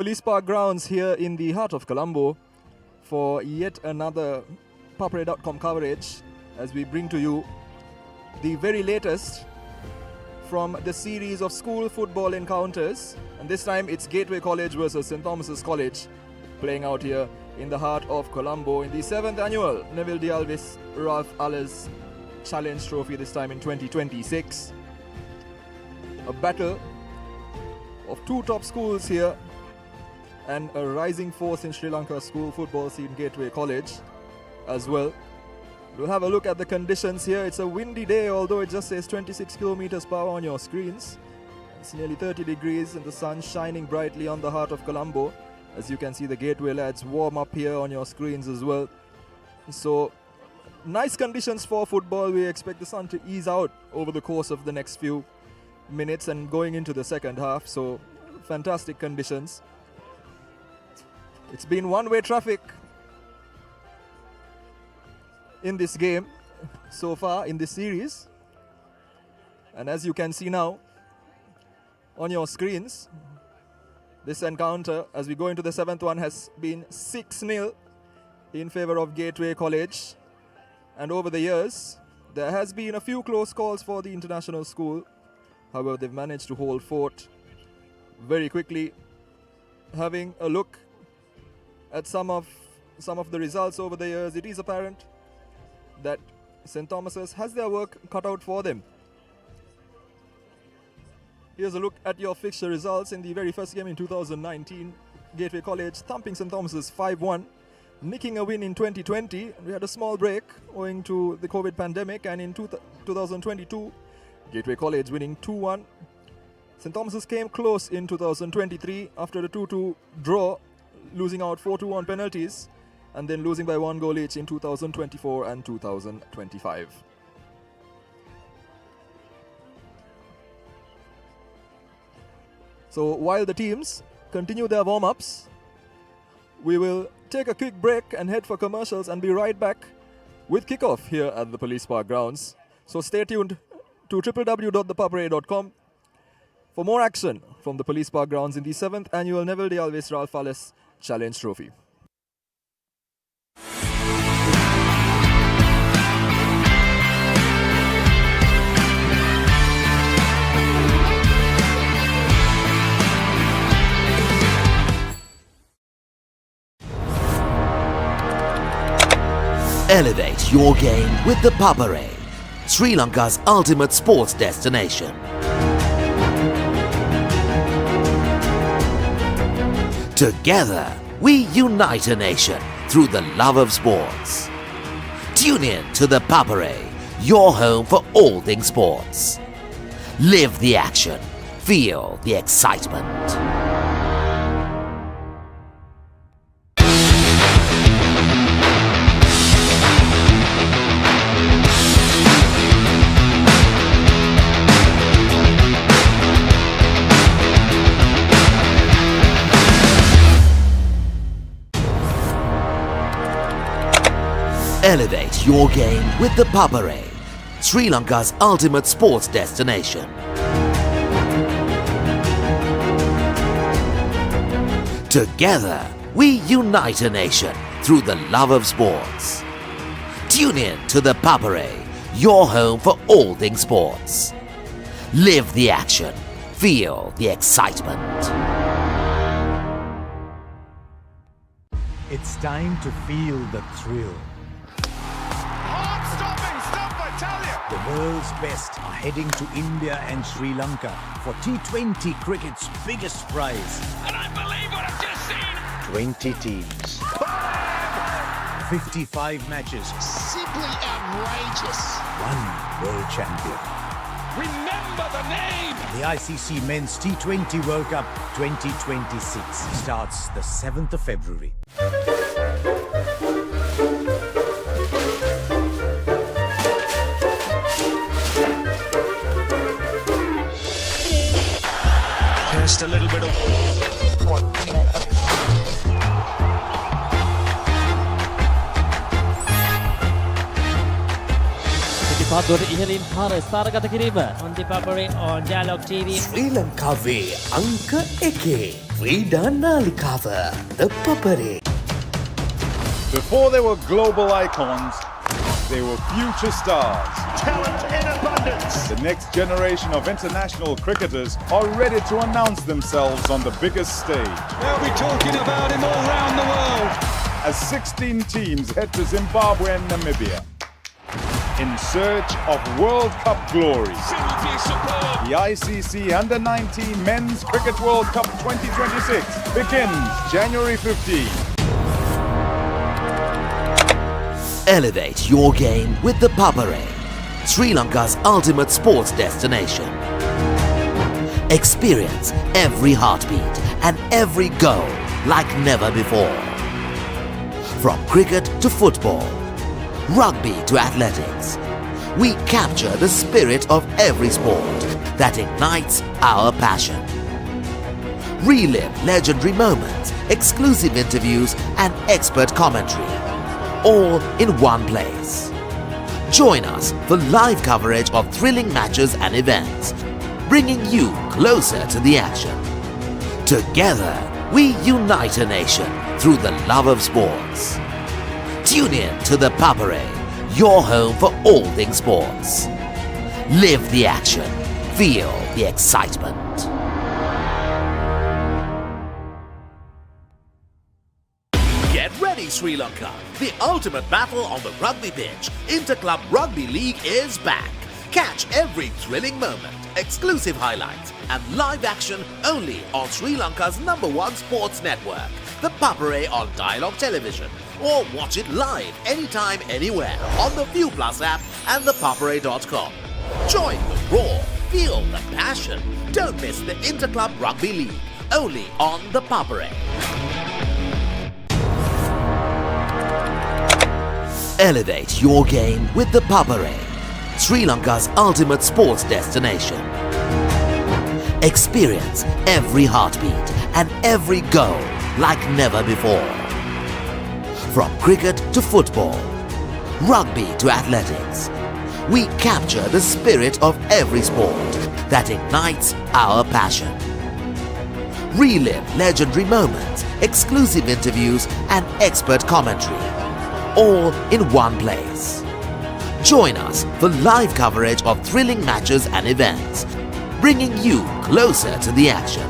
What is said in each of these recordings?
Police Park grounds here in the heart of Colombo for yet another Papare.com coverage as we bring to you the very latest from the series of school football encounters, and this time it's Gateway College versus St. Thomas's College playing out here in the heart of Colombo in the 7th annual Neville de Alvis Ralph Alles Challenge Trophy, this time in 2026. A battle of two top schools here and a rising force in Sri Lanka's school football scene, Gateway College as well. We'll have a look at the conditions here. It's a windy day, although it just says 26 kilometers per hour on your screens. It's nearly 30 degrees and the sun shining brightly on the heart of Colombo. As you can see, the Gateway lads warm up here on your screens as well. So nice conditions for football. We expect the sun to ease out over the course of the next few minutes and going into the second half. So fantastic conditions. It's been one-way traffic in this game so far in this series. And as you can see now on your screens, this encounter as we go into the 7th one has been 6-0 in favor of Gateway College. And over the years, there has been a few close calls for the international school. However, they've managed to hold fort very quickly. Having a look at some of the results over the years, it is apparent that St. Thomas's has their work cut out for them. Here's a look at your fixture results in the very first game in 2019. Gateway College thumping St. Thomas's 5-1, nicking a win in 2020. We had a small break owing to the COVID pandemic, and in 2022, Gateway College winning 2-1. St. Thomas's came close in 2023 after a 2-2 draw, losing out 4-2 on penalties, and then losing by 1 goal each in 2024 and 2025. So while the teams continue their warm-ups, we will take a quick break and head for commercials and be right back with kickoff here at the Police Park grounds. So stay tuned to www.thepapare.com for more action from the Police Park grounds in the 7th annual Neville de Alvis Ralph Alles Challenge Trophy. Elevate your game with the Papare, Sri Lanka's ultimate sports destination. Together, we unite a nation through the love of sports. Tune in to the Papare, your home for all things sports. Live the action, feel the excitement. Elevate your game with the Papare, Sri Lanka's ultimate sports destination. Together, we unite a nation through the love of sports. Tune in to the Papare, your home for all things sports. Live the action, feel the excitement. It's time to feel the thrill. The world's best are heading to India and Sri Lanka for T20 cricket's biggest prize. And I believe what I've just seen. 20 teams. 55 matches. Simply outrageous. One world champion. Remember the name. The ICC Men's T20 World Cup 2026 starts the 7th of February. Just a little bit of... පාදුවට ඉහළින් පාර ස්ථානගත කිරීම on the Papare on Dialog TV ශ්‍රී ලංකාවේ අංක 1 ක්‍රීඩා නාලිකාව The Papare. Before they were global icons, they were future stars. Talent in abundance. The next generation of international cricketers are ready to announce themselves on the biggest stage. They'll be talking about him all around the world. As 16 teams head to Zimbabwe and Namibia in search of World Cup glory. Simply superb. The ICC Under-19 Men's Cricket World Cup 2026 begins January 15. Elevate your game with the Papare, Sri Lanka's ultimate sports destination. Experience every heartbeat and every goal like never before. From cricket to football, rugby to athletics, we capture the spirit of every sport that ignites our passion. Relive legendary moments, exclusive interviews and expert commentary, all in one place. Join us for live coverage of thrilling matches and events, bringing you closer to the action. Together, we unite a nation through the love of sports. Tune in to the Papare, your home for all things sports. Live the action. Feel the excitement. Get ready, Sri Lanka. The ultimate battle on the rugby pitch. Interclub Rugby League is back. Catch every thrilling moment, exclusive highlights, and live action only on Sri Lanka's #1 sports network, the Papare on Dialogue Television. Or watch it live anytime, anywhere on the View Plus app and thepapare.com. Join the roar, feel the passion. Don't miss the Interclub Rugby League, only on the Papare. Elevate your game with the Papare, Sri Lanka's ultimate sports destination. Experience every heartbeat and every goal like never before. From cricket to football, rugby to athletics, we capture the spirit of every sport that ignites our passion. Relive legendary moments, exclusive interviews and expert commentary, all in one place. Join us for live coverage of thrilling matches and events, bringing you closer to the action.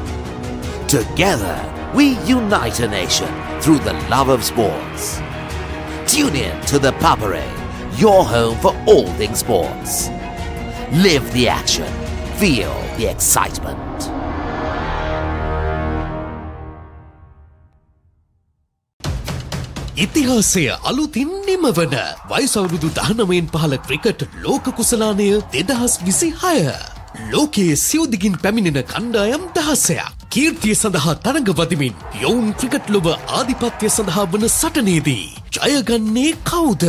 Together, we unite a nation through the love of sports. Tune in to the Papare, your home for all things sports. Live the action. Feel the excitement. ඉතිහාසය අලුතින් නිමවන වයස අවුරුදු 19න් පහළ cricket ලෝක කුසලානය 2026. ලෝකයේ සියුදිගින් පැමිණෙන කණ්ඩායම් 16ක් කීර්තිය සඳහා තරඟ වදිමින් යොවුන් ක්‍රිකට් ලොව ආධිපත්‍ය සඳහා වන සටනේදී ජයගන්නේ කවුද?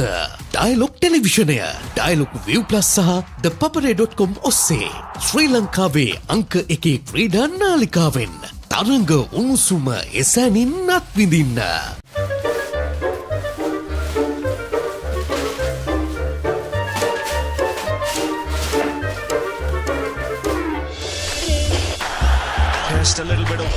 ඩයලොග් ටෙලිවිෂනය, ඩයලොග් View Plus සහ thepapare.com ඔස්සේ ශ්‍රී ලංකාවේ අංක 1 ක්‍රීඩා නාලිකාවෙන් තරඟ උණුසුම එසැනින් අත්විඳින්න. Just a little bit of the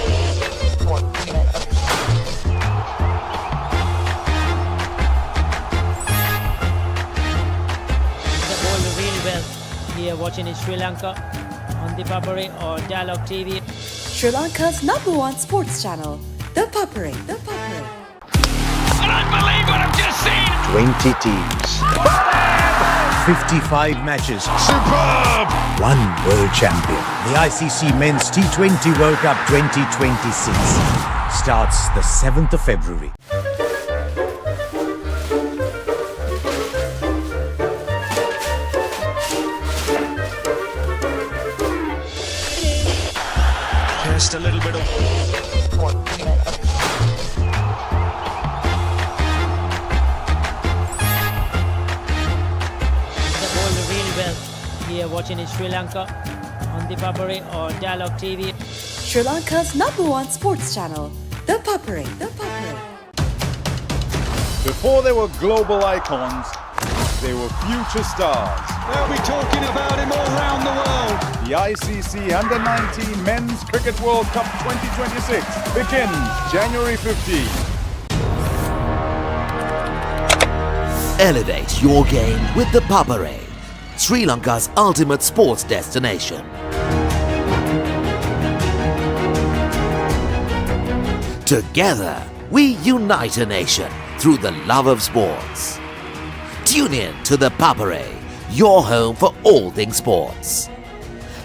ball really well here watching in Sri Lanka on the Papare or Dialogue TV. Sri Lanka's #1 sports channel, the Papare. The Papare. and unbelievable what I've just seen. 20 teams. 55 matches. Superb. One world champion. The ICC Men's T20 World Cup 2026 starts the 7th of February. Just a little bit of The ball really well here watching in Sri Lanka on the Papare or Dialogue TV. Sri Lanka's #1 sports channel, the Papare. The Papare. Before they were global icons, they were future stars. They'll be talking about him all round the world. The ICC Under-19 Men's Cricket World Cup 2026 begins January 15. Elevate your game with the Papare, Sri Lanka's ultimate sports destination. Together, we unite a nation through the love of sports. Tune in to the Papare, your home for all things sports.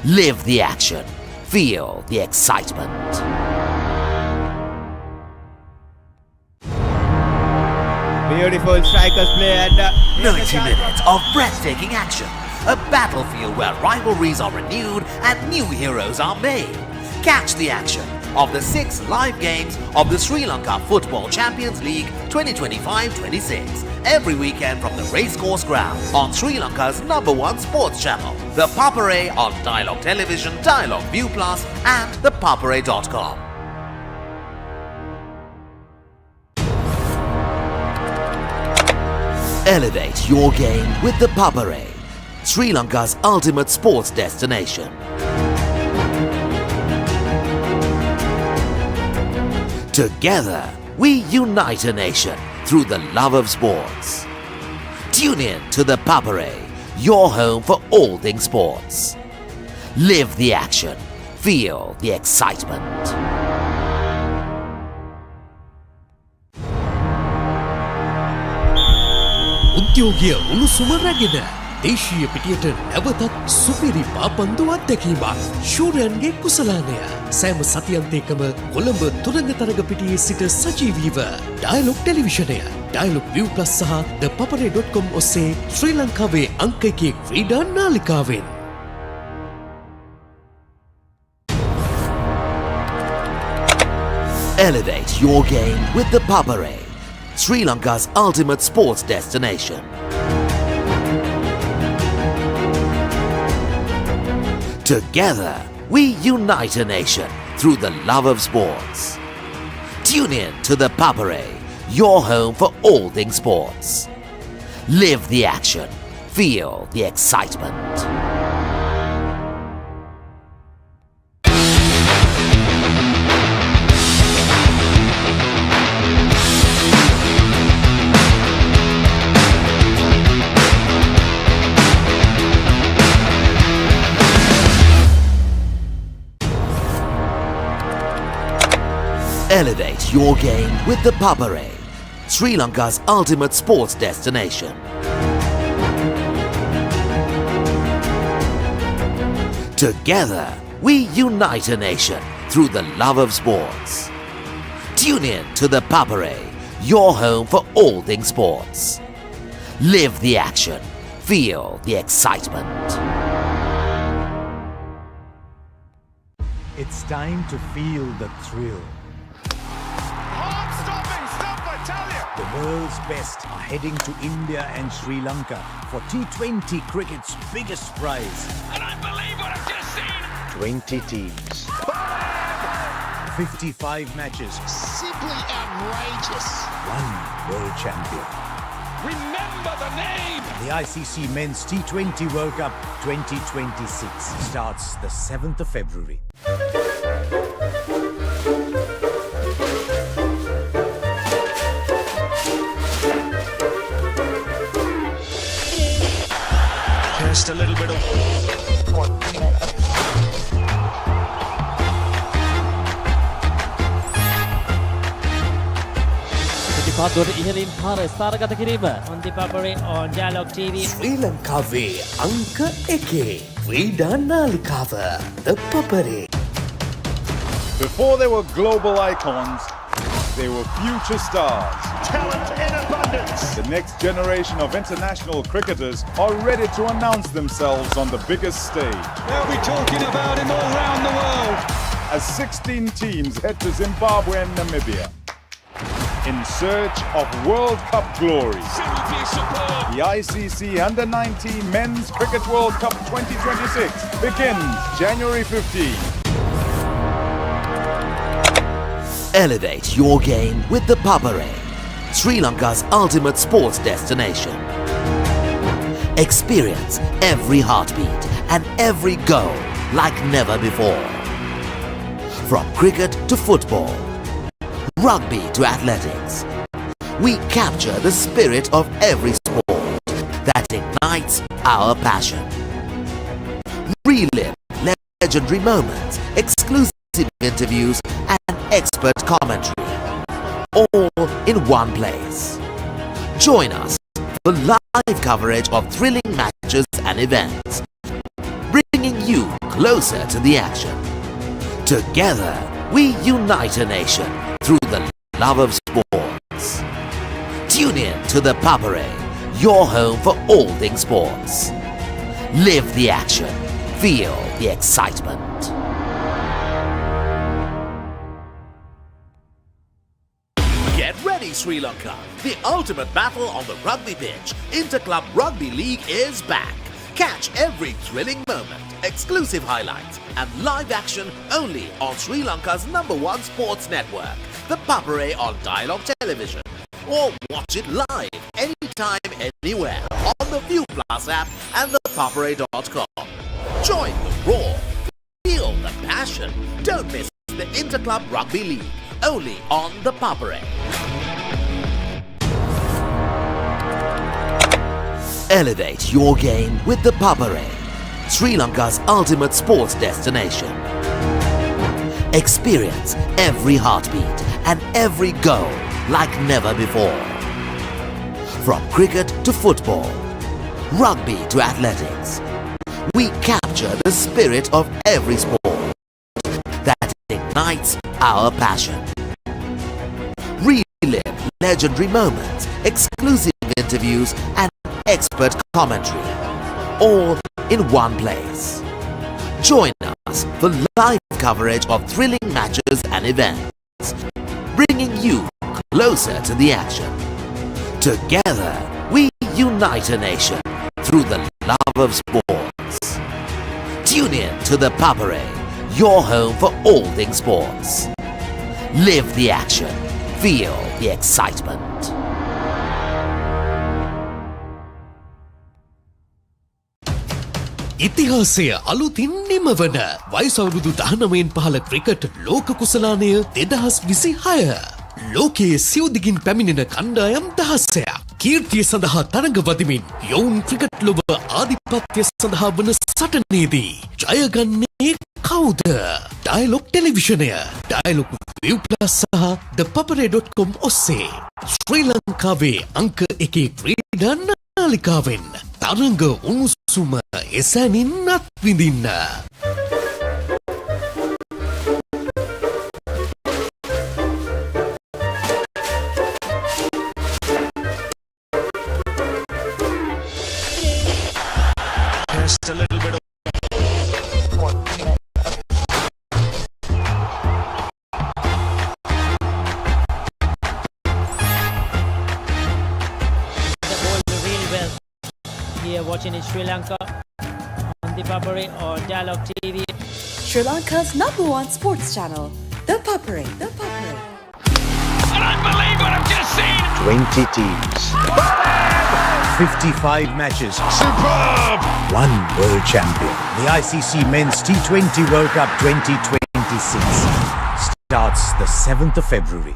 Live the action, feel the excitement. Beautiful strikers play and 90 minutes of breathtaking action. A battlefield where rivalries are renewed and new heroes are made. Catch the action of the 6 live games of the Sri Lanka Football Champions League 2025-26 every weekend from the racecourse ground on Sri Lanka's #1 sports channel, the Papare on Dialogue Television, Dialogue View Plus and thepapare.com. Elevate your game with the Papare, Sri Lanka's ultimate sports destination. Together, we unite a nation through the love of sports. Tune in to the Papare, your home for all things sports. Live the action, feel the excitement. උද්‍යෝගය උණුසුම රැගෙන දේශීය පිටියට නැවතත් සුපිරි පාපන්දු අත්දැකීමක් ශූරයන්ගේ කුසලානය සෑම සතියන්තයකම කොළඹ තුරංගතරග පිටියේ සිට සජීවීව dialogue ටෙලිවිෂනය dialogue View Plus සහ thepapare.com ඔස්සේ ශ්‍රී ලංකාවේ අංක 1 ක්‍රීඩා නාලිකාවෙන් Elevate your game with the Papare, Sri Lanka's ultimate sports destination. Together, we unite a nation through the love of sports. Tune in to the Papare, your home for all things sports. Live the action, feel the excitement. Elevate your game with the Papare, Sri Lanka's ultimate sports destination. Together, we unite a nation through the love of sports. Tune in to the Papare, your home for all things sports. Live the action, feel the excitement. It's time to feel the thrill. The world's best are heading to India and Sri Lanka for T20 cricket's biggest prize. And I believe what I've just seen. 20 teams. 55 matches. Simply outrageous. One world champion. Remember the name. The ICC Men's T20 World Cup 2026 starts the 7th of February. Just a little bit of පිටිපත්දුවට ඉහළින් පාර ස්ථානගත කිරීම on the Papare on Dialogue TV. ශ්‍රී ලංකාවේ අංක 1 ක්‍රීඩා නාලිකාව The Papare. Before they were global icons, they were future stars. talent in abundance. The next generation of international cricketers are ready to announce themselves on the biggest stage. They'll be talking about him all round the world. As 16 teams head to Zimbabwe and Namibia in search of World Cup glory. Simply superb. The ICC Under-19 Men's Cricket World Cup 2026 begins January 15. Elevate your game with the Papare, Sri Lanka's ultimate sports destination. Experience every heartbeat and every goal like never before. From cricket to football, rugby to athletics, we capture the spirit of every sport that ignites our passion. Relive legendary moments, exclusive interviews and expert commentary, all in one place. Join us for live coverage of thrilling matches and events, bringing you closer to the action. Together, we unite a nation through the love of sports. Tune in to the Papare, your home for all things sports. Live the action. Feel the excitement. Get ready, Sri Lanka. The ultimate battle on the rugby pitch. Interclub Rugby League is back. Catch every thrilling moment, exclusive highlights, and live action only on Sri Lanka's #1 sports network, the Papare on Dialogue Television. Or watch it live anytime, anywhere on the View Plus app and the papare.com. Join the roar. Feel the passion. Don't miss the Interclub Rugby League. Only on the Papare. Elevate your game with the Papare, Sri Lanka's ultimate sports destination. Experience every heartbeat and every goal like never before. From cricket to football, rugby to athletics, we capture the spirit of every sport that ignites our passion. Relive legendary moments, exclusive interviews and expert commentary, all in one place. Join us for live coverage of thrilling matches and events, bringing you closer to the action. Together, we unite a nation through the love of sports. Tune in to the Papare, your home for all things sports. Live the action. Feel the excitement. ඉතිහාසය අලුතින් නිමවන වයසවුරුදු 19න් පහළ cricket ලෝක කුසලානය 2026. ලෝකයේ සිව්දිගින් පැමිණෙන කණ්ඩායම් දහස්සයක් කීර්තිය සඳහා තරඟ වදිමින් යොවුන් cricket ලොව ආධිපත්‍ය සඳහා වන සටනේදී ජයගන්නේ කවුද? ඩයලොග් ටෙලිවිෂනය, ඩයලොග් View Plus සහ thepapare.com ඔස්සේ ශ්‍රී ලංකාවේ අංක 1 ක්‍රීඩා නාලිකාවෙන් තරඟ උණුසුම එසැනින් අත්විඳින්න. Just a little bit of watching in Sri Lanka on the Papare or Dialogue TV. Sri Lanka's #1 sports channel, the Papare. The Papare. I don't believe what I've just seen. 20 teams. 55 matches. Superb. One world champion. The ICC Men's T20 World Cup 2026 starts the 7th of February.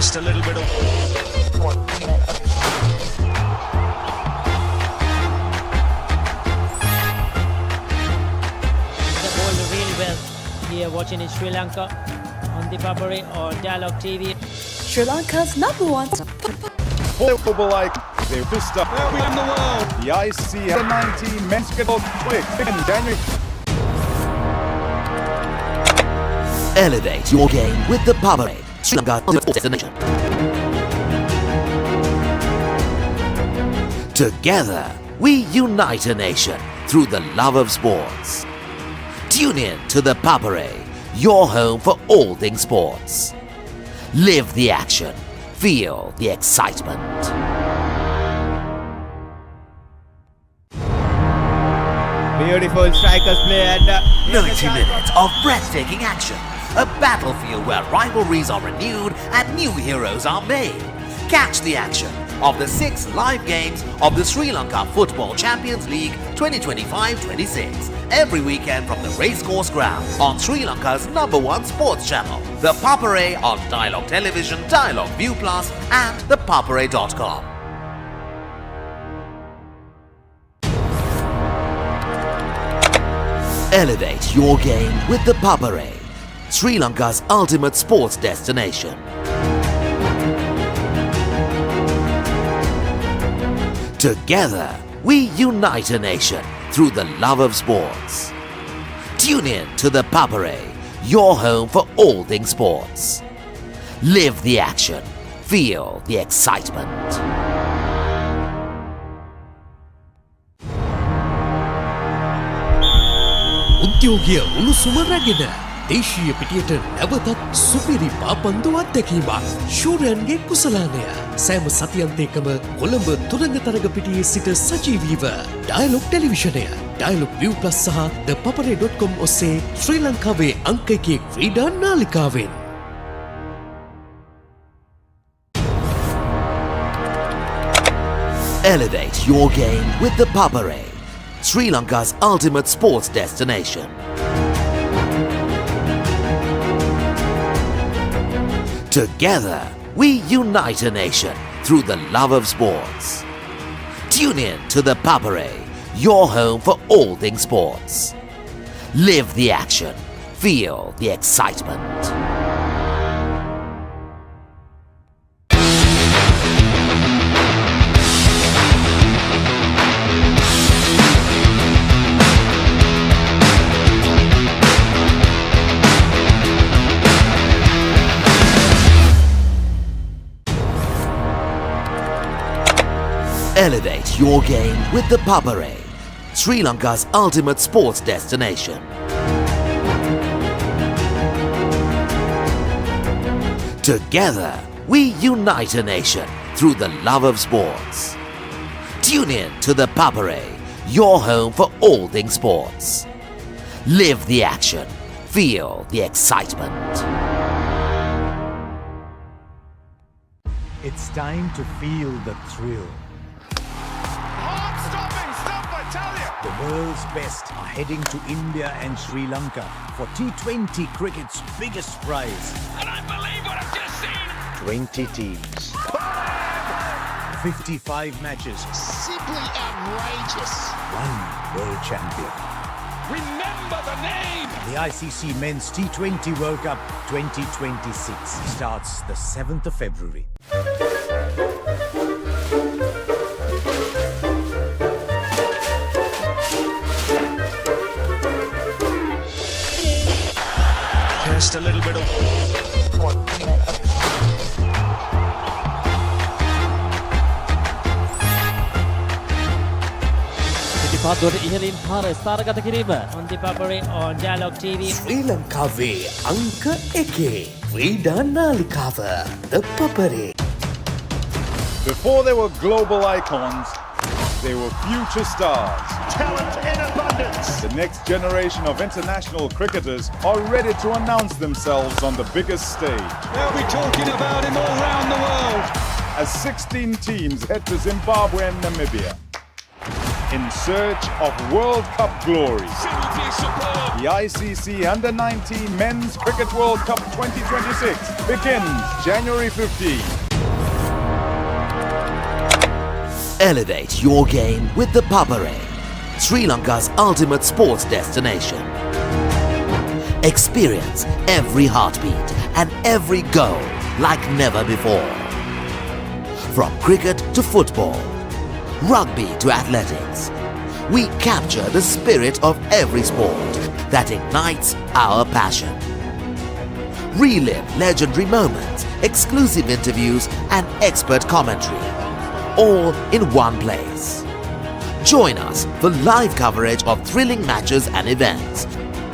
Just a little bit of The ball really well here watching in Sri Lanka on the Papare or Dialogue TV. Sri Lanka's #1 Football like the Vista. Where we in the world? The ICC 19 men's cricket quick in January. Elevate your game with the Papare, Sri Lanka's destination. Together, we unite a nation through the love of sports. Tune in to the Papare, your home for all things sports. Live the action. Feel the excitement. Beautiful strikers play and 90 minutes of breathtaking action. A battlefield where rivalries are renewed and new heroes are made. Catch the action of the 6 live games of the Sri Lanka Football Champions League 2025-26 every weekend from the Racecourse Ground on Sri Lanka's #1 sports channel, the Papare on Dialogue Television, Dialogue View Plus and thepapare.com. Elevate your game with the Papare, Sri Lanka's ultimate sports destination. Together, we unite a nation through the love of sports. Tune in to the Papare, your home for all things sports. Live the action, feel the excitement. උද්‍යෝගය උණුසුම රැගෙන දේශීය පිටියට නැවතත් සුපිරි පාපන්දු අත්දැකීමක් ශූරයන්ගේ කුසලානය සෑම සතියන්තයකම කොළඹ තුරංග තරග පිටියේ සිට සජීවීව dialogue ටෙලිවිෂනය dialogue View Plus සහ thepapare.com ඔස්සේ ශ්‍රී ලංකාවේ අංක 1 ක්‍රීඩා නාලිකාවෙන් Elevate your game with the Papare, Sri Lanka's ultimate sports destination. Together, we unite a nation through the love of sports. Tune in to the Papare, your home for all things sports. Live the action, feel the excitement. Elevate your game with the Papare, Sri Lanka's ultimate sports destination. Together, we unite a nation through the love of sports. Tune in to the Papare, your home for all things sports. Live the action, feel the excitement. It's time to feel the thrill. The world's best are heading to India and Sri Lanka for T20 cricket's biggest prize. And I believe what I've just seen. 20 teams. 55 matches. Simply outrageous. One world champion. Remember the name. The ICC Men's T20 World Cup 2026 starts the 7th of February. Just a little bit of පිටිපත්වල ඉහළින් පාර ස්ථානගත කිරීම on the Papare on Dialogue TV. ශ්‍රී ලංකාවේ අංක 1 ක්‍රීඩා නාලිකාව the Papare. Before they were global icons, they were future stars. talent in abundance. The next generation of international cricketers are ready to announce themselves on the biggest stage. They'll be talking about him all around the world. As 16 teams head to Zimbabwe and Namibia in search of World Cup glory. Simply superb. The ICC Under-19 Men's Cricket World Cup 2026 begins January 15. Elevate your game with the Papare, Sri Lanka's ultimate sports destination. Experience every heartbeat and every goal like never before. From cricket to football, rugby to athletics, we capture the spirit of every sport that ignites our passion. Relive legendary moments, exclusive interviews and expert commentary, all in one place. Join us for live coverage of thrilling matches and events,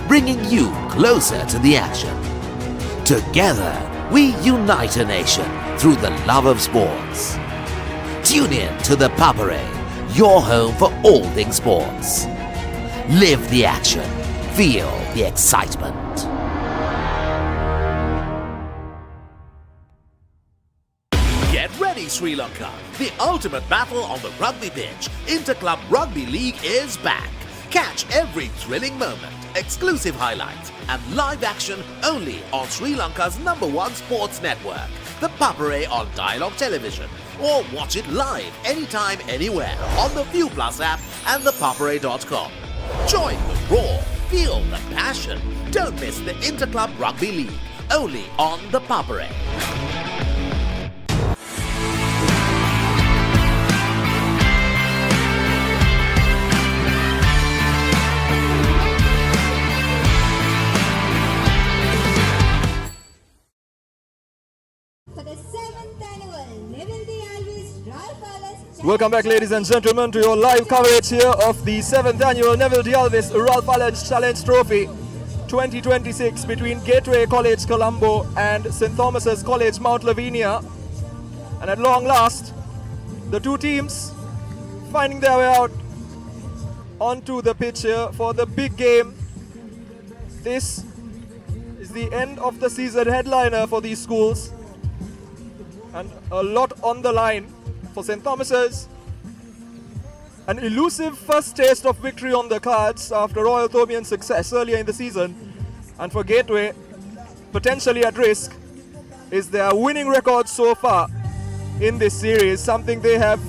bringing you closer to the action. Together, we unite a nation through the love of sports. Tune in to the Papare, your home for all things sports. Live the action. Feel the excitement. Get ready, Sri Lanka. The ultimate battle on the rugby pitch, Interclub Rugby League is back. Catch every thrilling moment, exclusive highlights, and live action only on Sri Lanka's #1 sports network, the Papare on Dialogue Television. Or watch it live anytime, anywhere on the View Plus app and the papare.com. Join the roar, feel the passion. Don't miss the Interclub Rugby League, only on the Papare. Welcome back, ladies and gentlemen, to your live coverage here of the 7th annual Neville D. Alvis Ralph Allen's Challenge Trophy 2026 between Gateway College Colombo and St. Thomas's College Mount Lavinia. And at long last, the two teams finding their way out onto the pitch here for the big game. This is the end of the season headliner for these schools, and a lot on the line. For St. Thomas's, an elusive first taste of victory on the cards after Royal Thomian's success earlier in the season. And for Gateway, potentially at risk, is their winning record so far in this series, something they have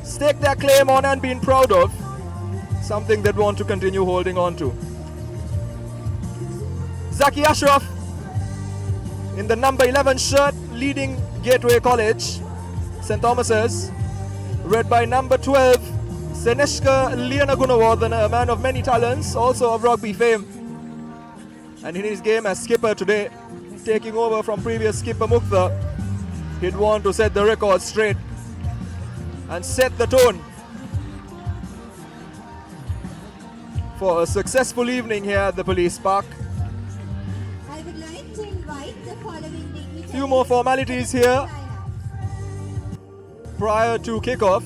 staked their claim on and been proud of, something they want to continue holding on to. Zaki Ashraf in the number 11 shirt, leading Gateway College. St. Thomas's, led by number 12, Seneshka Lianagunawardhan, a man of many talents, also of rugby fame. And in his game as skipper today, taking over from previous skipper Mukta, he'd want to set the record straight and set the tone for a successful evening here at the Police Park. I would like to invite the following dignitaries. Few more formalities here prior to kickoff,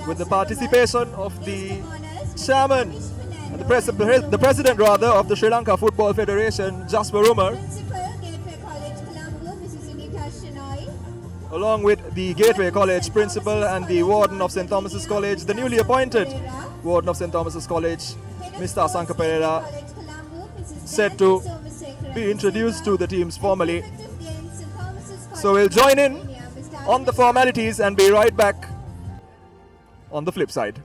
with the participation of the chairman, the president rather, of the Sri Lanka Football Federation, Jasper Rumor, along with the Gateway College principal and the warden of St. Thomas's College, the newly appointed warden of St. Thomas's College, Mr. Asanka Pereira, set to be introduced to the teams formally. So we'll join in on the formalities and be right back on the flip side.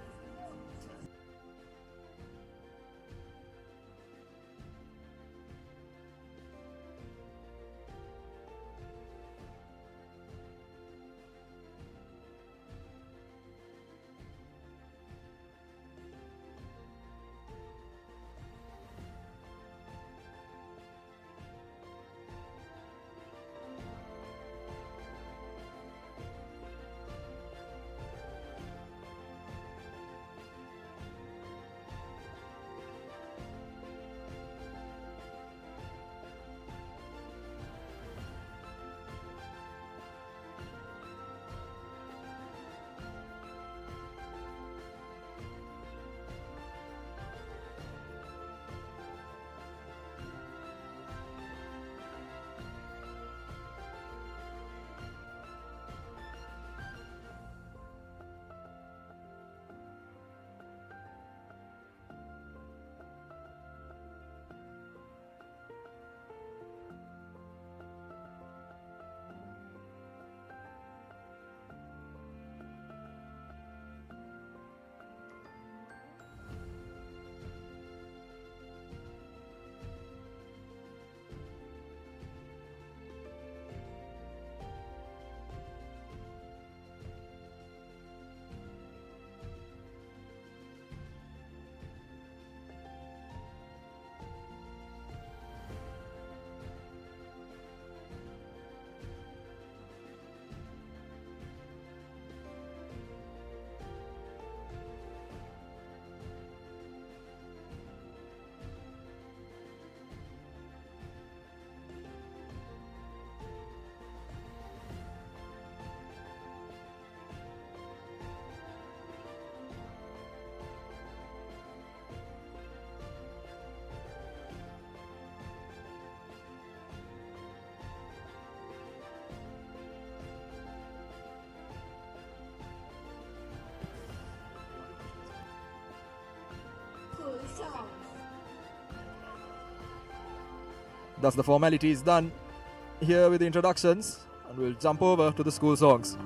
Thus the formality is done here with the introductions, and we'll jump over to the school songs.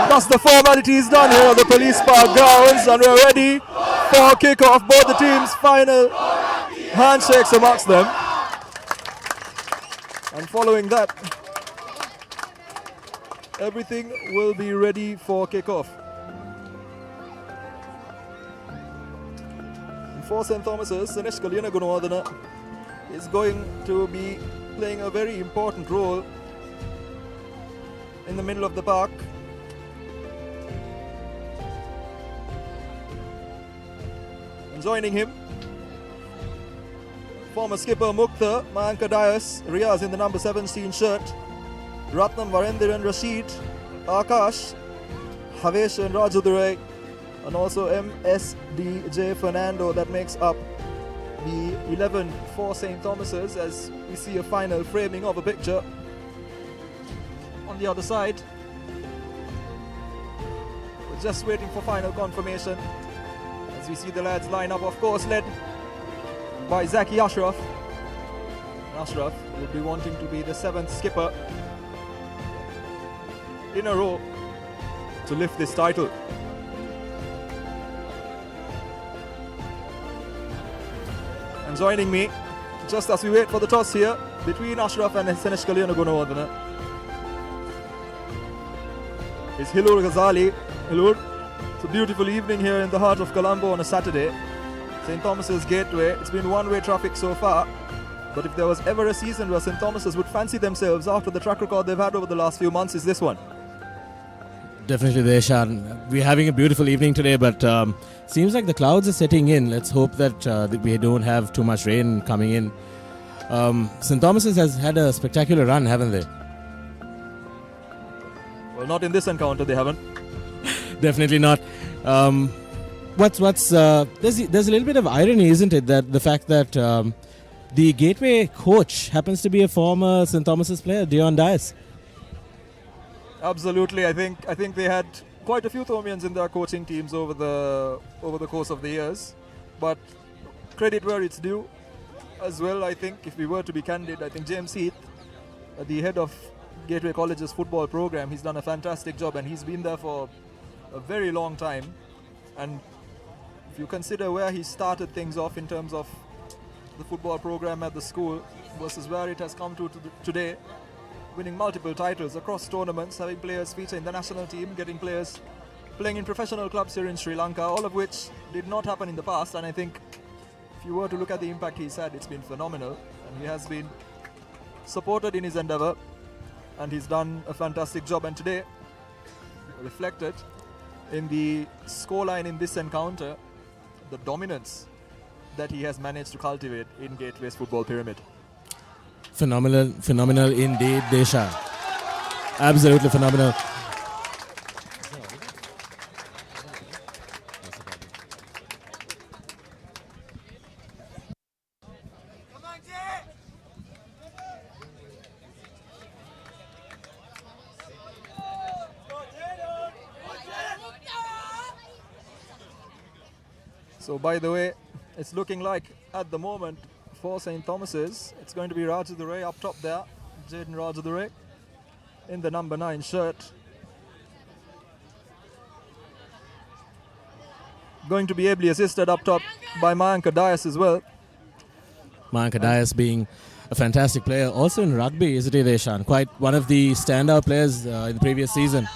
Thus the formality is done here at the police park grounds, and we're ready for kickoff. Both the teams' final handshakes amongst them. And following that, everything will be ready for kickoff. For St. Thomas's, Sanesh Kalyanaguna is going to be playing a very important role in the middle of the park. And joining him, former skipper Mukta, Mayanka Dias, Riaz in the number 17 shirt, Ratnam Varendiran Rashid, Akash, Havesh and Rajudurai, and also MSDJ Fernando. That makes up the 11 for St. Thomas's, as we see a final framing of a picture on the other side. We're just waiting for final confirmation as we see the lads line up, of course led by Zaki Ashraf. Ashraf will be wanting to be the 7th skipper in a row to lift this title. And joining me, just as we wait for the toss here, between Ashraf and Sanesh Kalyanaguna, is Hilur Ghazali. Hilur, it's a beautiful evening here in the heart of Colombo on a Saturday. St. Thomas's Gateway, it's been one-way traffic so far, but if there was ever a season where St. Thomas's would fancy themselves after the track record they've had over the last few months, is this one. Definitely, Deshan. We're having a beautiful evening today, but seems like the clouds are setting in. Let's hope that we don't have too much rain coming in. St. Thomas's has had a spectacular run, haven't they? Well, not in this encounter, they haven't. Definitely not. There's a little bit of irony, isn't it, that the fact that the Gateway coach happens to be a former St. Thomas's player, Dion Dias. Absolutely, I think they had quite a few Thomians in their coaching teams over the course of the years, but credit where it's due as well. I think if we were to be candid, I think James Heath, the head of Gateway College's football program, he's done a fantastic job and he's been there for a very long time. And if you consider where he started things off in terms of the football program at the school versus where it has come to today, winning multiple titles across tournaments, having players feature in the national team, getting players playing in professional clubs here in Sri Lanka, all of which did not happen in the past. And I think if you were to look at the impact he's had, it's been phenomenal. And he has been supported in his endeavour and he's done a fantastic job. And today, reflected in the scoreline in this encounter, the dominance that he has managed to cultivate in Gateway's football pyramid. Phenomenal indeed, Desha. Absolutely phenomenal. So by the way, it's looking like at the moment for St. Thomas's, it's going to be Rajadurai up top there, Jaden Rajadurai in the number 9 shirt. Going to be ably assisted up top by Mayanka Dias as well. Mayanka Dias being a fantastic player, also in rugby, isn't he, Deshan? Quite one of the standout players in the previous season.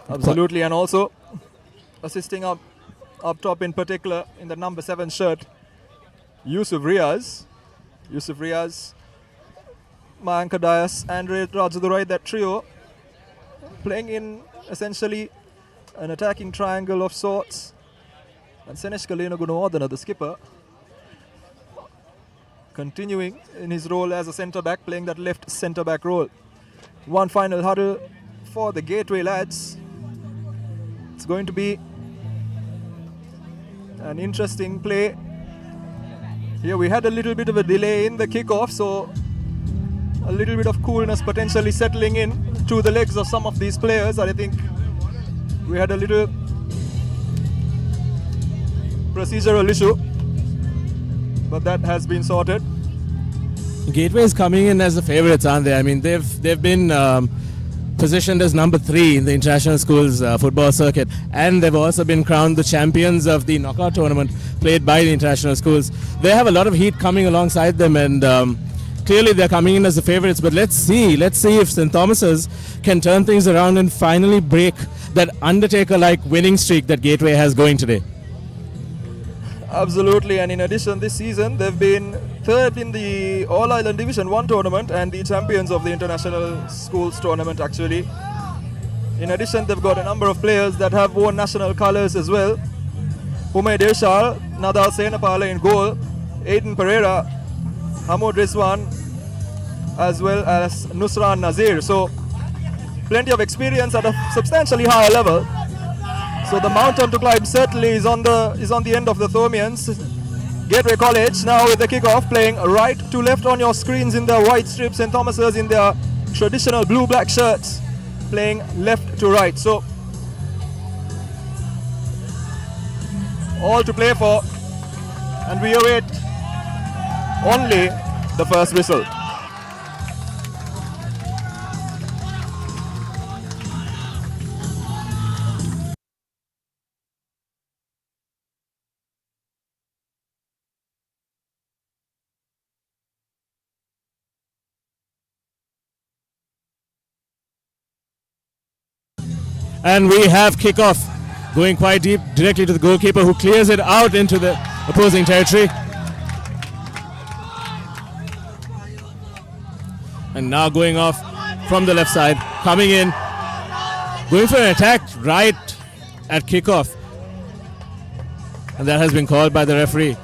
Absolutely, and also assisting up top in particular in the number 7 shirt, Yusuf Riaz, Mayanka Dias, and Rajadurai, that trio playing in essentially an attacking triangle of sorts. And Sanesh Kalyanaguna, the skipper, continuing in his role as a centre-back, playing that left centre-back role. One final huddle for the Gateway lads. It's going to be an interesting play. Here we had a little bit of a delay in the kickoff, so a little bit of coolness potentially settling in to the legs of some of these players. I think we had a little procedural issue, but that has been sorted. Gateway is coming in as the favourites, aren't they? I mean, they've been positioned as number 3 in the international schools football circuit, and they've also been crowned the champions of the knockout tournament played by the international schools. They have a lot of heat coming alongside them, and clearly they're coming in as the favourites. But let's see if St. Thomas's can turn things around and finally break that Undertaker-like winning streak that Gateway has going today. Absolutely, and in addition, this season they've been third in the All-Ireland Division 1 tournament and the champions of the International Schools tournament, actually. In addition, they've got a number of players that have worn national colours as well. Hume Deshal, Nadal Senapala in goal, Aiden Pereira, Hamoud Rizwan, as well as Nusran Nazir. So, plenty of experience at a substantially higher level. So the mountain to climb certainly is on the end of the Thomians. Gateway College now with the kickoff, playing right to left on your screens in their white strips. St. Thomas's in their traditional blue-black shirts, playing left to right. So all to play for, and we await only the first whistle. And we have kickoff going quite deep directly to the goalkeeper, who clears it out into the opposing territory. And now going off from the left side, coming in, going for an attack right at kickoff. And that has been called by the referee.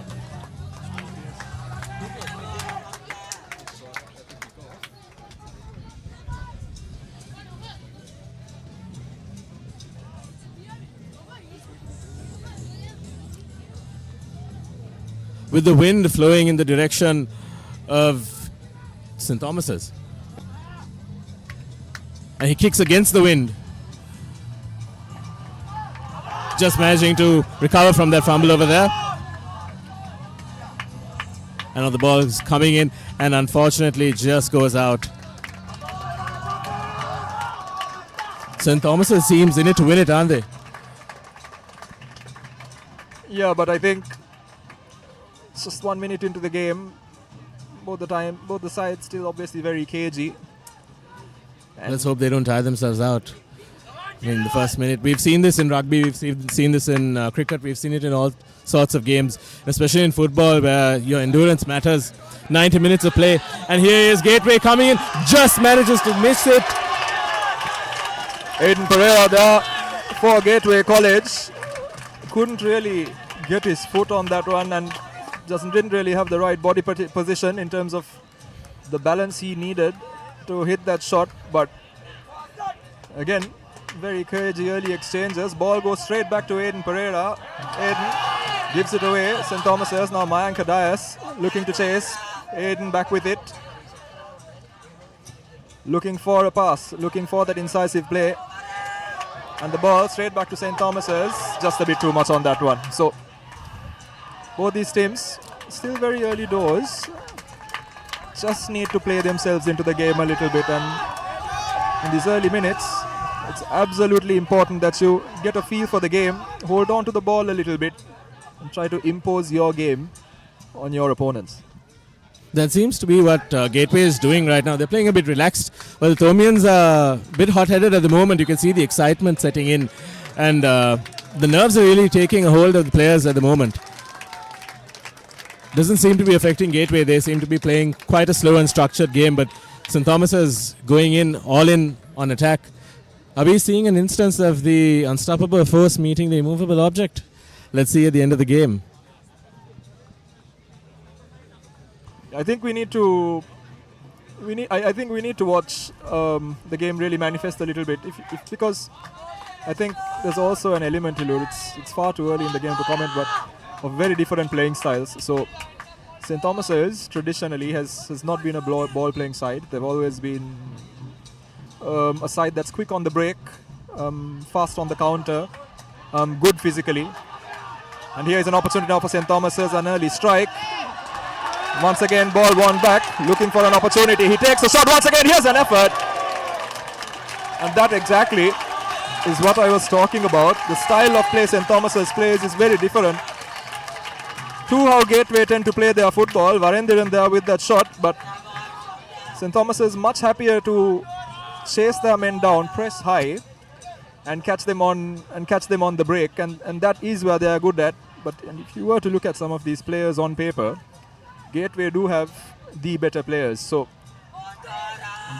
With the wind flowing in the direction of St. Thomas's. And he kicks against the wind. Just managing to recover from that fumble over there. And now the ball is coming in and unfortunately just goes out. St. Thomas's seems in it to win it, aren't they? Yeah, but I think it's just 1 minute into the game. Both the sides still obviously very cagey. And let's hope they don't tire themselves out. In the first minute, we've seen this in rugby, we've seen this in cricket, we've seen it in all sorts of games, especially in football where your endurance matters. 90 minutes of play, and here is Gateway coming in, just manages to miss it. Aiden Pereira there for Gateway College. Couldn't really get his foot on that one and didn't really have the right body position in terms of the balance he needed to hit that shot. But again, very cagey early exchanges. Ball goes straight back to Aiden Pereira. Aiden gives it away. St. Thomas's now Mayank Dias looking to chase. Aiden back with it. Looking for a pass, looking for that incisive play. And the ball straight back to St. Thomas's. Just a bit too much on that one. So both these teams still very early doors. Just need to play themselves into the game a little bit, and in these early minutes it's absolutely important that you get a feel for the game, hold on to the ball a little bit and try to impose your game on your opponents. That seems to be what Gateway is doing right now. They're playing a bit relaxed, while the Thomians are a bit hot-headed at the moment. You can see the excitement setting in, and the nerves are really taking a hold of the players at the moment. Doesn't seem to be affecting Gateway. They seem to be playing quite a slow and structured game, but St. Thomas is going in, all in on attack. Are we seeing an instance of the unstoppable force meeting the immovable object? Let's see at the end of the game. I think we need to watch the game really manifest a little bit, because I think there's also an element to it. It's far too early in the game to comment, but of very different playing styles. So St. Thomas's traditionally has not been a ball playing side. They've always been a side that's quick on the break, fast on the counter, good physically. And here is an opportunity now for St. Thomas's, an early strike. Once again, ball won back, looking for an opportunity. He takes a shot once again. Here's an effort. And that exactly is what I was talking about. The style of play St. Thomas's plays is very different to how Gateway tend to play their football. Varendiran there with that shot, but St. Thomas's is much happier to chase their men down, press high, and catch them on the break, and that is where they are good at. But if you were to look at some of these players on paper, Gateway do have the better players. So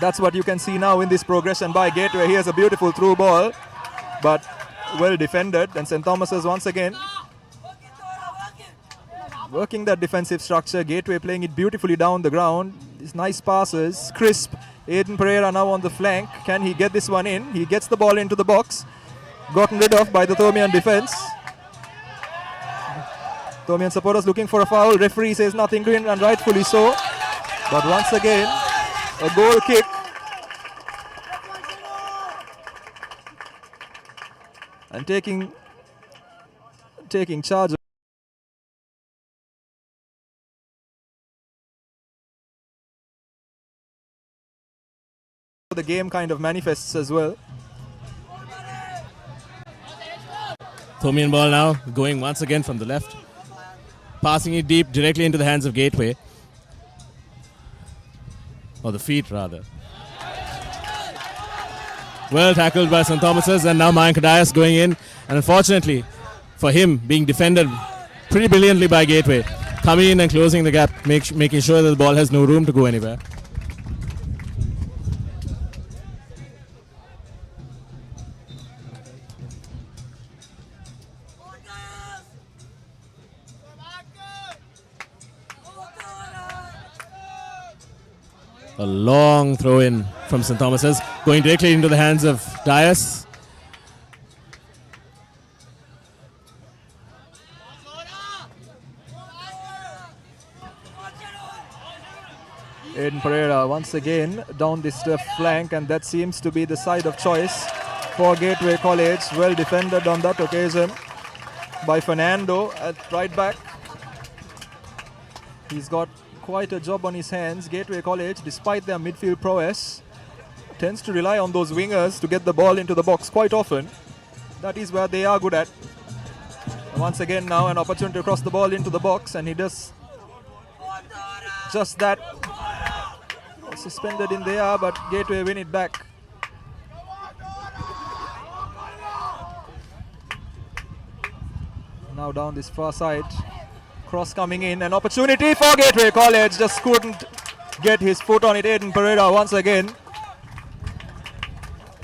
that's what you can see now in this progression by Gateway. Here's a beautiful through ball, but well defended. And St. Thomas's once again working that defensive structure. Gateway playing it beautifully down the ground. These nice passes, crisp. Aiden Pereira now on the flank. Can he get this one in? He gets the ball into the box. Gotten rid of by the Thomian defense. Thomian supporters looking for a foul. Referee says nothing green, and rightfully so. But once again, a goal kick. And taking charge of the game kind of manifests as well. Thomian ball now going once again from the left, passing it deep directly into the hands of Gateway, or the feet rather. Well tackled by St. Thomas's, and now Mayank Dias going in, and unfortunately for him being defended pretty brilliantly by Gateway, coming in and closing the gap, making sure that the ball has no room to go anywhere. A long throw in from St. Thomas's, going directly into the hands of Dias. Aiden Pereira once again down this left flank, and that seems to be the side of choice for Gateway College. Well defended on that occasion by Fernando at right back. He's got quite a job on his hands. Gateway College, despite their midfield prowess, tends to rely on those wingers to get the ball into the box quite often. That is where they are good at. Once again now an opportunity to cross the ball into the box, and he does just that. Suspended in the air, but Gateway win it back. Now down this far side. Cross coming in, an opportunity for Gateway College, just couldn't get his foot on it. Aiden Pereira once again.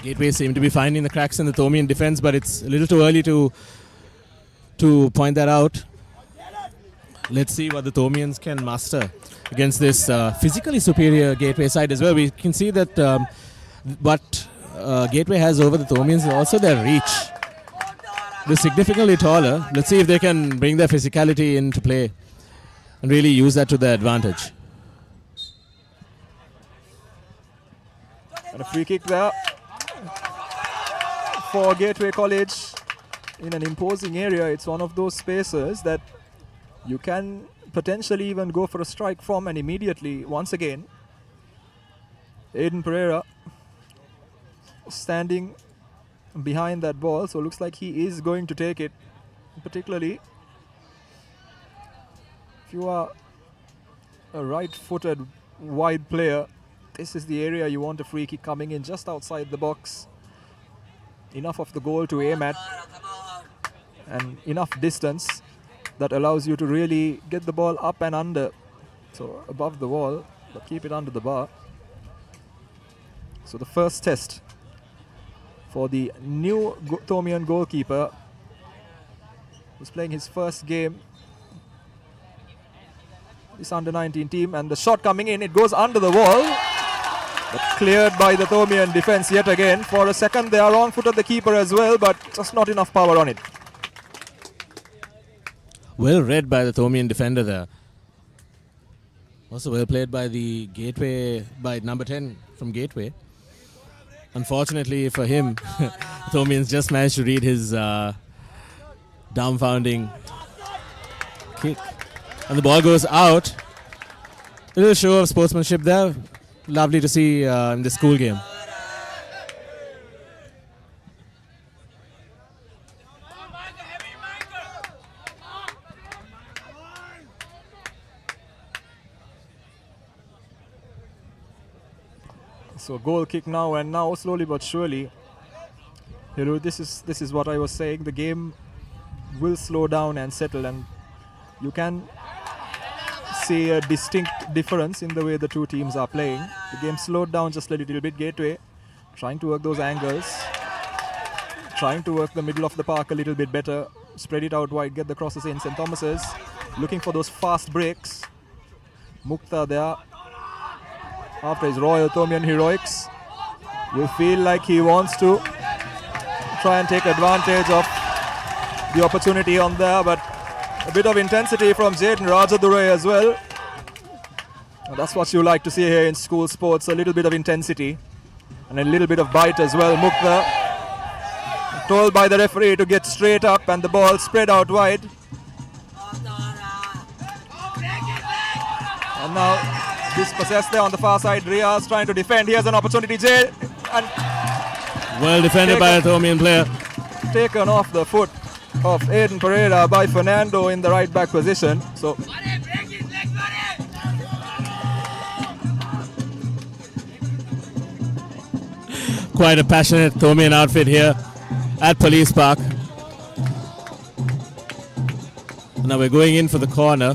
Gateway seem to be finding the cracks in the Thomian defense, but it's a little too early to point that out. Let's see what the Thomians can muster against this physically superior Gateway side as well. We can see that what Gateway has over the Thomians is also their reach. They're significantly taller. Let's see if they can bring their physicality into play and really use that to their advantage. And a free kick there for Gateway College in an imposing area. It's one of those spaces that you can potentially even go for a strike from, and immediately, once again, Aiden Pereira standing behind that ball, so looks like he is going to take it. Particularly if you are a right-footed wide player, this is the area you want a free kick coming in just outside the box. Enough of the goal to aim at, and enough distance that allows you to really get the ball up and under, so above the wall, but keep it under the bar. So the first test for the new Thomian goalkeeper, who's playing his first game, this under-19 team, and the shot coming in, it goes under the wall, but cleared by the Thomian defense yet again. For a second they are wrong-footed the keeper as well, but just not enough power on it. Well read by the Thomian defender there. Also well played by the Gateway, by number 10 from Gateway. Unfortunately for him, Thomians just managed to read his dumbfounding kick. And the ball goes out. A little show of sportsmanship there. Lovely to see in the school game. So goal kick now, and now slowly but surely, this is what I was saying. The game will slow down and settle, and you can see a distinct difference in the way the two teams are playing. The game slowed down just a little bit. Gateway trying to work those angles, trying to work the middle of the park a little bit better, spread it out wide, get the crosses in. St. Thomas's looking for those fast breaks. Mukta there, after his Royal Thomian heroics, will feel like he wants to try and take advantage of the opportunity on there, but a bit of intensity from Jaden Rajadurai as well. And that's what you like to see here in school sports, a little bit of intensity and a little bit of bite as well. Mukta told by the referee to get straight up, and the ball spread out wide. And now dispossessed there on the far side. Riaz trying to defend. Here's an opportunity, Jay. And well defended by a Thomian player. Taken off the foot of Aiden Pereira by Fernando in the right back position. So quite a passionate Thomian outfit here at Police Park. Now we're going in for the corner.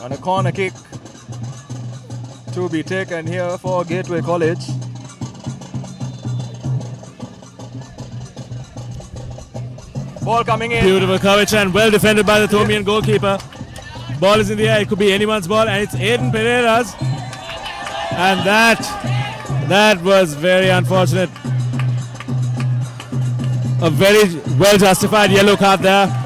and a corner kick to be taken here for Gateway College. Ball coming in. Beautiful coverage and well defended by the Thomian goalkeeper. Ball is in the air. It could be anyone's ball, and it's Aiden Pereira's. And that was very unfortunate. A very well justified yellow card there.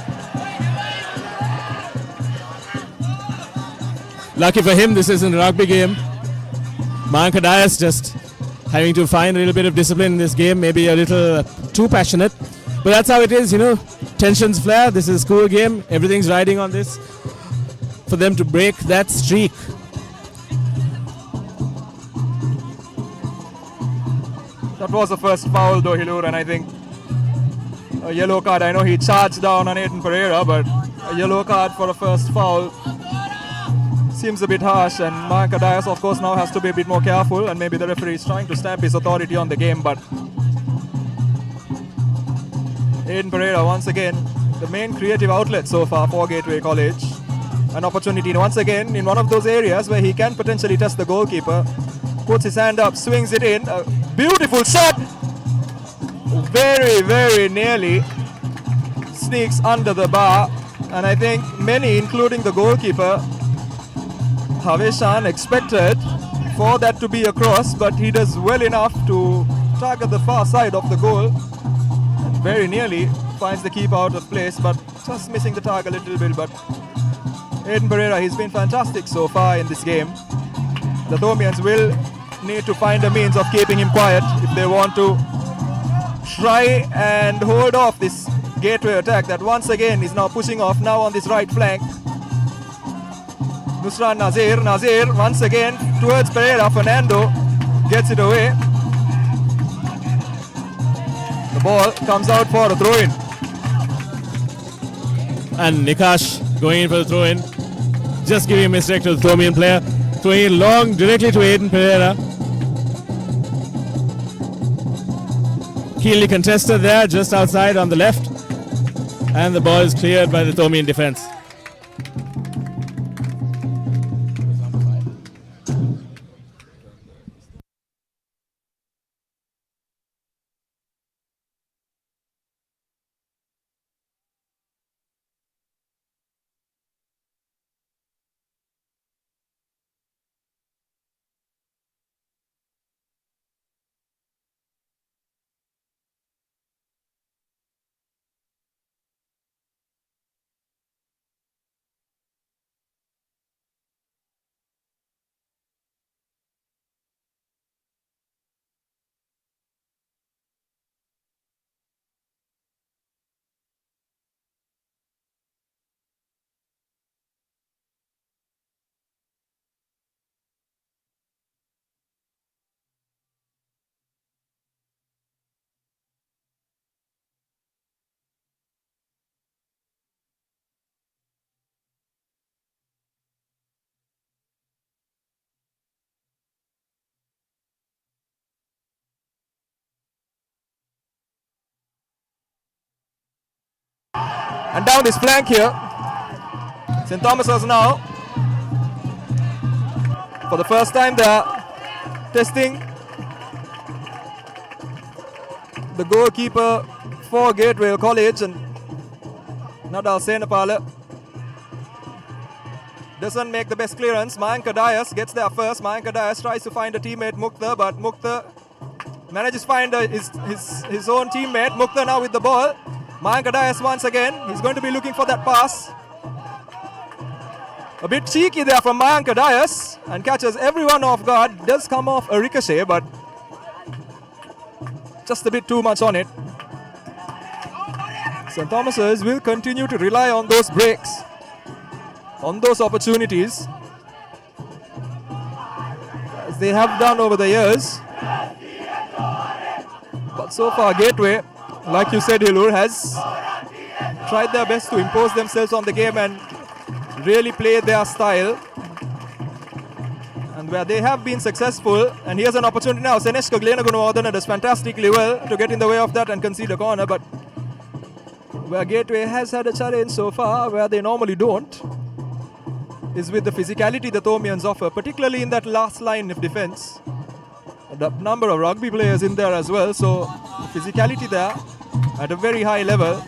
Lucky for him, this isn't a rugby game. Mayank Dias just having to find a little bit of discipline in this game, maybe a little too passionate. But that's how it is, you know. Tensions flare. This is a school game. Everything's riding on this. For them to break that streak. That was the first foul though, Hilur, and I think a yellow card. I know he charged down on Aiden Pereira, but a yellow card for a first foul seems a bit harsh, and Mayank Dias of course now has to be a bit more careful, and maybe the referee is trying to stamp his authority on the game, but Aiden Pereira once again the main creative outlet so far for Gateway College. An opportunity once again in one of those areas where he can potentially test the goalkeeper. Puts his hand up, swings it in. A beautiful shot! Very, very nearly sneaks under the bar. And I think many, including the goalkeeper, Haveshan, expected for that to be a cross, but he does well enough to target the far side of the goal. And very nearly finds the keeper out of place, but just missing the target a little bit. But Aiden Pereira, he's been fantastic so far in this game. The Thomians will need to find a means of keeping him quiet if they want to try and hold off this Gateway attack that once again is now pushing off now on this right flank. Nusran Nazir once again towards Pereira. Fernando gets it away. The ball comes out for a throw-in. And Nikash going in for the throw-in. Just giving a mistake to the Thomian player. Throwing it long directly to Aiden Pereira. Keenly contested there, just outside on the left. And the ball is cleared by the Thomian defense. And down this flank here. St. Thomas's now, for the first time, they are testing the goalkeeper for Gateway College, and Nadal Senapala doesn't make the best clearance. Mayank Dias gets there first. Mayank Dias tries to find a teammate Mukta, but Mukta manages to find his own teammate. Mukta now with the ball. Mayank Dias once again. He's going to be looking for that pass. A bit cheeky there from Mayank Dias and catches everyone off guard. Does come off a ricochet, but just a bit too much on it. St. Thomas's will continue to rely on those breaks, on those opportunities, as they have done over the years. But so far, Gateway, like you said, Hilur, has tried their best to impose themselves on the game and really play their style. And where they have been successful, and here's an opportunity now. Seneshka Glenagunawardana does fantastically well to get in the way of that and concede a corner, but where Gateway has had a challenge so far, where they normally don't, is with the physicality the Thomians offer, particularly in that last line of defense. The number of rugby players in there as well, so physicality there at a very high level,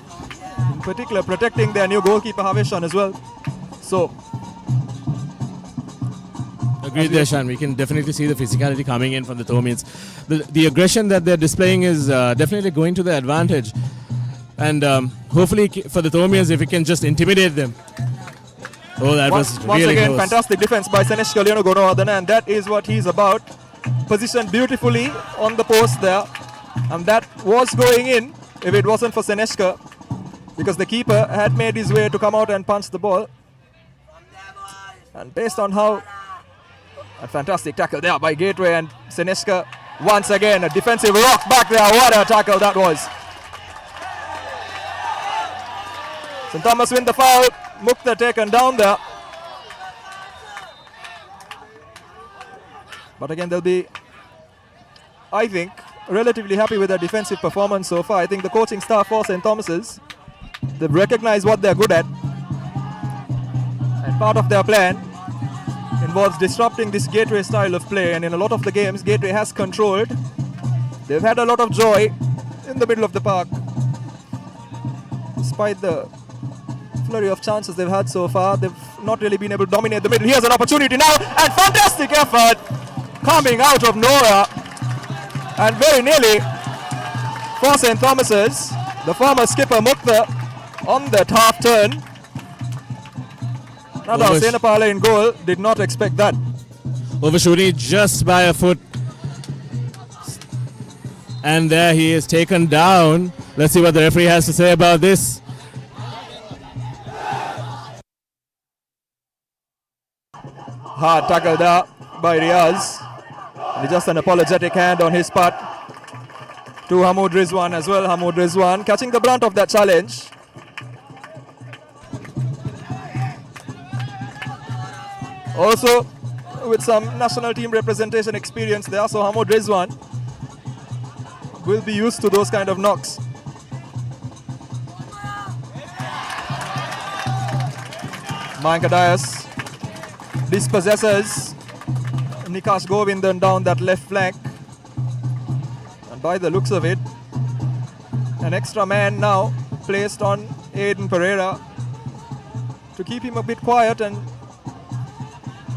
in particular protecting their new goalkeeper Haveshan as well. So agreed there, Shan. We can definitely see the physicality coming in from the Thomians. The aggression that they're displaying is definitely going to their advantage. And hopefully for the Thomians, if we can just intimidate them. Oh, that was really once again, close. fantastic defense by Seneshka Leonogonawardana, and that is what he's about. Positioned beautifully on the post there. And that was going in if it wasn't for Seneshka, because the keeper had made his way to come out and punch the ball. And based on how a fantastic tackle there by Gateway, and Seneshka once again a defensive rock back there. What a tackle that was. St. Thomas win the foul. Mukta taken down there. But again, they'll be, I think, relatively happy with their defensive performance so far. I think the coaching staff for St. Thomas's, they've recognized what they're good at. And part of their plan involves disrupting this Gateway style of play. And in a lot of the games, Gateway has controlled. They've had a lot of joy in the middle of the park, despite the flurry of chances they've had so far. They've not really been able to dominate the middle. Here's an opportunity now, and fantastic effort coming out of nowhere, and very nearly for St. Thomas's, the former skipper Mukta on that half turn. Nadal Senapala in goal, did not expect that. Overshooting just by a foot, and there he is taken down. Let's see what the referee has to say about this. Hard tackle there by Riaz. And just an apologetic hand on his part to Hamoud Rizwan as well. Hamoud Rizwan catching the brunt of that challenge. Also with some national team representation experience there, so Hamoud Rizwan will be used to those kind of knocks. Mayank Dias dispossesses Nikash Govindan down that left flank, and by the looks of it, an extra man now placed on Aiden Pereira to keep him a bit quiet and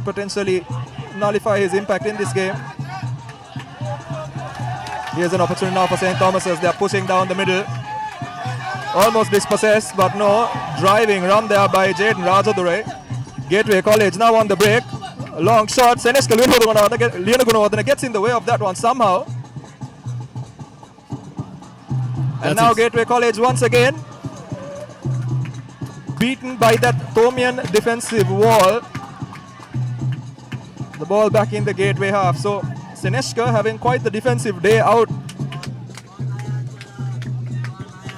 potentially nullify his impact in this game. Here's an opportunity now for St. Thomas's. They're pushing down the middle, almost dispossessed, but no, driving run there by Jaden Rajadure. Gateway College now on the break. A long shot. Seneshka Leonogunawardana gets in the way of that one somehow. And now Gateway College once again beaten by that Thomian defensive wall. The ball back in the Gateway half. So Seneshka having quite the defensive day out.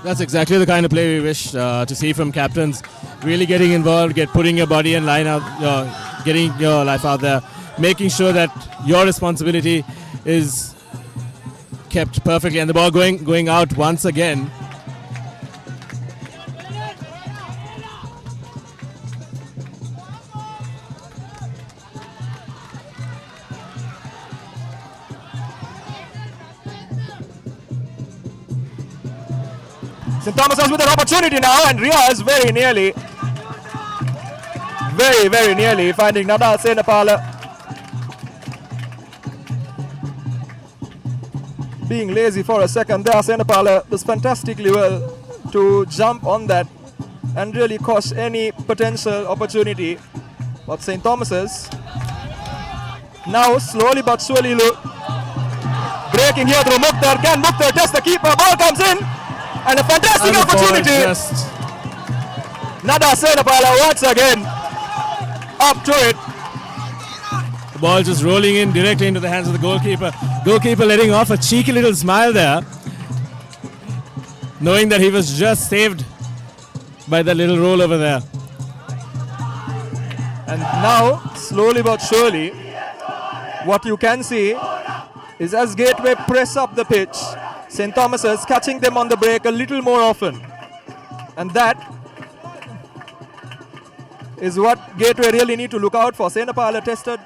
That's exactly the kind of play we wish to see from captains. Really getting involved, putting your body and line out, getting your life out there, making sure that your responsibility is kept perfectly, and the ball going out once again. St. Thomas's with an opportunity now, and Riaz very nearly, very nearly finding Nadal Senapala being lazy for a second there. Senapala does fantastically well to jump on that and really cause any potential opportunity. But St. Thomas's now slowly but surely breaking here through Mukhtar. Can Mukhtar test the keeper? Ball comes in and a fantastic opportunity. Nada Senapala once again up to it. The ball just rolling in directly into the hands of the goalkeeper. Goalkeeper letting off a cheeky little smile there, knowing that he was just saved by that little roll over there. And now, slowly but surely, what you can see is as Gateway press up the pitch, St. Thomas's catching them on the break a little more often. And that is what Gateway really need to look out for. Senapala tested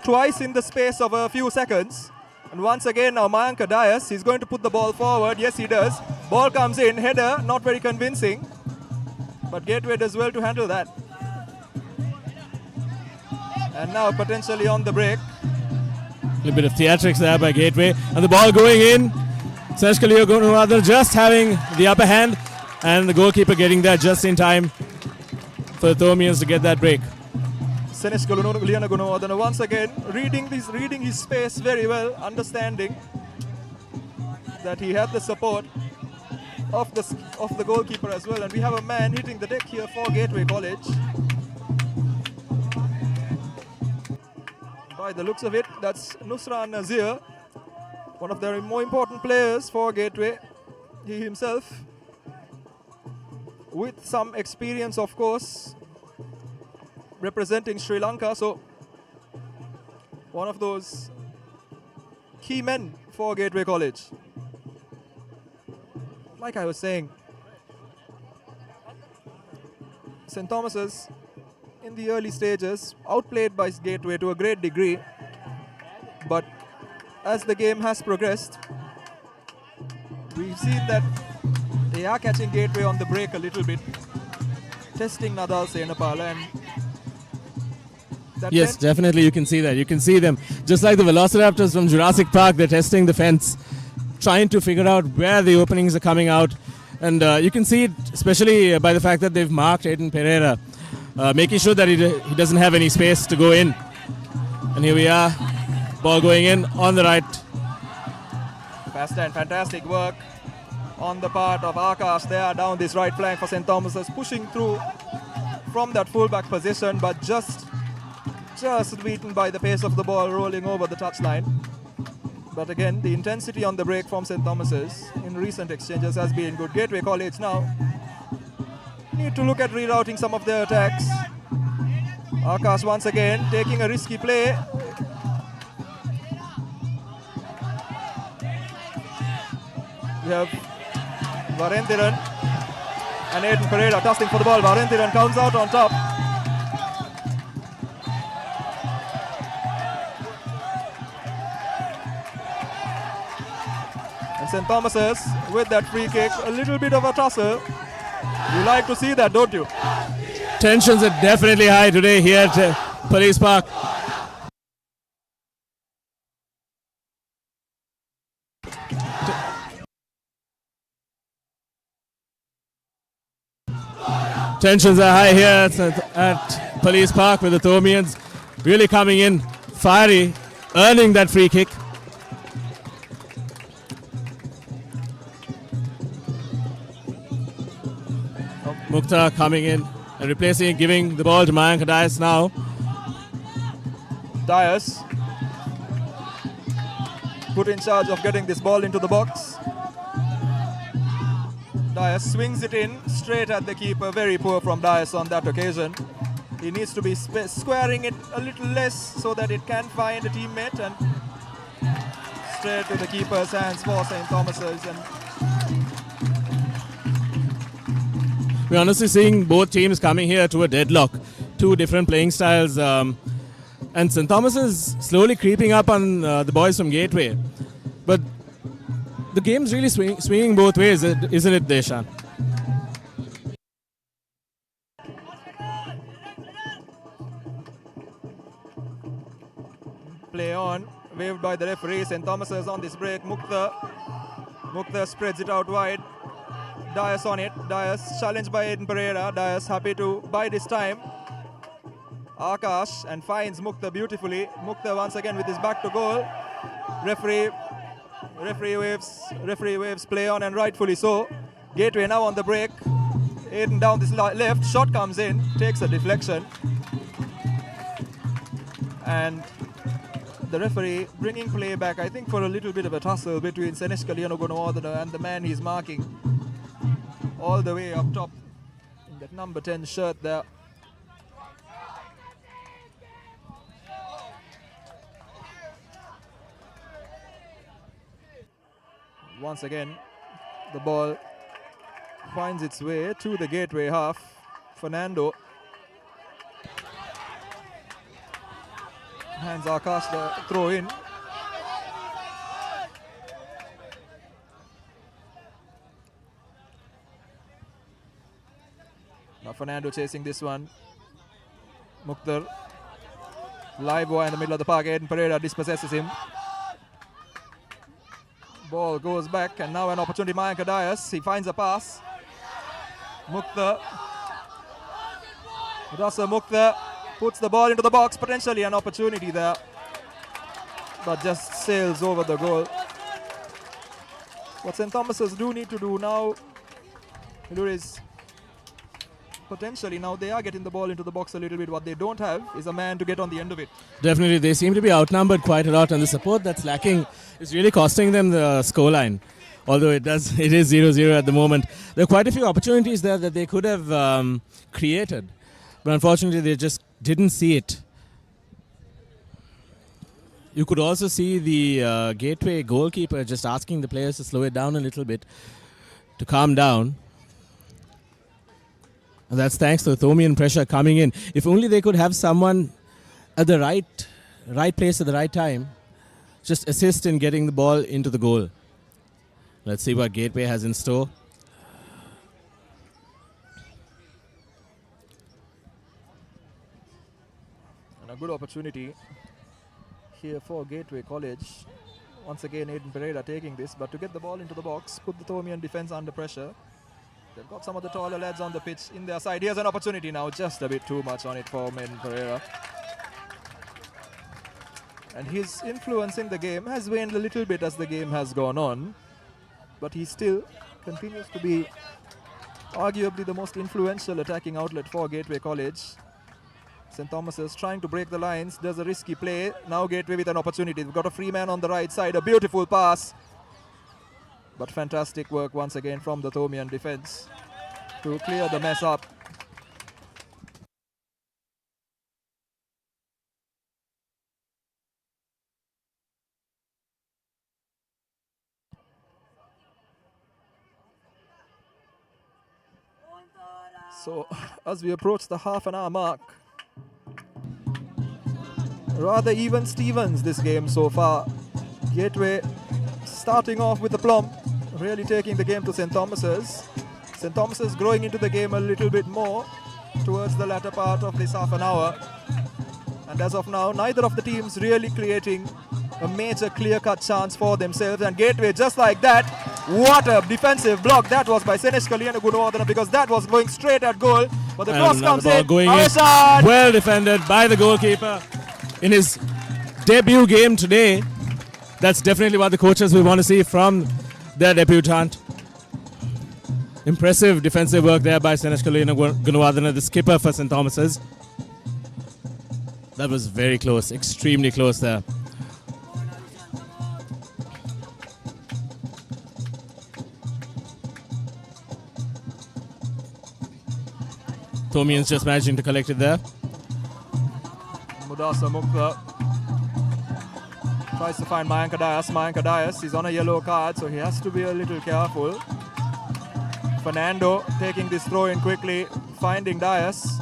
twice in the space of a few seconds. And once again now Mayanka Dias, he's going to put the ball forward. Yes, he does. Ball comes in, header, not very convincing. But Gateway does well to handle that. And now potentially on the break. A little bit of theatrics there by Gateway. And the ball going in. Serge Kaliyagunawardhan just having the upper hand. And the goalkeeper getting there just in time for the Thomians to get that break. Senesh Kaliyagunawardhan once again reading his space very well, understanding that he had the support of the goalkeeper as well. And we have a man hitting the deck here for Gateway College. By the looks of it, that's Nusran Nazir, one of the more important players for Gateway. He himself, with some experience, of course, representing Sri Lanka, so one of those key men for Gateway College. Like I was saying, St. Thomas's in the early stages outplayed by Gateway to a great degree, but as the game has progressed, we've seen that they are catching Gateway on the break a little bit, testing Nadal Senapala, and yes, definitely you can see that. You can see them, just like the Velociraptors from Jurassic Park, they're testing the fence, trying to figure out where the openings are coming out. And you can see it, especially by the fact that they've marked Aiden Pereira, making sure that he doesn't have any space to go in. And here we are, ball going in on the right. Fast and fantastic work on the part of Akash there down this right flank for St. Thomas's, pushing through from that fullback position, but just beaten by the pace of the ball rolling over the touchline. But again, the intensity on the break from St. Thomas's in recent exchanges has been good. Gateway College now need to look at rerouting some of their attacks. Akash once again taking a risky play. We have Varendiran and Aiden Pereira tussling for the ball. Varendiran comes out on top. And St. Thomas's with that free kick, a little bit of a tussle. You like to see that, don't you? Tensions are definitely high today here at Police Park. Tensions are high here at Police Park, with the Thomians really coming in fiery, earning that free kick. Mukhtar coming in and replacing and giving the ball to Mayank Dias now. Dias put in charge of getting this ball into the box. Dias swings it in straight at the keeper. Very poor from Dias on that occasion. He needs to be squaring it a little less so that it can find a teammate, and straight to the keeper's hands for St. Thomas's. And we're honestly seeing both teams coming here to a deadlock. Two different playing styles. And St. Thomas is slowly creeping up on the boys from Gateway. But the game's really swinging both ways, isn't it, Deshan? waved by the referee. St. Thomas's on this break. Mukta spreads it out wide. Dias on it. Dias challenged by Aiden Pereira. Dias happy to bide his time. Akash and finds Mukta beautifully. Mukta once again with his back to goal. Referee waves play on, and rightfully so. Gateway now on the break. Aiden down this left. Shot comes in. Takes a deflection. And the referee bringing play back, I think, for a little bit of a tussle between Senesh Kalyanogornwadana and the man he's marking all the way up top in that number 10 shirt there. Once again, the ball finds its way to the Gateway half. Fernando hands Akash the throw in. Now Fernando chasing this one. Mukhtar, live boy in the middle of the park. Aiden Pereira dispossesses him. Ball goes back, and now an opportunity. Mayanka Dias, he finds a pass. Mukhtar, Rasa Mukhtar puts the ball into the box, potentially an opportunity there, but just sails over the goal. What St. Thomas's do need to do now, is potentially now they are getting the ball into the box a little bit. What they don't have is a man to get on the end of it. Definitely, they seem to be outnumbered quite a lot, and the support that's lacking is really costing them the scoreline. Although it is 0-0 at the moment. There are quite a few opportunities there that they could have created, but unfortunately they just didn't see it. You could also see the Gateway goalkeeper just asking the players to slow it down a little bit, to calm down. And that's thanks to Thomian pressure coming in. If only they could have someone at the right place at the right time, just assist in getting the ball into the goal. Let's see what Gateway has in store. And a good opportunity here for Gateway College. Once again, Aiden Pereira taking this, but to get the ball into the box, put the Thomian defense under pressure. They've got some of the taller lads on the pitch in their side. Here's an opportunity now, just a bit too much on it for Aiden Pereira. And his influence in the game has waned a little bit as the game has gone on, but he still continues to be arguably the most influential attacking outlet for Gateway College. St. Thomas's trying to break the lines, does a risky play. Now Gateway with an opportunity. We've got a free man on the right side, a beautiful pass. But fantastic work once again from the Thomian defense to clear the mess up. So as we approach the half an hour mark, rather even Stevens this game so far. Gateway starting off with the plumb, really taking the game to St. Thomas's. St. Thomas's growing into the game a little bit more towards the latter part of this half an hour. And as of now, neither of the teams really creating a major clear-cut chance for themselves. And Gateway, just like that, what a defensive block that was by Senesh Kalyanogornwadana, because that was going straight at goal. But the cross comes in. Well defended by the goalkeeper in his debut game today. That's definitely what the coaches will want to see from their debutant. Impressive defensive work there by Senesh Kalyanogornwadana, the skipper for St. Thomas's. That was very close, extremely close there. Thomian's just managing to collect it there. Mudasa Mukhtar tries to find Mayanka Dias. Mayanka Dias is on a yellow card, so he has to be a little careful. Fernando taking this throw in quickly, finding Dias.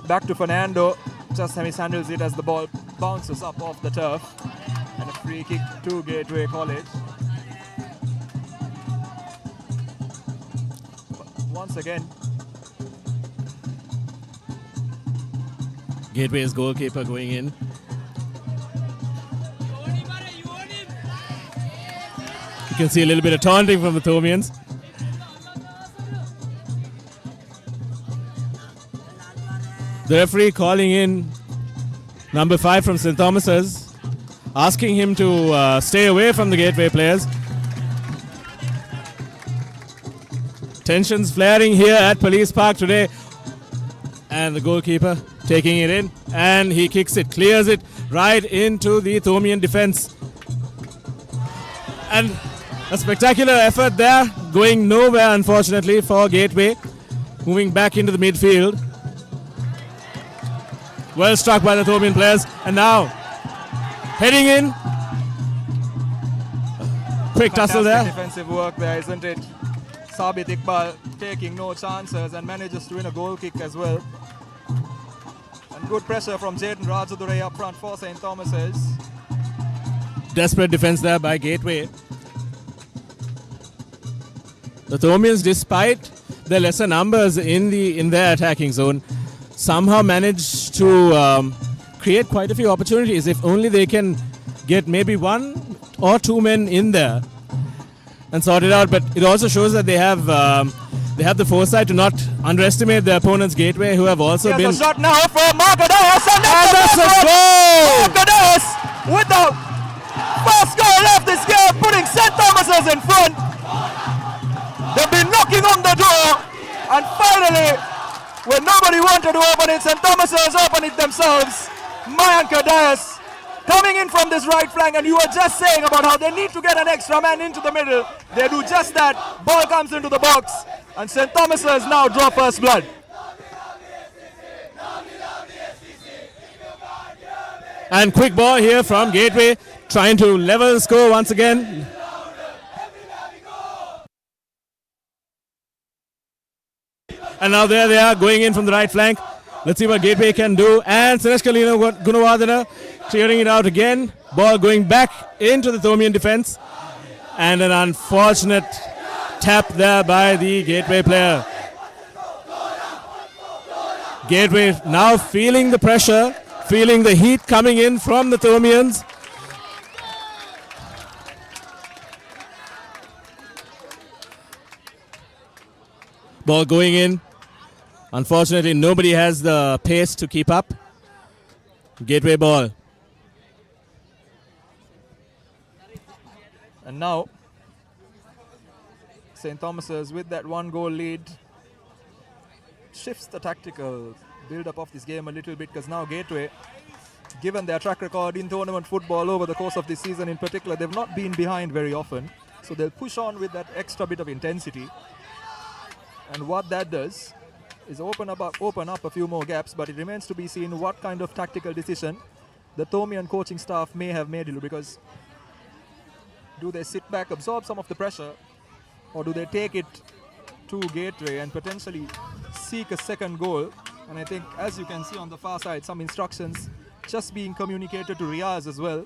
Back to Fernando, just mishandles it as the ball bounces up off the turf. And a free kick to Gateway College. But once again, Gateway's goalkeeper going in. can see a little bit of taunting from the Thomians. The referee calling in number 5 from St. Thomas's, asking him to stay away from the Gateway players. Tensions flaring here at Police Park today. And the goalkeeper taking it in, and he kicks it, clears it right into the Thomian defense. And a spectacular effort there, going nowhere unfortunately for Gateway, moving back into the midfield. Well struck by the Thomian players, and now heading in. Quick tussle there. Defensive work there, isn't it? Sabit Iqbal taking no chances and manages to win a goal kick as well. And good pressure from Jaden Rajadurai up front for St. Thomas's. Desperate defense there by Gateway. The Thomians, despite their lesser numbers in their attacking zone, somehow managed to create quite a few opportunities. If only they can get maybe 1 or 2 men in there and sort it out. But it also shows that they have the foresight to not underestimate their opponent's Gateway, who have also been. A shot now for Margadas, and that's a goal! Margadas with the first goal of this game, putting St. Thomas's in front. They've been knocking on the door, and finally, when nobody wanted to open it, St. Thomas's opened it themselves. Mayank Dias coming in from this right flank, and you were just saying about how they need to get an extra man into the middle. They do just that. Ball comes into the box, and St. Thomas's now draw first blood. And quick ball here from Gateway, trying to level the score once again. And now there they are, going in from the right flank. Let's see what Gateway can do. And Sinesh Kalina Gunawardana clearing it out again. Ball going back into the Thomian defense. And an unfortunate tap there by the Gateway player. Gateway now feeling the pressure, feeling the heat coming in from the Thomians. Ball going in. Unfortunately, nobody has the pace to keep up. Gateway ball. And now, St. Thomas's with that 1-goal lead shifts the tactical build-up of this game a little bit, because now Gateway, given their track record in tournament football over the course of this season in particular, they've not been behind very often. So they'll push on with that extra bit of intensity. And what that does is open up a few more gaps, but it remains to be seen what kind of tactical decision the Thomian coaching staff may have made, because do they sit back, absorb some of the pressure, or do they take it to Gateway and potentially seek a second goal? And I think, as you can see on the far side, some instructions just being communicated to Riaz as well.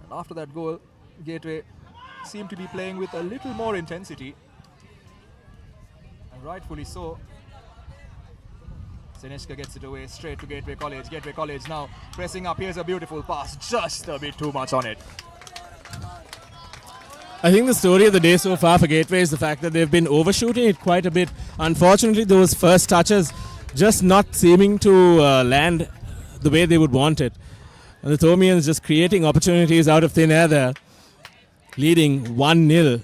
And after that goal, Gateway seemed to be playing with a little more intensity. And rightfully so. Seneshka gets it away straight to Gateway College. Gateway College now pressing up. Here's a beautiful pass. Just a bit too much on it. I think the story of the day so far for Gateway is the fact that they've been overshooting it quite a bit. Unfortunately, those first touches just not seeming to land the way they would want it. And the Thomians just creating opportunities out of thin air there, leading 1-0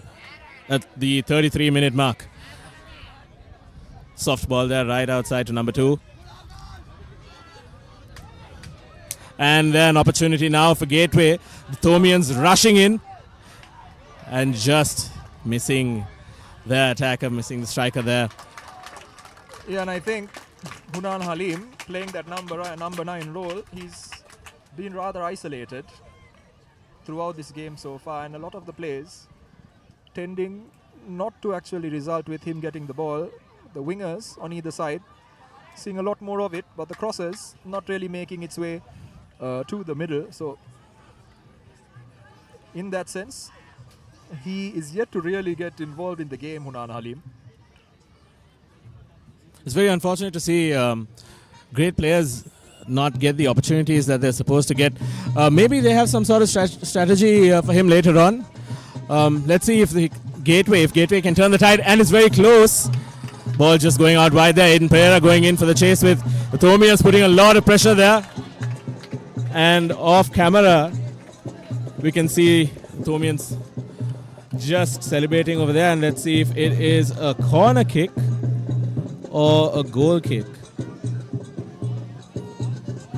at the 33-minute mark. Soft ball there right outside to number 2. And then opportunity now for Gateway. The Thomians rushing in and just missing their attacker, missing the striker there. Yeah, and I think Hunan Halim playing that number 9 role, he's been rather isolated throughout this game so far, and a lot of the plays tending not to actually result with him getting the ball. The wingers on either side seeing a lot more of it, but the crosses not really making its way to the middle. So in that sense, he is yet to really get involved in the game, Hunan Halim. It's very unfortunate to see great players not get the opportunities that they're supposed to get. Maybe they have some sort of strategy for him later on. Let's see if Gateway can turn the tide, and it's very close. Ball just going out wide there. Aiden Pereira going in for the chase with the Thomians putting a lot of pressure there. And off camera, we can see Thomians just celebrating over there. And let's see if it is a corner kick or a goal kick.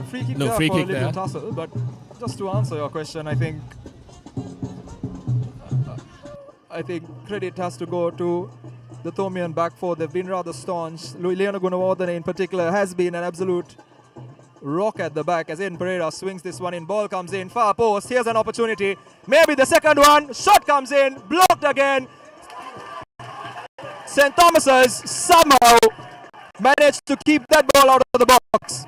Free kick no, there free for kick a little there. tussle, but just to answer your question, I think credit has to go to the Thomian back four. They've been rather staunch. Leona Gunawardene in particular has been an absolute rock at the back as Aiden Pereira swings this one in. Ball comes in, far post. Here's an opportunity. Maybe the second one. Shot comes in, blocked again. St. Thomas's somehow managed to keep that ball out of the box.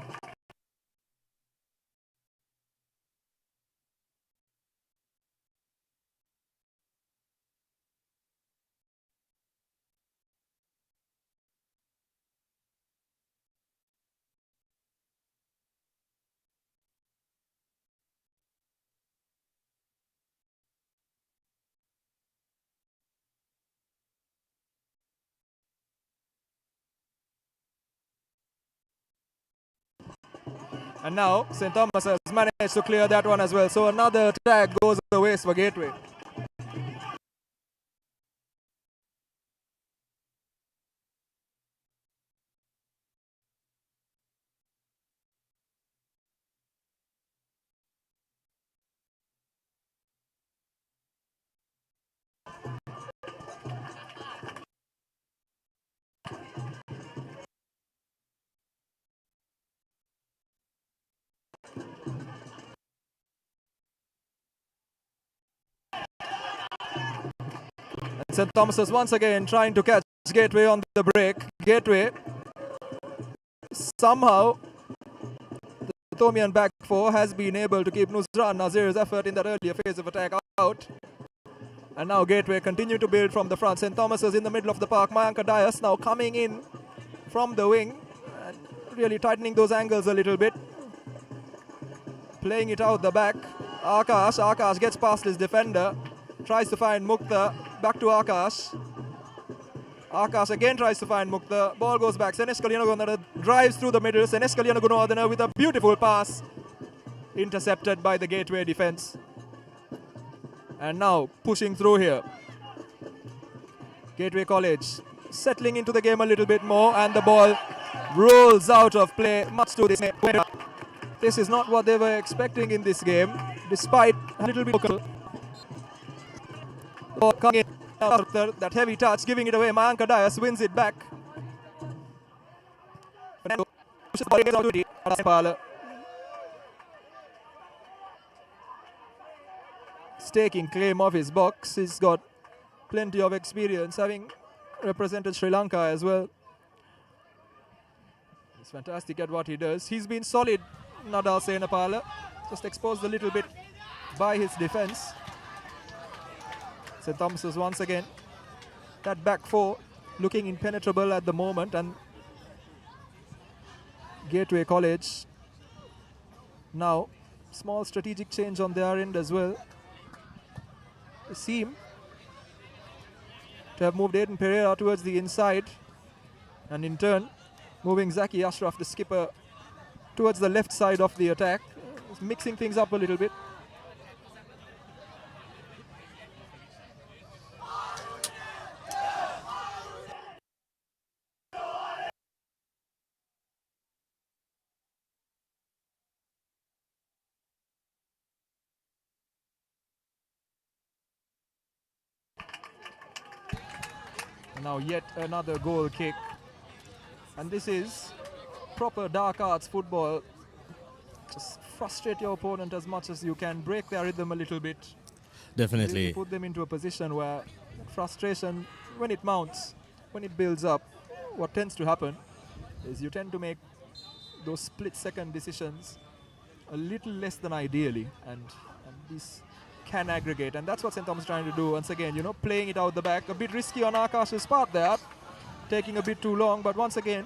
And now St. Thomas has managed to clear that one as well. So another tag goes the waste for Gateway. St. Thomas's once again trying to catch Gateway on the break. Gateway somehow, the Thomian back four has been able to keep Nusran Nazir's effort in that earlier phase of attack out. And now Gateway continue to build from the front. St. Thomas's in the middle of the park. Mayanka Dias now coming in from the wing and really tightening those angles a little bit. Playing it out the back. Akash gets past his defender. Tries to find Mukta. Back to Akash. Akash again tries to find Mukta. Ball goes back. Senesh Kalyanagundana drives through the middle. Senesh Kalyanagundana with a beautiful pass. Intercepted by the Gateway defense. And now pushing through here. Gateway College settling into the game a little bit more, and the ball rolls out of play, much to this. This is not what they were expecting in this game, despite a little bit of ball coming in after that heavy touch, giving it away. Mayanka Dias wins it back. Taking claim of his box. He's got plenty of experience, having represented Sri Lanka as well. He's fantastic at what he does. He's been solid, Nadal Senapala, just exposed a little bit by his defense. St. Thomas's once again, that back four looking impenetrable at the moment, and Gateway College now small strategic change on their end as well. They seem to have moved Aiden Pereira towards the inside, and in turn moving Zaki Ashraf, the skipper, towards the left side of the attack, mixing things up a little bit. Now yet another goal kick, and this is proper dark arts football. Just frustrate your opponent as much as you can, break their rhythm a little bit. Definitely. Really put them into a position where frustration, when it mounts, when it builds up, what tends to happen is you tend to make those split-second decisions a little less than ideally, and this can aggregate, and that's what St. Thomas is trying to do. Once again, you know, playing it out the back, a bit risky on Akash's part there, taking a bit too long, but once again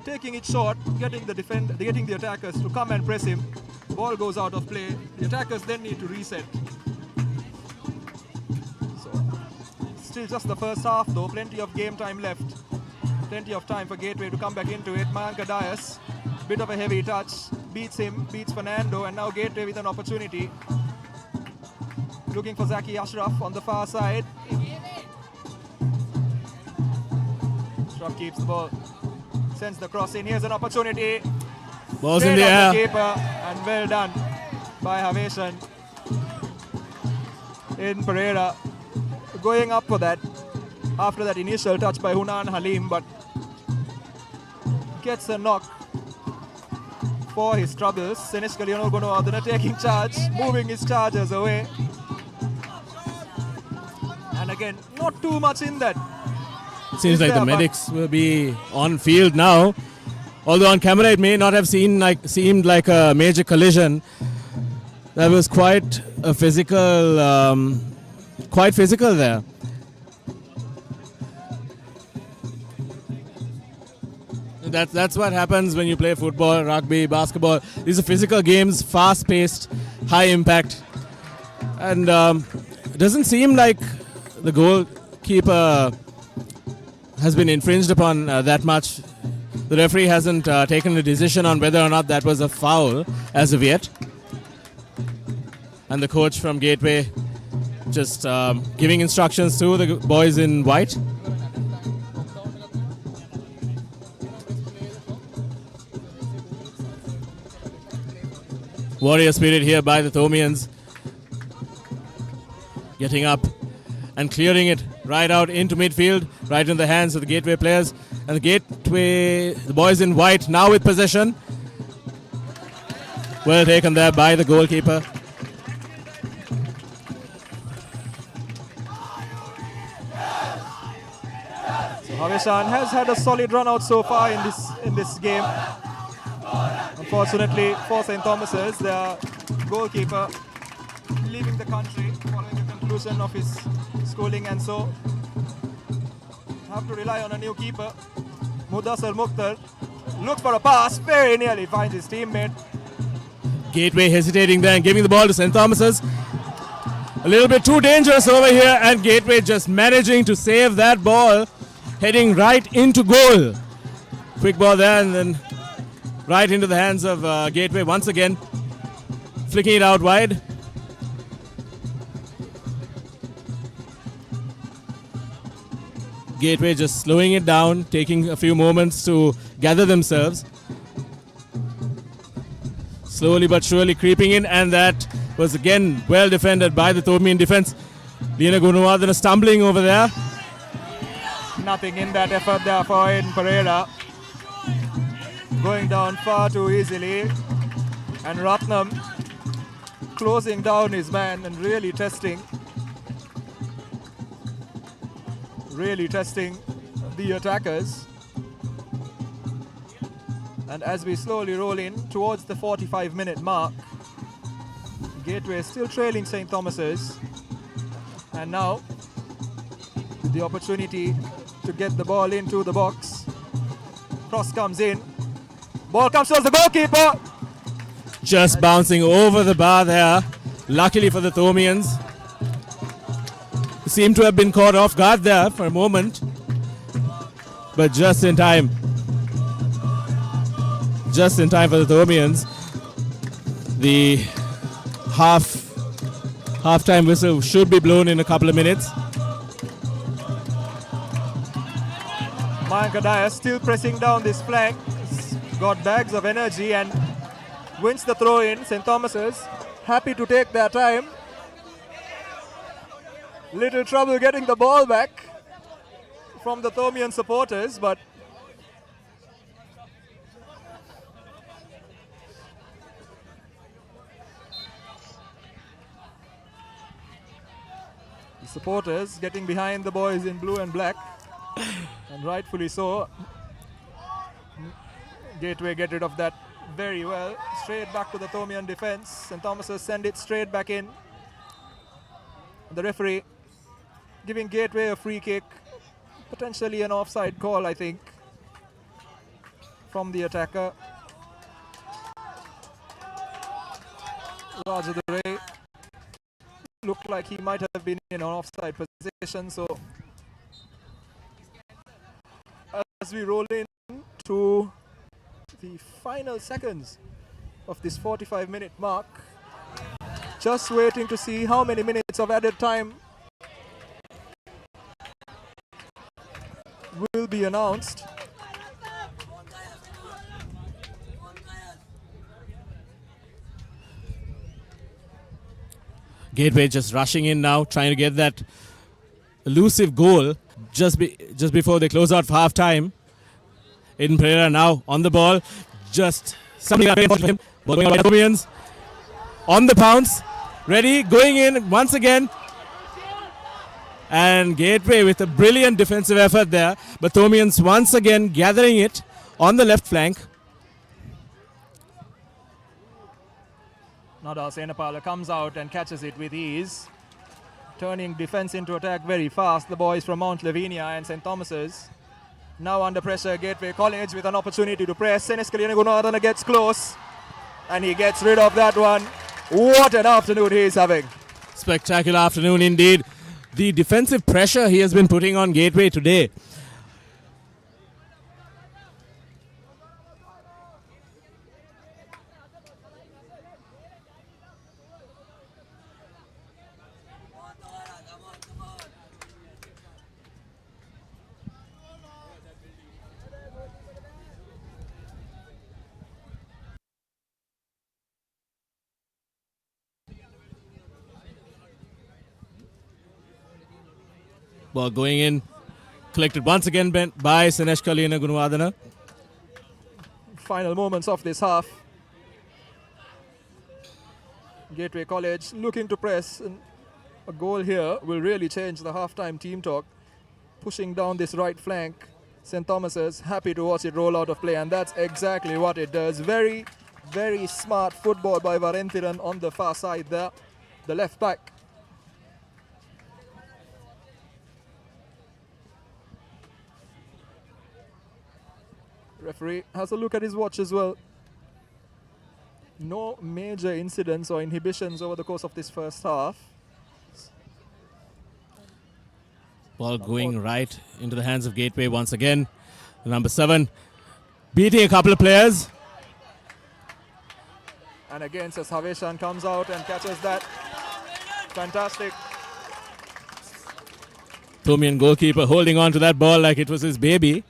taking it short, getting the attackers to come and press him. Ball goes out of play. The attackers then need to reset. So, still just the first half though. Plenty of game time left. Plenty of time for Gateway to come back into it. Mayanka Dias, bit of a heavy touch. Beats Fernando, and now Gateway with an opportunity. Looking for Zaki Ashraf on the far side. Ashraf keeps the ball. Sends the cross in. Here's an opportunity. Balls in the air. The keeper, and well done by Haveshan in Pereira. Going up for that after that initial touch by Hunan Halim, but gets a knock for his troubles. Senesh Kalyan Gonoadana taking charge, moving his chargers away. And again, not too much in that. It seems like the medics will be on field now. Although on camera it may not have seemed like a major collision. That was quite a physical, quite physical there. That's what happens when you play football, rugby, basketball. These are physical games, fast-paced, high impact. And it doesn't seem like the goalkeeper has been infringed upon that much. The referee hasn't taken a decision on whether or not that was a foul as of yet. And the coach from Gateway just giving instructions to the boys in white. Warrior spirit here by the Thomians. Getting up and clearing it right out into midfield, right in the hands of the Gateway players. And the boys in white now with possession. Well taken there by the goalkeeper. So Haveshan has had a solid run out so far in this game. Unfortunately for St. Thomas's, their goalkeeper leaving the country following the conclusion of his schooling, and so have to rely on a new keeper. Mudassar Mukhtar looks for a pass, very nearly finds his teammate. Gateway hesitating there and giving the ball to St. Thomas's. A little bit too dangerous over here, and Gateway just managing to save that ball, heading right into goal. Quick ball there and then right into the hands of Gateway once again, flicking it out wide. Gateway just slowing it down, taking a few moments to gather themselves. Slowly but surely creeping in, and that was again well defended by the Thomian defense. Lina Gunawadana stumbling over there. Nothing in that effort there for in Pereira. Going down far too easily. And Ratnam closing down his man and really testing the attackers. And as we slowly roll in towards the 45-minute mark, Gateway still trailing St. Thomas's. And now, with the opportunity to get the ball into the box. Cross comes in. Ball comes towards the goalkeeper. Just bouncing over the bar there. Luckily for the Thomians. Seemed to have been caught off guard there for a moment. But just in time. Just in time for the Thomians. The half-time whistle should be blown in a couple of minutes. Mayanka Dias still pressing down this flank. He's got bags of energy and wins the throw in. St. Thomas's happy to take their time. Little trouble getting the ball back from the Thomian supporters, but the supporters getting behind the boys in blue and black, and rightfully so. Gateway get rid of that very well. Straight back to the Thomian defense. St. Thomas's send it straight back in. The referee giving Gateway a free kick. Potentially an offside call, I think. from the attacker. Rajadure looked like he might have been in an offside position, so as we roll in to the final seconds of this 45-minute mark, just waiting to see how many minutes of added time will be announced. Gateway just rushing in now, trying to get that elusive goal just before they close out for half time. Aiden Pereira now on the ball, just something for him. On the pounce, ready, going in once again. And Gateway with a brilliant defensive effort there. But Thomians once again gathering it on the left flank. Nadal Senapala comes out and catches it with ease, turning defense into attack very fast. The boys from Mount Lavinia and St. Thomas's now under pressure. Gateway College with an opportunity to press. Senes Kalinagunadana gets close and he gets rid of that one. What an afternoon he is having. Spectacular afternoon indeed. The defensive pressure he has been putting on Gateway today. Ball going in, collected once again by Senesh Kalina Gunwadana. Final moments of this half. Gateway College looking to press, and a goal here will really change the halftime team talk. Pushing down this right flank. St. Thomas's happy to watch it roll out of play, and that's exactly what it does. Very, very smart football by Varenthiran on the far side there, the left back. Referee has a look at his watch as well. No major incidents or inhibitions over the course of this first half. Ball going right into the hands of Gateway once again. Number 7 beating a couple of players. And again, says Haveshan comes out and catches that. Fantastic. Thomian goalkeeper holding on to that ball like it was his baby.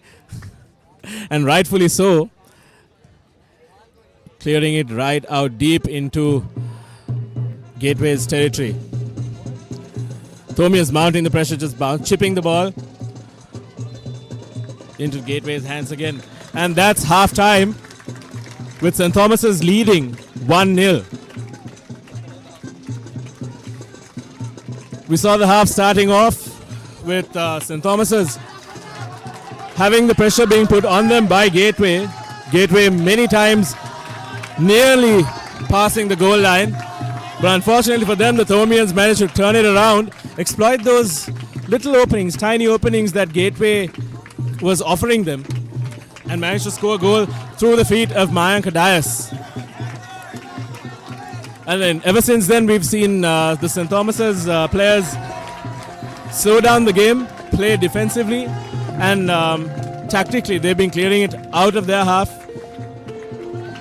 And rightfully so. Clearing it right out deep into Gateway's territory. Thomias mounting the pressure, just chipping the ball into Gateway's hands again. And that's half time with St. Thomas's leading 1-0. We saw the half starting off with St. Thomas's having the pressure being put on them by Gateway. Gateway many times nearly passing the goal line. But unfortunately for them, the Thomians managed to turn it around, exploit those little openings, tiny openings that Gateway was offering them, and managed to score a goal through the feet of Mayank Dias. And then ever since then, we've seen the St. Thomas's players slow down the game, play defensively, and tactically they've been clearing it out of their half,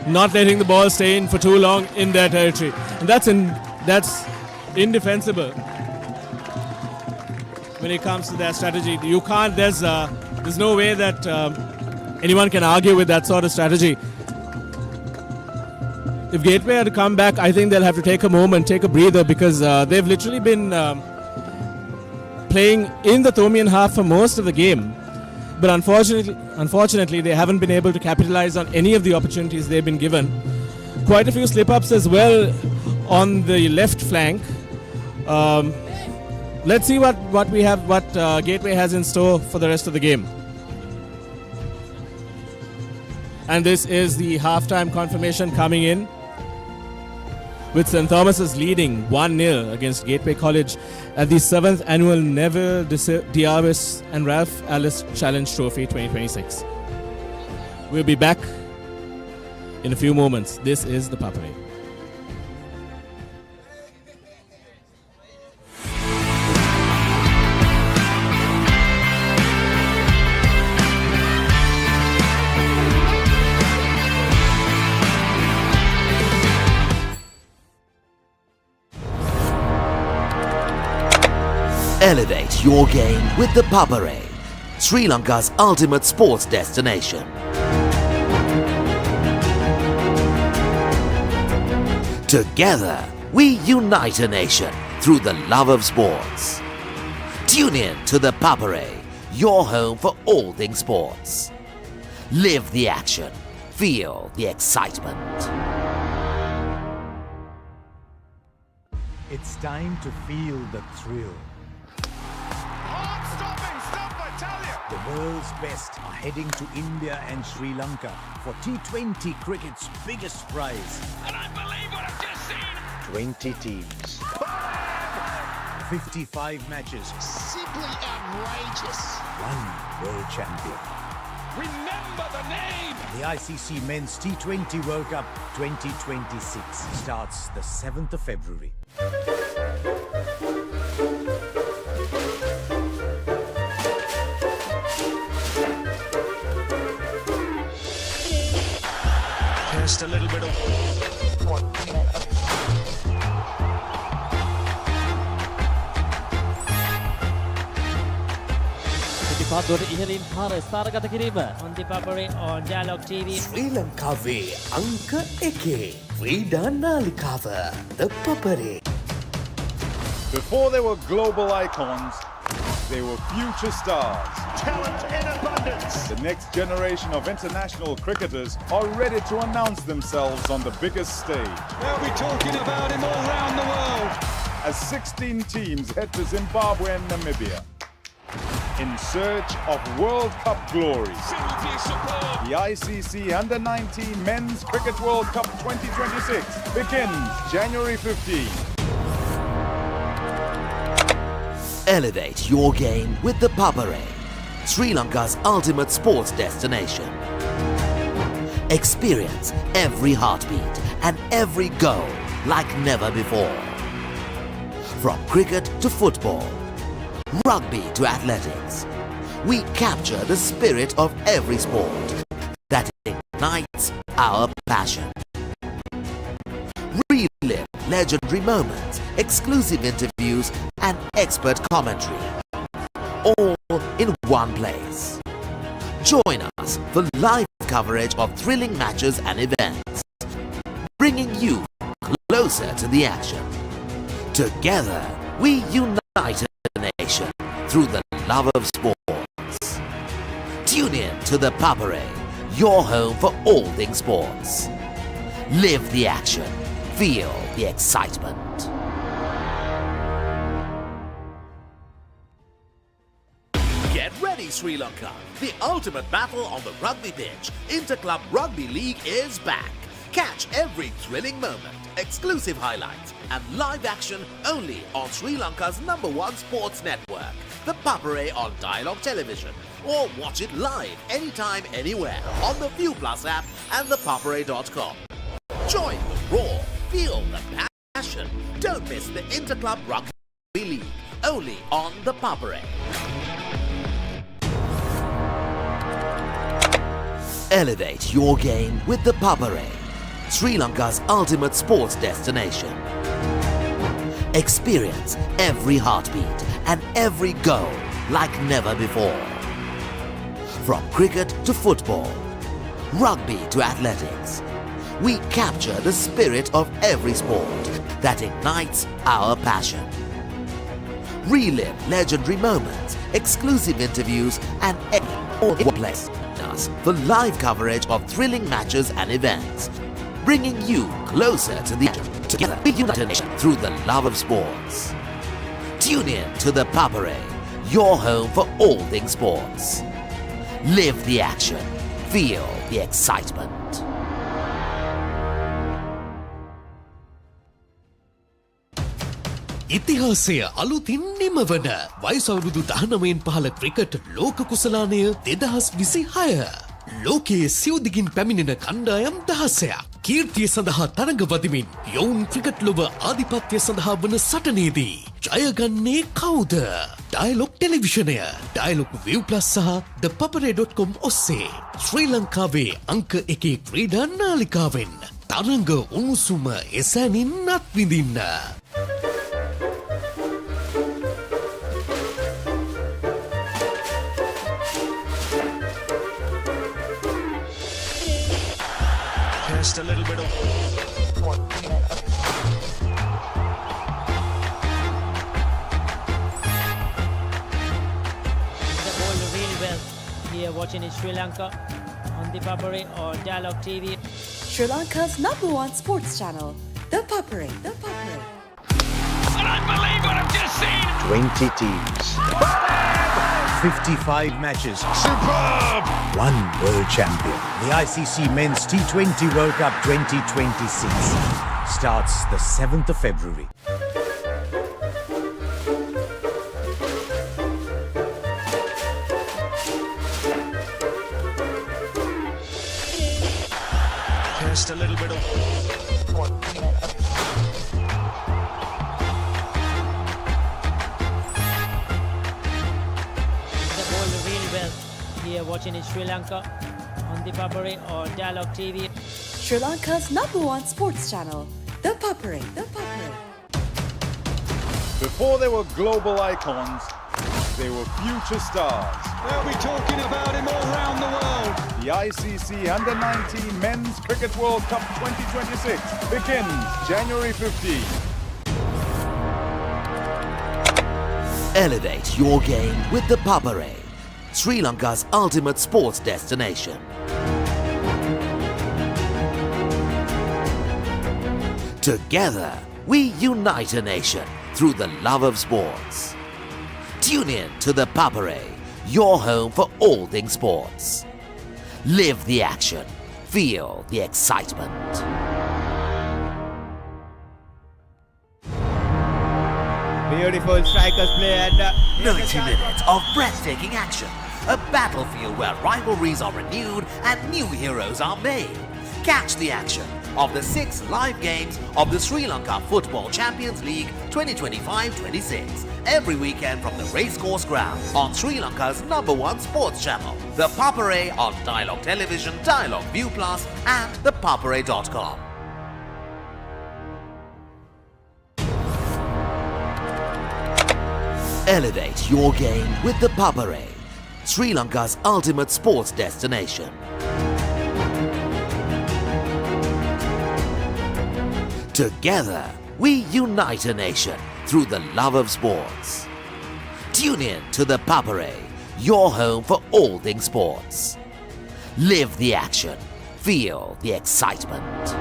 not letting the ball stay in for too long in their territory. And that's indefensible when it comes to their strategy. You can't, there's no way that anyone can argue with that sort of strategy. If Gateway had to come back, I think they'll have to take a moment, take a breather, because they've literally been playing in the Thomian half for most of the game. But unfortunately, they haven't been able to capitalize on any of the opportunities they've been given. Quite a few slip-ups as well on the left flank. Let's see what Gateway has in store for the rest of the game. And this is the halftime confirmation coming in, with St. Thomas's leading 1-0 against Gateway College at the 7th annual Neville Diavis and Ralph Ellis Challenge Trophy 2026. We'll be back in a few moments. This is the Papare. Elevate your game with the Papare, Sri Lanka's ultimate sports destination. Together, we unite a nation through the love of sports. Tune in to the Papare, your home for all things sports. Live the action, feel the excitement. It's time to feel the thrill. The world's best are heading to India and Sri Lanka for T20 cricket's biggest prize. And I believe what I've just seen. 20 teams. 55 matches. Simply outrageous. One world champion. Remember the name. The ICC Men's T20 World Cup 2026 starts the 7th of February. Just a little bit of ඉහලින් පාර ස්ථාරගත කිරීම on the Papare on Dialogue TV. ශ්‍රී ලංකාවේ අංක එකේ ක්‍රීඩා නාලිකාව The Papare. Before they were global icons, they were future stars. talent in abundance. The next generation of international cricketers are ready to announce themselves on the biggest stage. They'll be talking about him all around the world. As 16 teams head to Zimbabwe and Namibia in search of World Cup glory. The ICC Under-19 Men's Cricket World Cup 2026 begins January 15. Elevate your game with the Papare, Sri Lanka's ultimate sports destination. Experience every heartbeat and every goal like never before. From cricket to football, rugby to athletics, we capture the spirit of every sport that ignites our passion. Relive legendary moments, exclusive interviews and expert commentary, all in one place. Join us for live coverage of thrilling matches and events, bringing you closer to the action. Together, we unite a nation through the love of sports. Tune in to the Papare, your home for all things sports. Live the action, feel the excitement. Get ready, Sri Lanka. The ultimate battle on the rugby pitch, Interclub Rugby League is back. Catch every thrilling moment, exclusive highlights, and live action only on Sri Lanka's #1 sports network, the Papare on Dialogue Television, or watch it live anytime, anywhere on the View Plus app and thepapare.com. Join the roar, feel the passion. Don't miss the Interclub Rugby League, only on the Papare. Elevate your game with the Papare, Sri Lanka's ultimate sports destination. Experience every heartbeat and every goal like never before. From cricket to football, rugby to athletics, we capture the spirit of every sport that ignites our passion. Relive legendary moments, exclusive interviews, and all in one place. Us for live coverage of thrilling matches and events, bringing you closer to the action. Together, we unite a nation through the love of sports. Tune in to the Papare, your home for all things sports. Live the action, feel the excitement. ඉතිහාසය අලුතින් නිමවන වයස අවුරුදු 19න් පහළ cricket ලෝක කුසලානය 2026 ලෝකයේ සියුදිගින් පැමිණෙන කණ්ඩායම් දහසයක් කීර්තිය සඳහා තරඟ වදිමින් යොවුන් ක්‍රිකට් ලොව ආධිපත්‍ය සඳහා වන සටනේදී ජයගන්නේ කවුද? ඩයලොග් ටෙලිවිෂනය, ඩයලොග් View Plus සහ thepapare.com ඔස්සේ ශ්‍රී ලංකාවේ අංක 1 ක්‍රීඩා නාලිකාවෙන් තරඟ උණුසුම එසැනින් අත්විඳින්න. Just a little bit of The ball really well here watching in Sri Lanka on the Papare or Dialogue TV. Sri Lanka's #1 sports channel, the Papare. The Papare. I don't believe what I've just seen. 20 teams. 55 matches. Superb. One world champion. The ICC Men's T20 World Cup 2026 starts the 7th of February. Just a little bit of The ball really well here watching in Sri Lanka on the Papare or Dialogue TV. Sri Lanka's #1 sports channel, the Papare. The Papare. Before they were global icons, they were future stars. They'll be talking about him all around the world. The ICC Under-19 Men's Cricket World Cup 2026 begins January 15. Elevate your game with the Papare, Sri Lanka's ultimate sports destination. Together, we unite a nation through the love of sports. Tune in to the Papare, your home for all things sports. Live the action, feel the excitement. Beautiful strikers play and 90 minutes of breathtaking action. A battlefield where rivalries are renewed and new heroes are made. Catch the action of the 6 live games of the Sri Lanka Football Champions League 2025-26 every weekend from the racecourse ground on Sri Lanka's #1 sports channel, the Papare on Dialogue Television, Dialogue View Plus and thepapare.com. Elevate your game with the Papare, Sri Lanka's ultimate sports destination. Together, we unite a nation through the love of sports. Tune in to the Papare, your home for all things sports. Live the action, feel the excitement.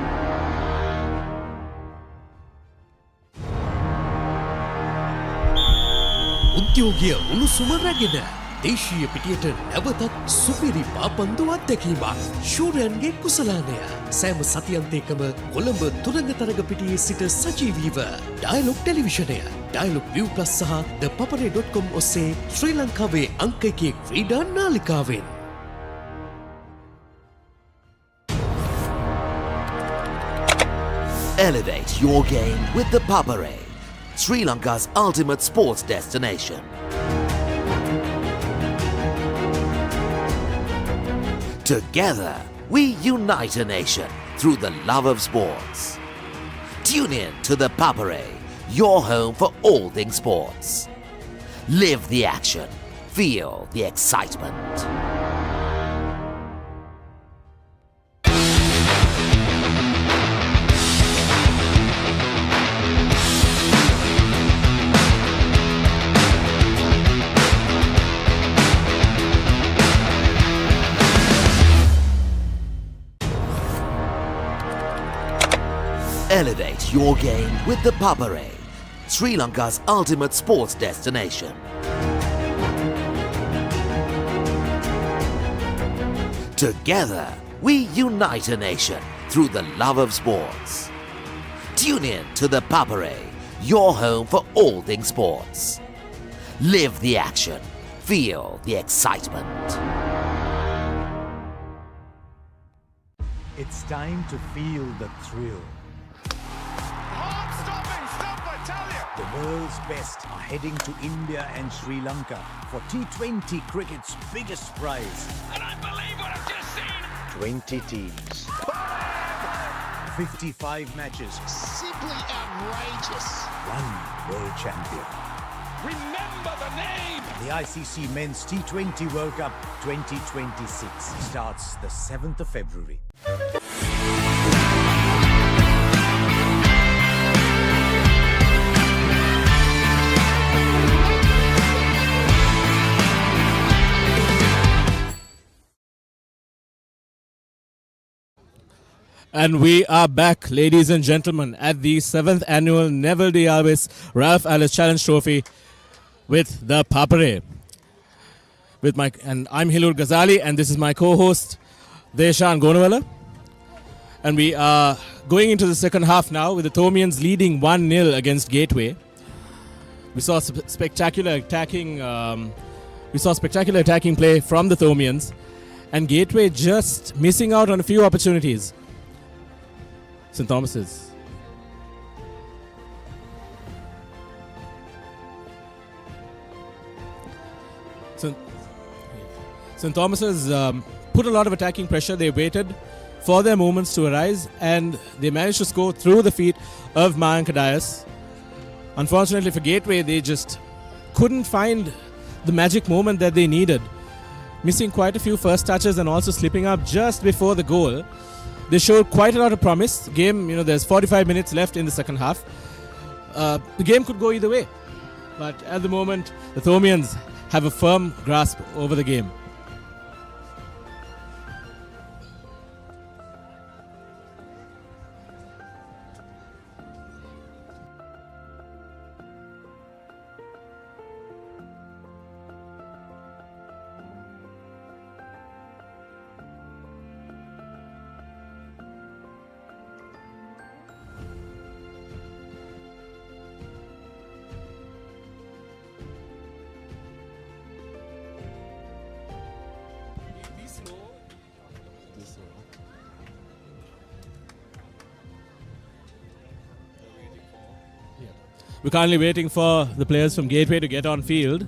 උද්‍යෝගය උණුසුම රැගෙන දේශීය පිටියට නැවතත් සුපිරි පාපන්දු අත්දැකීමක් ශූරයන්ගේ කුසලානය සෑම සතියන්තයකම කොළඹ තුරංග තරග පිටියේ සිට සජීවීව dialogue ටෙලිවිෂනය dialogue View Plus සහ thepapare.com ඔස්සේ ශ්‍රී ලංකාවේ අංක 1 ක්‍රීඩා නාලිකාවෙන් Elevate your game with the Papare, Sri Lanka's ultimate sports destination. Together, we unite a nation through the love of sports. Tune in to the Papare, your home for all things sports. Live the action, feel the excitement. Elevate your game with the Papare, Sri Lanka's ultimate sports destination. Together, we unite a nation through the love of sports. Tune in to the Papare, your home for all things sports. Live the action, feel the excitement. It's time to feel the thrill. Stop, I tell you! The world's best are heading to India and Sri Lanka for T20 cricket's biggest prize. And I believe what I've just seen! 20 teams. 55 matches. Simply outrageous. One world champion. Remember the name! The ICC Men's T20 World Cup 2026 starts the 7th of February. And we are back, ladies and gentlemen, at the 7th annual Neville de Alvis Ralph Alice Challenge Trophy with the Papare. And I'm Hilur Ghazali, and this is my co-host Deshan Gonawala. And we are going into the second half now with the Thomians leading 1-0 against Gateway. We saw spectacular attacking play from the Thomians, and Gateway just missing out on a few opportunities. St. Thomas's. St. Thomas's put a lot of attacking pressure. They waited for their moments to arise, and they managed to score through the feet of Mayank Dias. Unfortunately for Gateway, they just couldn't find the magic moment that they needed, missing quite a few first touches and also slipping up just before the goal. They showed quite a lot of promise. Game, there's 45 minutes left in the second half. The game could go either way. But at the moment, the Thomians have a firm grasp over the game. We're currently waiting for the players from Gateway to get on field.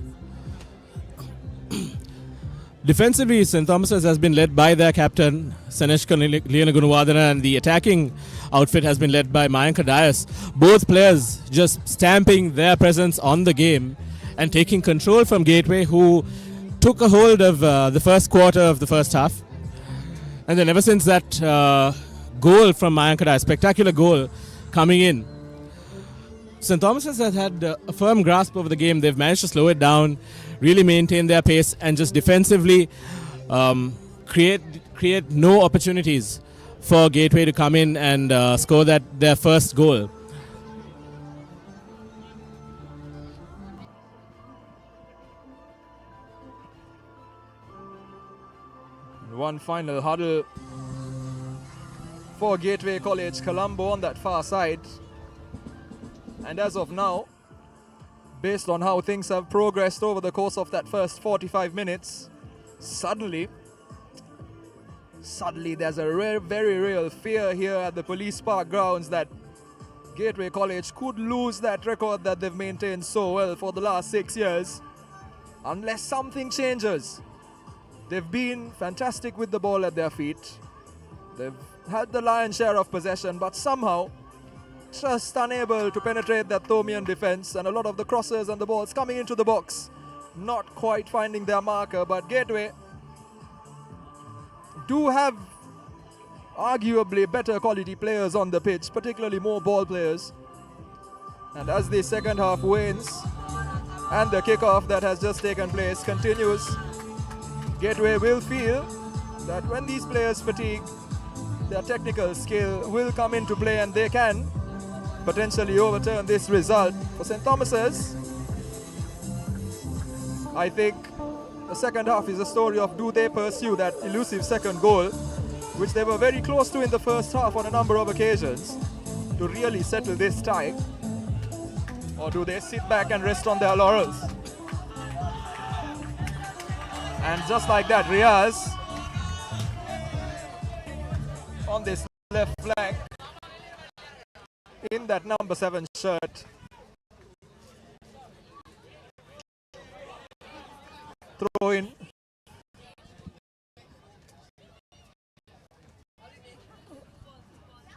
Defensively, St. Thomas's has been led by their captain, Saneshka Leonagunawardana, and the attacking outfit has been led by Mayank Dias. Both players just stamping their presence on the game and taking control from Gateway, who took a hold of the first quarter of the first half. And then ever since that goal from Mayank Dias, spectacular goal coming in, St. Thomas's has had a firm grasp over the game. They've managed to slow it down, really maintain their pace, and just defensively create no opportunities for Gateway to come in and score their first goal. One final huddle for Gateway College Colombo on that far side. And as of now, based on how things have progressed over the course of that first 45 minutes, suddenly there's a very real fear here at the Police Park grounds that Gateway College could lose that record that they've maintained so well for the last 6 years, unless something changes. They've been fantastic with the ball at their feet. They've had the lion's share of possession, but somehow just unable to penetrate that Thomian defense, and a lot of the crosses and the balls coming into the box, not quite finding their marker. But Gateway do have arguably better quality players on the pitch, particularly more ball players. And as the second half wanes and the kickoff that has just taken place continues, Gateway will feel that when these players fatigue, their technical skill will come into play and they can potentially overturn this result. For St. Thomas's, I think the second half is a story of do they pursue that elusive second goal, which they were very close to in the first half on a number of occasions, to really settle this tie, or do they sit back and rest on their laurels? And just like that, Riaz on this left flank in that number 7 shirt. Throw in.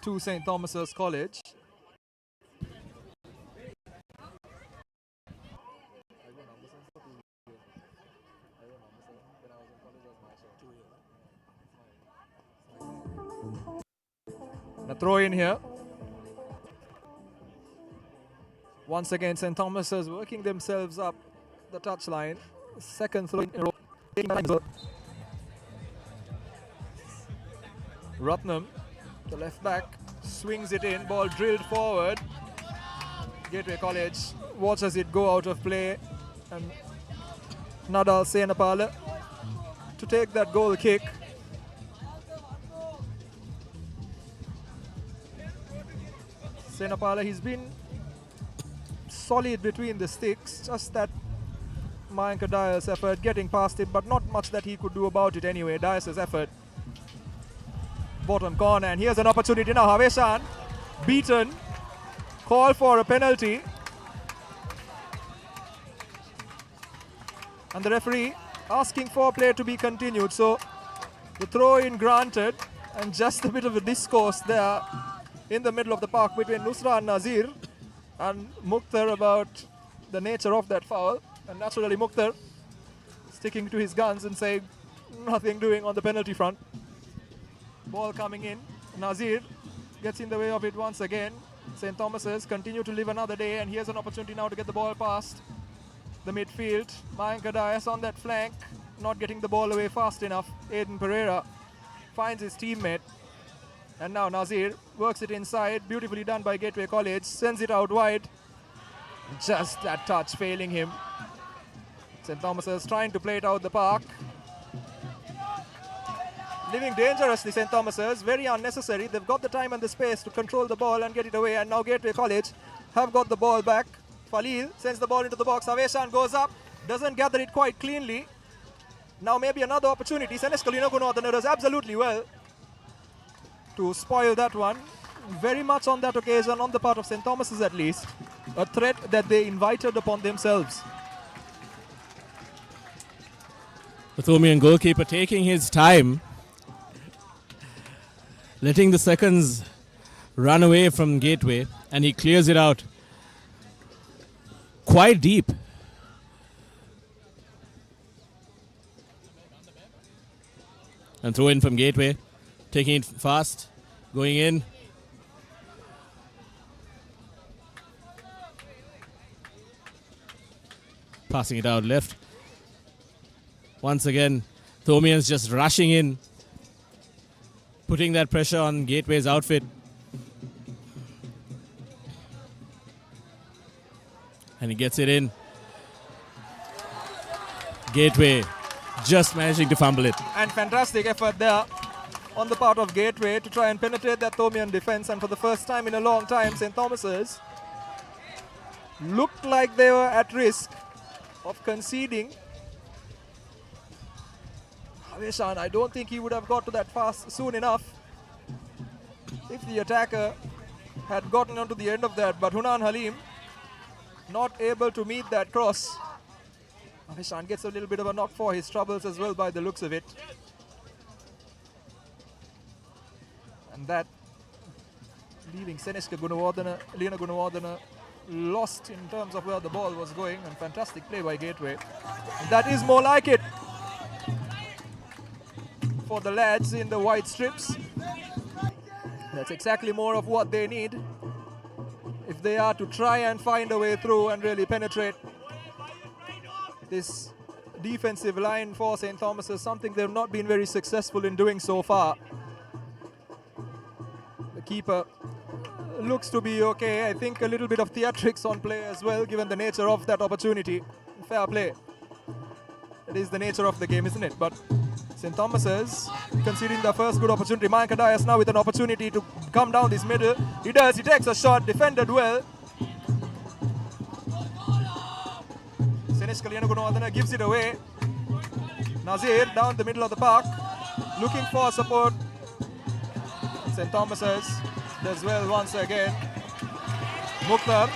To St. Thomas's College. A throw in here. Once again, St. Thomas's working themselves up the touchline. Second throw in a row. Ratnam, the left back, swings it in, ball drilled forward. Gateway College watches it go out of play, and Nadal Senapala to take that goal kick. Senapala, he's been solid between the sticks, just that Mayanka Dias' effort getting past it, but not much that he could do about it anyway. Dias' effort. Bottom corner, and here's an opportunity now. Haveshan beaten, call for a penalty, and the referee asking for play to be continued. So the throw in granted, and just a bit of a discourse there in the middle of the park between Nusra and Nazir and Mukhtar about the nature of that foul, and naturally Mukhtar sticking to his guns and saying nothing doing on the penalty front. Ball coming in, Nazir gets in the way of it once again. St. Thomas's continue to live another day, and here's an opportunity now to get the ball past the midfield. Mayanka Dias on that flank, not getting the ball away fast enough. Aiden Pereira finds his teammate, and now Nazir works it inside. Beautifully done by Gateway College, sends it out wide. Just that touch failing him. St. Thomas's trying to play it out the park. Living dangerously, St. Thomas's, very unnecessary. They've got the time and the space to control the ball and get it away, and now Gateway College have got the ball back. Falil sends the ball into the box. Haveshan goes up, doesn't gather it quite cleanly. Now maybe another opportunity. Seneskalina Gunawardana does absolutely well to spoil that one. Very much on that occasion, on the part of St. Thomas's at least, a threat that they invited upon themselves. The Thomian goalkeeper taking his time, letting the seconds run away from Gateway, and he clears it out quite deep. And throw in from Gateway, taking it fast, going in. Passing it out left. Once again, Thomian's just rushing in, putting that pressure on Gateway's outfit. And he gets it in. Gateway just managing to fumble it. And fantastic effort there on the part of Gateway to try and penetrate that Thomian defense, and for the first time in a long time, St. Thomas's looked like they were at risk of conceding. Haveshan, I don't think he would have got to that fast soon enough if the attacker had gotten onto the end of that, but Hunan Halim not able to meet that cross. Haveshan gets a little bit of a knock for his troubles as well by the looks of it. And that leaving Seneska Gunawardana, Lena Gunawardana lost in terms of where the ball was going, and fantastic play by Gateway. And that is more like it for the lads in the white strips. That's exactly more of what they need if they are to try and find a way through and really penetrate this defensive line for St. Thomas's, something they've not been very successful in doing so far. The keeper looks to be okay. I think a little bit of theatrics on play as well, given the nature of that opportunity. Fair play. It is the nature of the game, isn't it? But St. Thomas's conceding the first good opportunity. Mayanka Dias now with an opportunity to come down this middle. He does, he takes a shot, defended well. Senesh Kalyana Gunawardana gives it away. Nazir down the middle of the park, looking for support. St. Thomas's does well once again. Mukhtar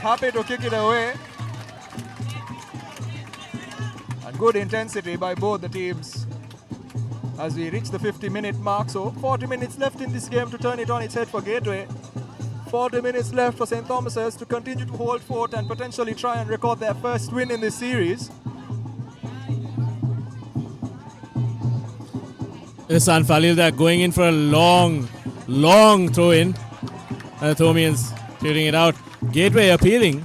happy to kick it away. And good intensity by both the teams as we reach the 50-minute mark. So 40 minutes left in this game to turn it on its head for Gateway. 40 minutes left for St. Thomas's to continue to hold fort and potentially try and record their first win in this series. Ihsan Falil there going in for a long throw in. And the Thomians clearing it out. Gateway appealing.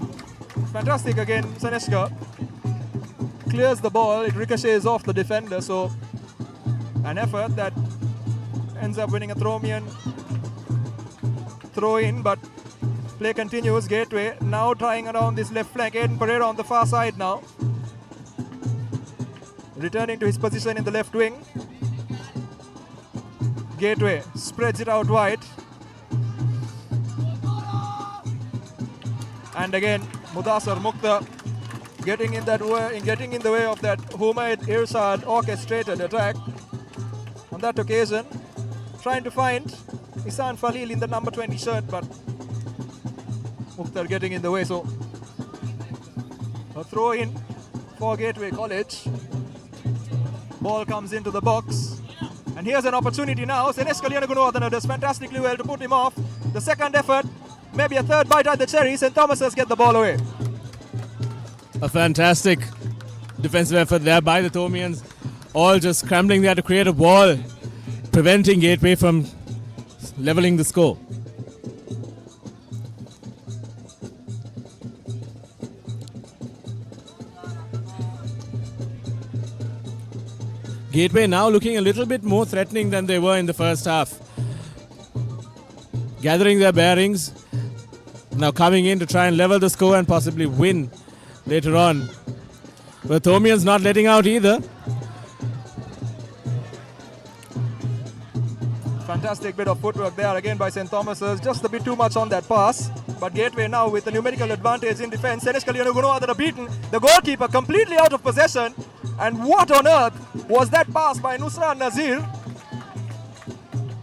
Fantastic again, Seneska clears the ball, it ricochets off the defender, so an effort that ends up winning a Thomian throw in, but play continues. Gateway now trying around this left flank. Aiden Pereira on the far side now, returning to his position in the left wing. Gateway spreads it out wide, and again Mudassar Mukhtar getting in the way of that Humaid Irsad orchestrated attack. On that occasion, trying to find Ihsan Falil in the number 20 shirt, but Mukhtar getting in the way. So a throw in for Gateway College. Ball comes into the box, and here's an opportunity now. Senes Kalyanagunu does fantastically well to put him off. The second effort, maybe a third bite at the cherry. St. Thomas's get the ball away. A fantastic defensive effort there by the Thomians. All just scrambling there to create a wall, preventing Gateway from leveling the score. Gateway now looking a little bit more threatening than they were in the first half. Gathering their bearings, now coming in to try and level the score and possibly win later on. But Thomians not letting out either. Fantastic bit of footwork there again by St. Thomas's. Just a bit too much on that pass. But Gateway now with a numerical advantage in defense. Senes Kalyanagunu are beaten. The goalkeeper completely out of possession. And what on earth was that pass by Nusran Nazir?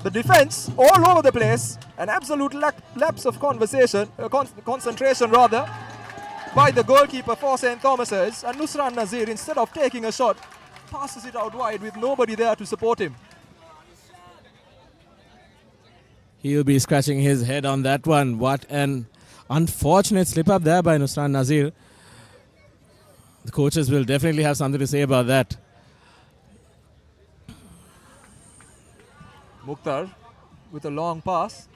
The defense all over the place. An absolute lapse of concentration rather, by the goalkeeper for St. Thomas's. And Nusran Nazir, instead of taking a shot, passes it out wide with nobody there to support him. He'll be scratching his head on that one. What an unfortunate slip up there by Nusran Nazir. The coaches will definitely have something to say about that. Mukhtar with a long pass.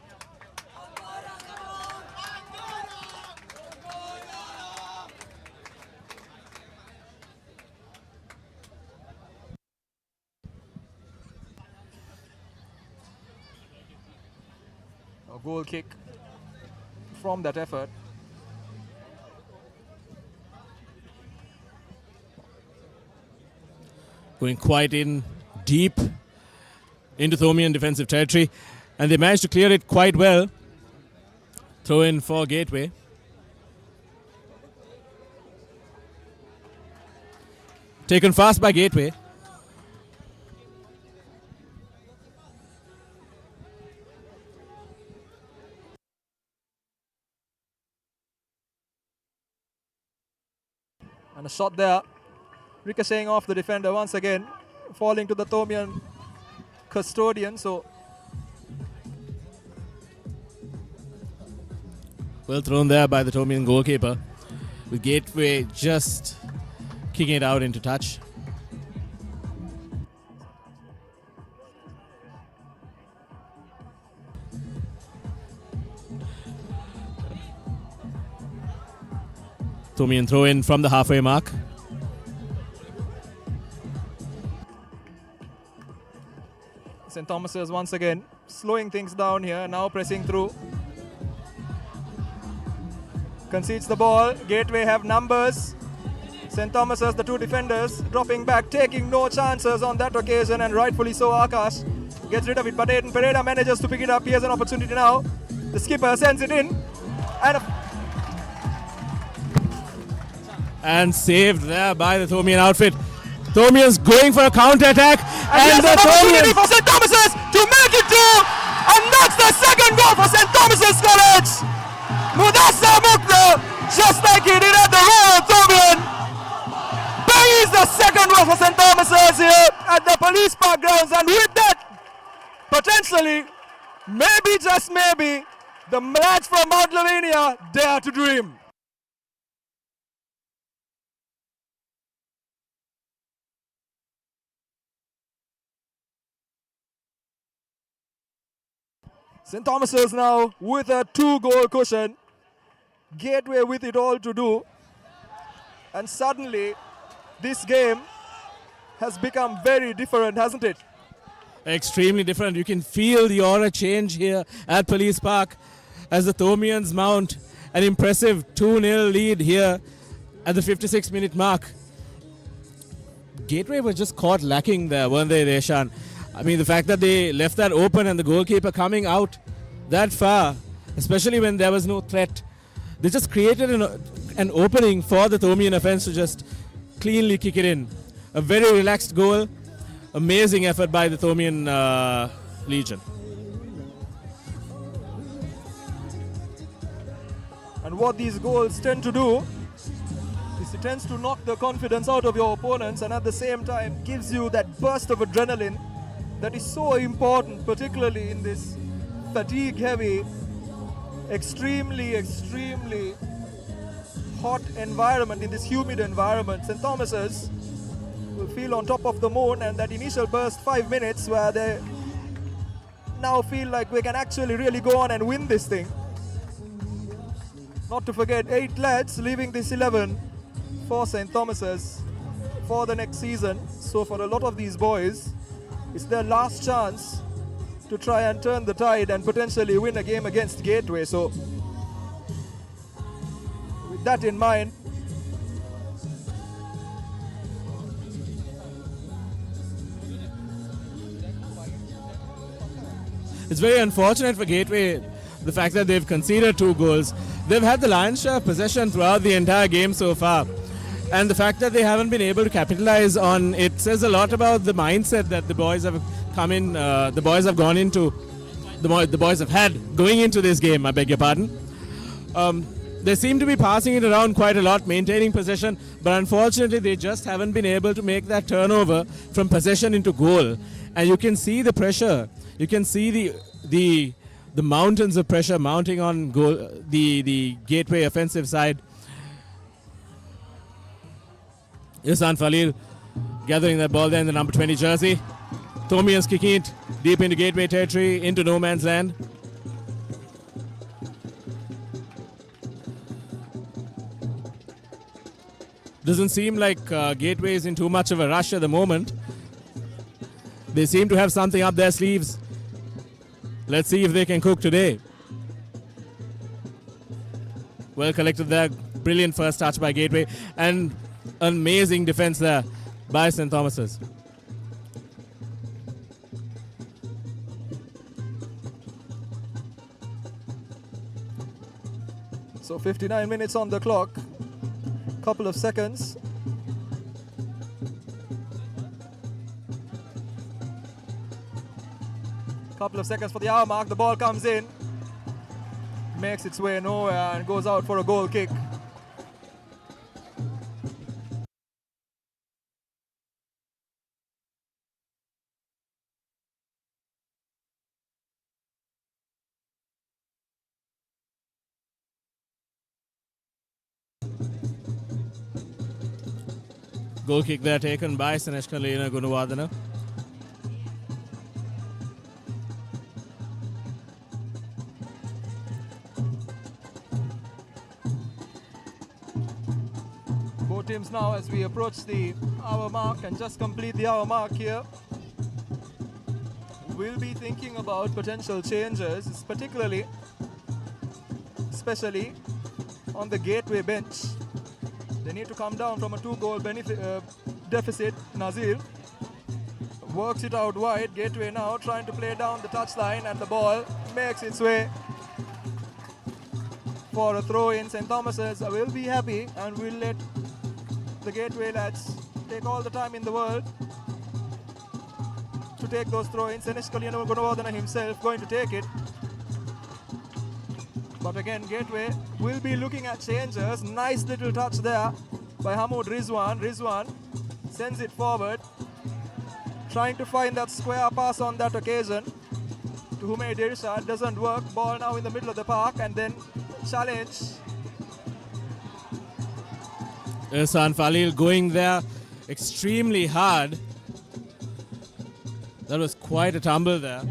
A goal kick from that effort. Going quite in deep into Thomian defensive territory, and they managed to clear it quite well. Throw in for Gateway. Taken fast by Gateway. And a shot there, ricocheting off the defender once again, falling to the Thomian custodian. So well thrown there by the Thomian goalkeeper, with Gateway just kicking it out into touch. Thomian throw in from the halfway mark. St. Thomas's once again slowing things down here, now pressing through. Concedes the ball. Gateway have numbers. St. Thomas's, the two defenders, dropping back, taking no chances on that occasion, and rightfully so. Akash gets rid of it, but Aiden Pereira manages to pick it up. He has an opportunity now. The skipper sends it in, and saved there by the Thomian outfit. Thomians going for a counter-attack, and the opportunity for St. Thomas's to make it 2. And that's the second goal for St. Thomas's College. Mudassar Mukta, just like he did at the Royal Thomian. Bangies the second goal for St. Thomas's here at the Police Park grounds. And with that, potentially, maybe, just maybe, the match from Mount Lavinia dare to dream. St. Thomas's now with a 2-goal cushion. Gateway with it all to do. And suddenly, this game has become very different, hasn't it? Extremely different. You can feel the aura change here at Police Park as the Thomians mount an impressive 2-0 lead here at the 56-minute mark. Gateway was just caught lacking there, weren't they, Deshan? I mean, the fact that they left that open and the goalkeeper coming out that far, especially when there was no threat, they just created an opening for the Thomian offense to just cleanly kick it in. A very relaxed goal. Amazing effort by the Thomian Legion. And what these goals tend to do is it tends to knock the confidence out of your opponents, and at the same time gives you that burst of adrenaline that is so important, particularly in this fatigue-heavy, extremely hot environment, in this humid environment. St. Thomas's will feel on top of the moon, and that initial burst 5 minutes where they now feel like we can actually really go on and win this thing. Not to forget 8 lads leaving this 11 for St. Thomas's for the next season. So for a lot of these boys, it's their last chance to try and turn the tide and potentially win a game against Gateway. So with that in mind, it's very unfortunate for Gateway, the fact that they've conceded 2 goals. They've had the lion's share of possession throughout the entire game so far. And the fact that they haven't been able to capitalize on it says a lot about the mindset that the boys have come in, the boys have gone into, the boys have had going into this game, I beg your pardon. They seem to be passing it around quite a lot, maintaining possession, but unfortunately they just haven't been able to make that turnover from possession into goal. And you can see the pressure, you can see the mountains of pressure mounting on goal, the Gateway offensive side. Ihsan Falil gathering that ball there in the number 20 jersey. Thomians kicking it deep into Gateway territory, into no man's land. Doesn't seem like Gateway is in too much of a rush at the moment. They seem to have something up their sleeves. Let's see if they can cook today. Well collected there. Brilliant first touch by Gateway. And amazing defense there by St. Thomas's. so 59 minutes on the clock. Couple of seconds. Couple of seconds for the hour mark. The ball comes in, makes its way nowhere and goes out for a goal kick. Goal kick there taken by Saneshka Lena Gunawardana. Both teams now, as we approach the hour mark and just complete the hour mark here, will be thinking about potential changes, especially on the Gateway bench. They need to come down from a 2-goal deficit. Nazir works it out wide. Gateway now trying to play down the touchline, and the ball makes its way for a throw in. St. Thomas's will be happy and will let the Gateway lads take all the time in the world to take those throw-ins. Senesh Gunawardena himself going to take it. But again, Gateway will be looking at changes. Nice little touch there by Hamoud Rizwan. Rizwan sends it forward, trying to find that square pass on that occasion to Humaid Irshad. Doesn't work. Ball now in the middle of the park, and then challenge. Ihsan Falil going there extremely hard. That was quite a tumble there.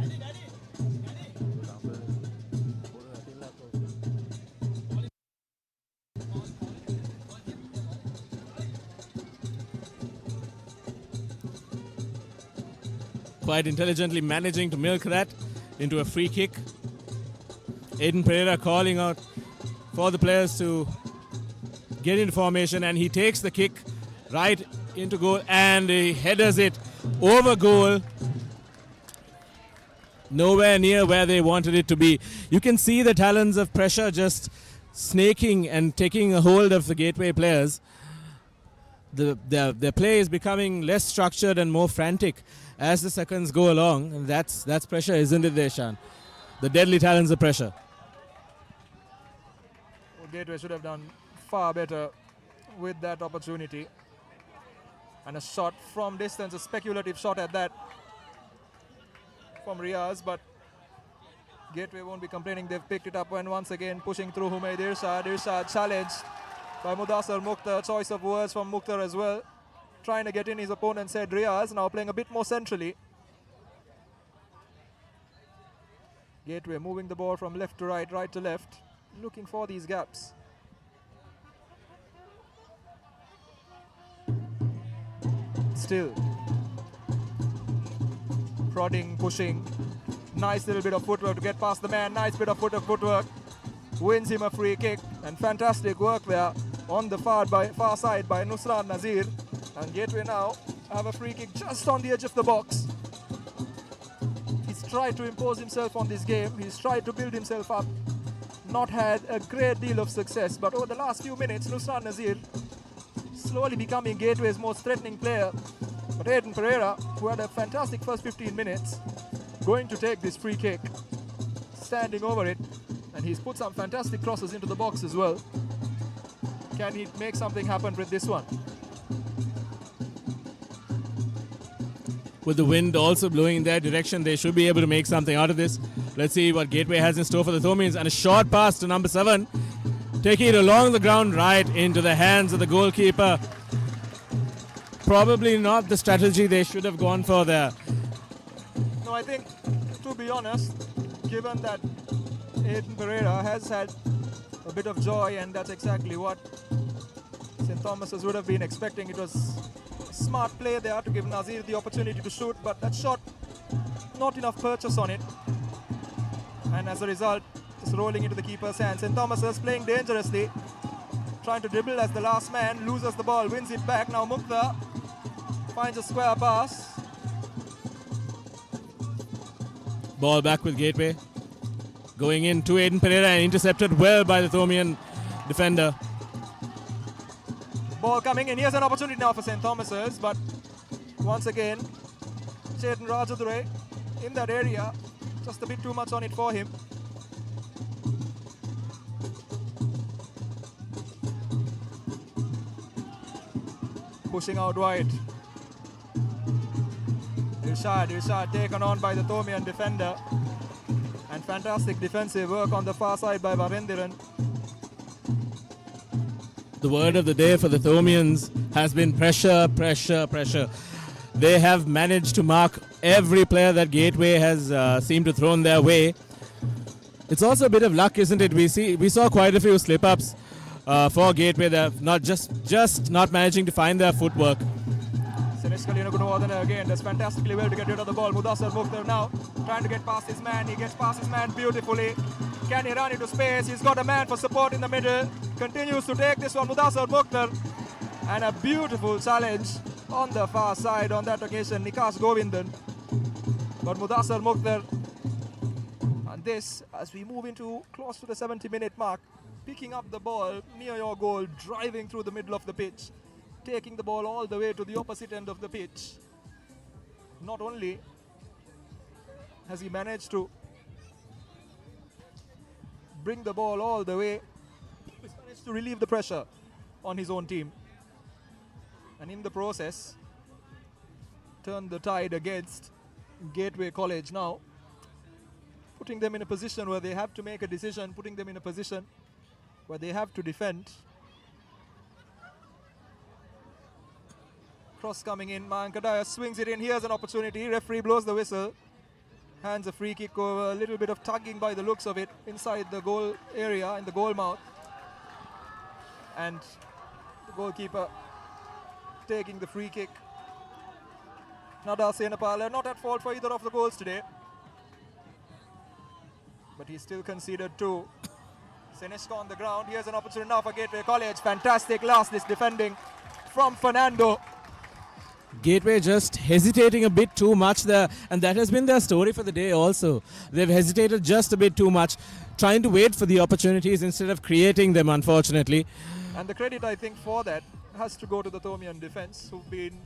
Quite intelligently managing to milk that into a free kick. Aiden Pereira calling out for the players to get into formation, and he takes the kick right into goal and he headers it over goal. Nowhere near where they wanted it to be. You can see the talons of pressure just snaking and taking a hold of the Gateway players. Their play is becoming less structured and more frantic as the seconds go along, and that's pressure, isn't it, Deshan? The deadly talons of pressure. Well, Gateway should have done far better with that opportunity. And a shot from distance, a speculative shot at that from Riaz, but Gateway won't be complaining. They've picked it up when once again pushing through Humaid Irshad. Irshad challenged by Mudassar Mukhtar. Choice of words from Mukhtar as well. Trying to get in his opponent's head. Riaz now playing a bit more centrally. Gateway moving the ball from left to right, right to left, looking for these gaps. Still prodding, pushing. Nice little bit of footwork to get past the man. Nice bit of footwork. Wins him a free kick. And fantastic work there on the far side by Nusrat Nazir. And Gateway now have a free kick just on the edge of the box. He's tried to impose himself on this game. He's tried to build himself up. Not had a great deal of success. But over the last few minutes, Nusrat Nazir slowly becoming Gateway's most threatening player. But Aiden Pereira, who had a fantastic first 15 minutes, going to take this free kick, standing over it, and he's put some fantastic crosses into the box as well. Can he make something happen with this one? With the wind also blowing in their direction, they should be able to make something out of this. Let's see what Gateway has in store for the Thomians, and a short pass to number 7. Taking it along the ground right into the hands of the goalkeeper. Probably not the strategy they should have gone for there. No, I think, to be honest, given that Aiden Pereira has had a bit of joy, and that's exactly what St. Thomas's would have been expecting. It was a smart play there to give Nazir the opportunity to shoot, but that shot, not enough purchase on it. And as a result, it's rolling into the keeper's hands. St. Thomas's playing dangerously, trying to dribble as the last man, loses the ball, wins it back. Now Mukhtar finds a square pass. Ball back with Gateway. Going in to Aiden Pereira and intercepted well by the Thomian defender. Ball coming in. Here's an opportunity now for St. Thomas's, but once again, Chetan Rajadure in that area. Just a bit too much on it for him. Pushing out wide. Irshad taken on by the Thomian defender. And fantastic defensive work on the far side by Varendiran. The word of the day for the Thomians has been pressure, pressure, pressure. They have managed to mark every player that Gateway has seemed to thrown their way. It's also a bit of luck, isn't it? We saw quite a few slip-ups for Gateway. They're not just not managing to find their footwork. Senesh Gunawardena again does fantastically well to get rid of the ball. Mudassar Mukhtar now trying to get past his man. He gets past his man beautifully. Can he run into space? He's got a man for support in the middle. Continues to take this one, Mudassar Mukhtar. And a beautiful challenge on the far side on that occasion, Nikash Govindan. But Mudassar Mukhtar, and this as we move into close to the 70-minute mark, picking up the ball near your goal, driving through the middle of the pitch, taking the ball all the way to the opposite end of the pitch. Not only Has he managed to bring the ball all the way? He's managed to relieve the pressure on his own team. And in the process, turn the tide against Gateway College now, putting them in a position where they have to make a decision, putting them in a position where they have to defend. Cross coming in, Mayankadaya swings it in, here's an opportunity, referee blows the whistle, hands a free kick over, a little bit of tugging by the looks of it inside the goal area, in the goal mouth. And the goalkeeper taking the free kick. Nadal Senapala not at fault for either of the goals today, but he still conceded two. Seneshko on the ground. Here's an opportunity now for Gateway College. Fantastic last-list defending from Fernando. Gateway just hesitating a bit too much there, and that has been their story for the day also. They've hesitated just a bit too much, trying to wait for the opportunities instead of creating them, unfortunately. And the credit, I think, for that has to go to the Thomian defense, who've been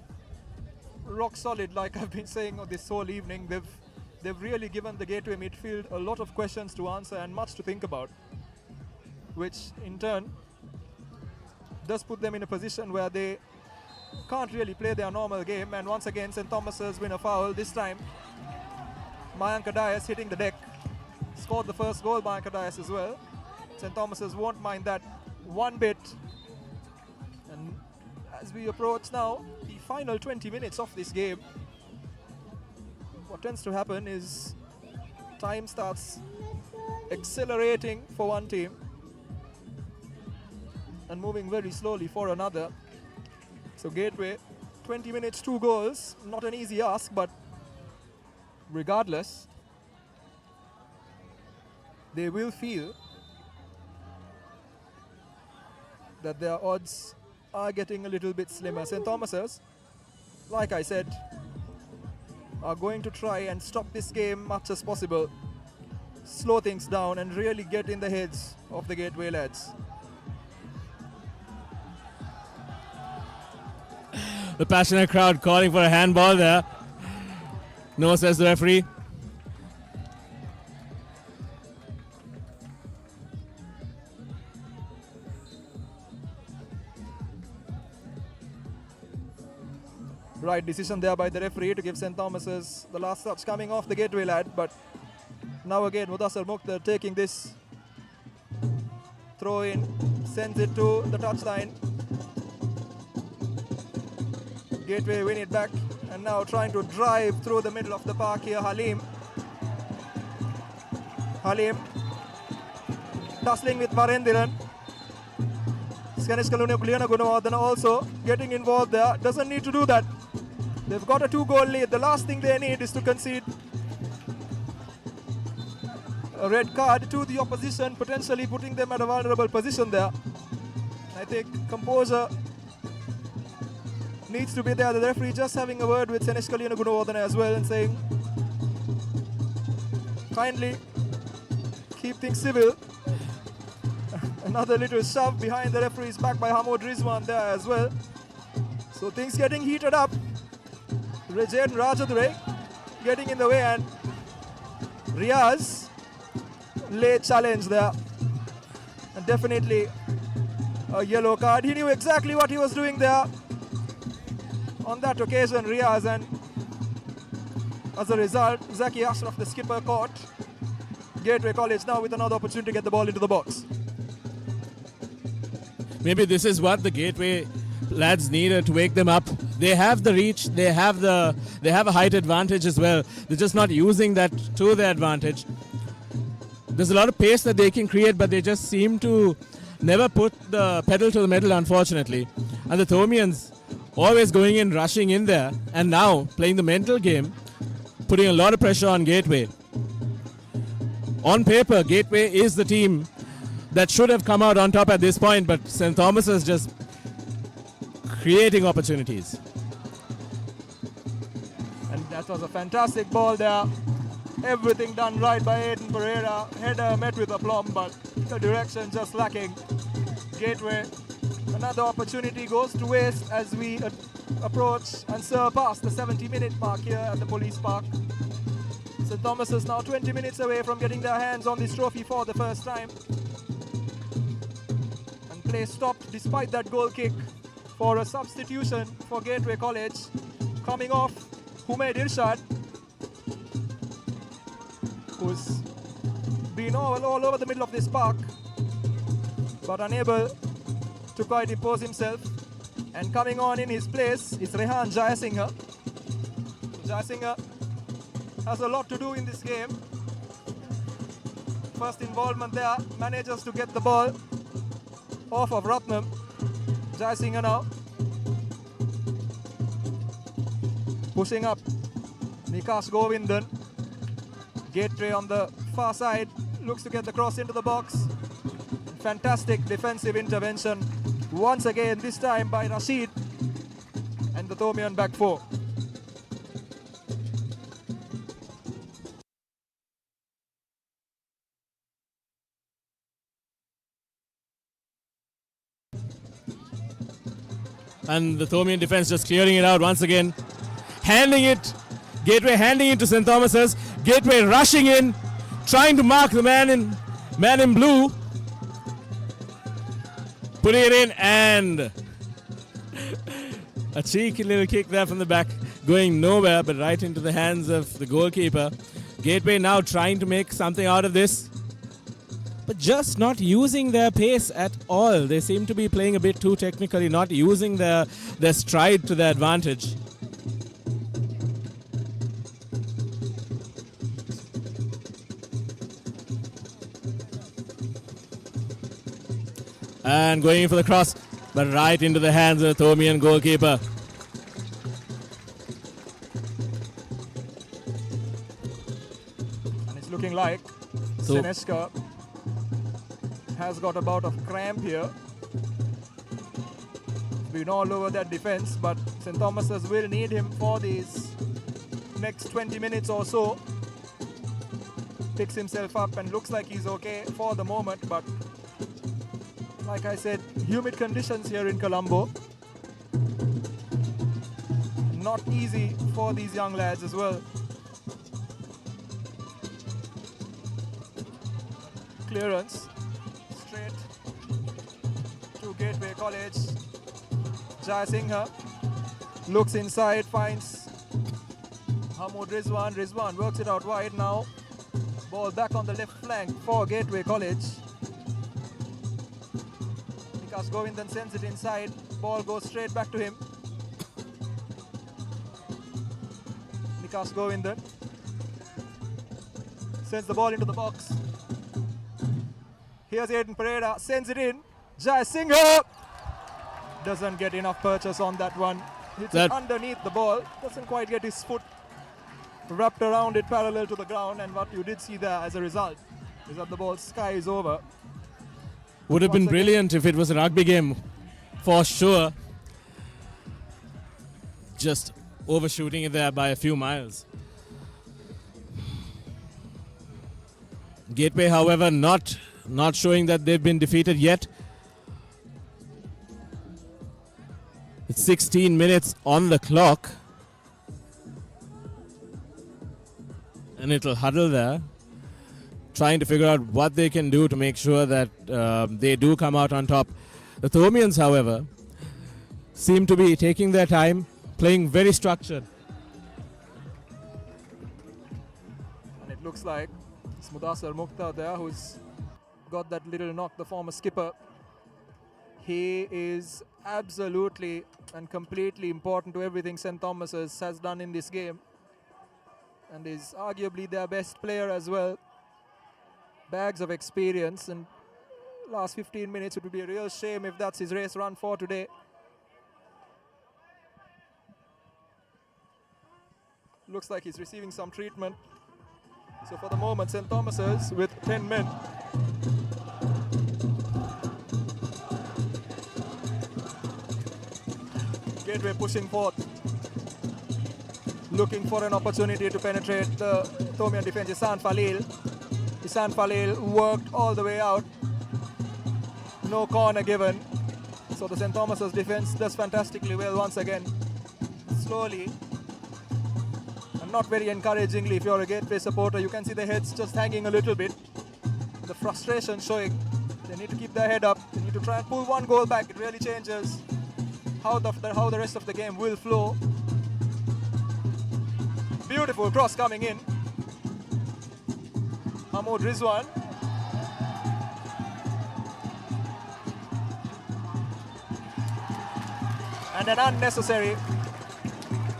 rock solid, like I've been saying this whole evening. They've really given the Gateway midfield a lot of questions to answer and much to think about, which in turn does put them in a position where they can't really play their normal game. And once again, St. Thomas's win a foul. This time Mayank Dias hitting the deck, scored the first goal. Mayank Dias as well. St. Thomas's won't mind that one bit. And as we approach now the final 20 minutes of this game, what tends to happen is time starts accelerating for one team and moving very slowly for another. So Gateway, 20 minutes, 2 goals, not an easy ask, but regardless, they will feel that their odds are getting a little bit slimmer. St. Thomas's, like I said, are going to try and stop this game much as possible, slow things down and really get in the heads of the Gateway lads. The passionate crowd calling for a handball there. No, says the referee. Right decision there by the referee to give St. Thomas's the last touch coming off the Gateway lad, but now again Mudassar Mukhtar taking this throw in, sends it to the touchline. Gateway win it back and now trying to drive through the middle of the park here. Halim tussling with Marendiran. Skaniskaluna Gunawardana also getting involved there. Doesn't need to do that. They've got a 2-goal lead. The last thing they need is to concede a red card to the opposition, potentially putting them at a vulnerable position there. I think composure needs to be there. The referee just having a word with Seneshkalina Gunawardana as well and saying, kindly keep things civil. Another little shove behind the referee's back by Hamoud Rizwan there as well. So things getting heated up. Rajan Rajadure getting in the way and Riaz late challenge there. And definitely a yellow card. He knew exactly what he was doing there on that occasion, Riaz, and as a result, Zaki Ashraf, the skipper, caught. Gateway College now with another opportunity to get the ball into the box. Maybe this is what the Gateway lads needed to wake them up. They have the reach, they have a height advantage as well. They're just not using that to their advantage. There's a lot of pace that they can create, but they just seem to never put the pedal to the metal, unfortunately. And the Thomians always going in, rushing in there, and now playing the mental game, putting a lot of pressure on Gateway. On paper, Gateway is the team that should have come out on top at this point, but St. Thomas is just creating opportunities. And that was a fantastic ball there. Everything done right by Aiden Pereira. Header met with aplomb, but the direction just lacking. Gateway, another opportunity goes to waste as we approach and surpass the 70-minute mark here at the Police Park. St. Thomas is now 20 minutes away from getting their hands on this trophy for the first time. And play stopped despite that goal kick for a substitution for Gateway College. Coming off Humaid Irshad, who's been all over the middle of this park, but unable to quite impose himself. And coming on in his place is Rehan Jayasinghe. Jayasinghe has a lot to do in this game. First involvement there, manages to get the ball off of Ratnam. Jayasinghe now pushing up. Nikas Govindan. Gateway on the far side looks to get the cross into the box. Fantastic defensive intervention once again, this time by Rashid and the Thomian back four. And the Thomian defense just clearing it out once again. Handing it. Gateway handing it to St. Thomas's. Gateway rushing in. Trying to mark the man in blue. Putting it in and a cheeky little kick there from the back. Going nowhere but right into the hands of the goalkeeper. Gateway now trying to make something out of this, but just not using their pace at all. They seem to be playing a bit too technically, not using their stride to their advantage. And going in for the cross, but right into the hands of the Thomian goalkeeper. And it's looking like Seneska has got a bout of cramp here. Been all over that defense, but St. Thomas's will need him for these next 20 minutes or so. Picks himself up and looks like he's okay for the moment, but like I said, humid conditions here in Colombo. Not easy for these young lads as well. Clearance straight to Gateway College. Jayasinghe looks inside, finds Hamoud Rizwan. Rizwan works it out wide now. Ball back on the left flank for Gateway College. Nikas Govindan sends it inside. Ball goes straight back to him. Nikas Govindan sends the ball into the box. Here's Aiden Pereira, sends it in. Jayasinghe doesn't get enough purchase on that one. Hits it underneath the ball. Doesn't quite get his foot wrapped around it parallel to the ground. And what you did see there as a result is that the ball skies over. Would have been brilliant if it was a rugby game, for sure. Just overshooting it there by a few miles. Gateway, however, not showing that they've been defeated yet. It's 16 minutes on the clock. And it'll huddle there, trying to figure out what they can do to make sure that they do come out on top. The Thomians, however, seem to be taking their time, playing very structured. And it looks like it's Mudassar Mukhtar there who's got that little knock, the former skipper. He is absolutely and completely important to everything St. Thomas's has done in this game. And is arguably their best player as well. Bags of experience, and last 15 minutes, it would be a real shame if that's his race run for today. Looks like he's receiving some treatment. So for the moment, St. Thomas's with 10 men. Gateway pushing forth, looking for an opportunity to penetrate the Thomian defense. Isan Falil worked all the way out. No corner given. So the St. Thomas's defense does fantastically well once again. Slowly and not very encouragingly if you're a Gateway supporter. You can see the heads just hanging a little bit. The frustration showing. They need to keep their head up. They need to try and pull one goal back. It really changes how the rest of the game will flow. Beautiful cross coming in. Hamoud Rizwan. And an unnecessary,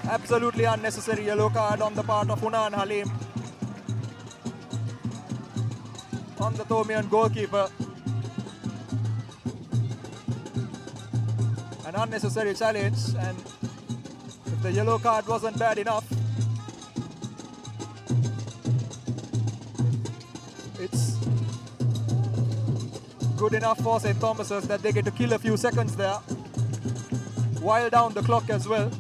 absolutely unnecessary yellow card on the part of Hunan Halim on the Thomian goalkeeper. An unnecessary challenge, and if the yellow card wasn't bad enough, it's good enough for St. Thomas's that they get to kill a few seconds there, while down the clock as well.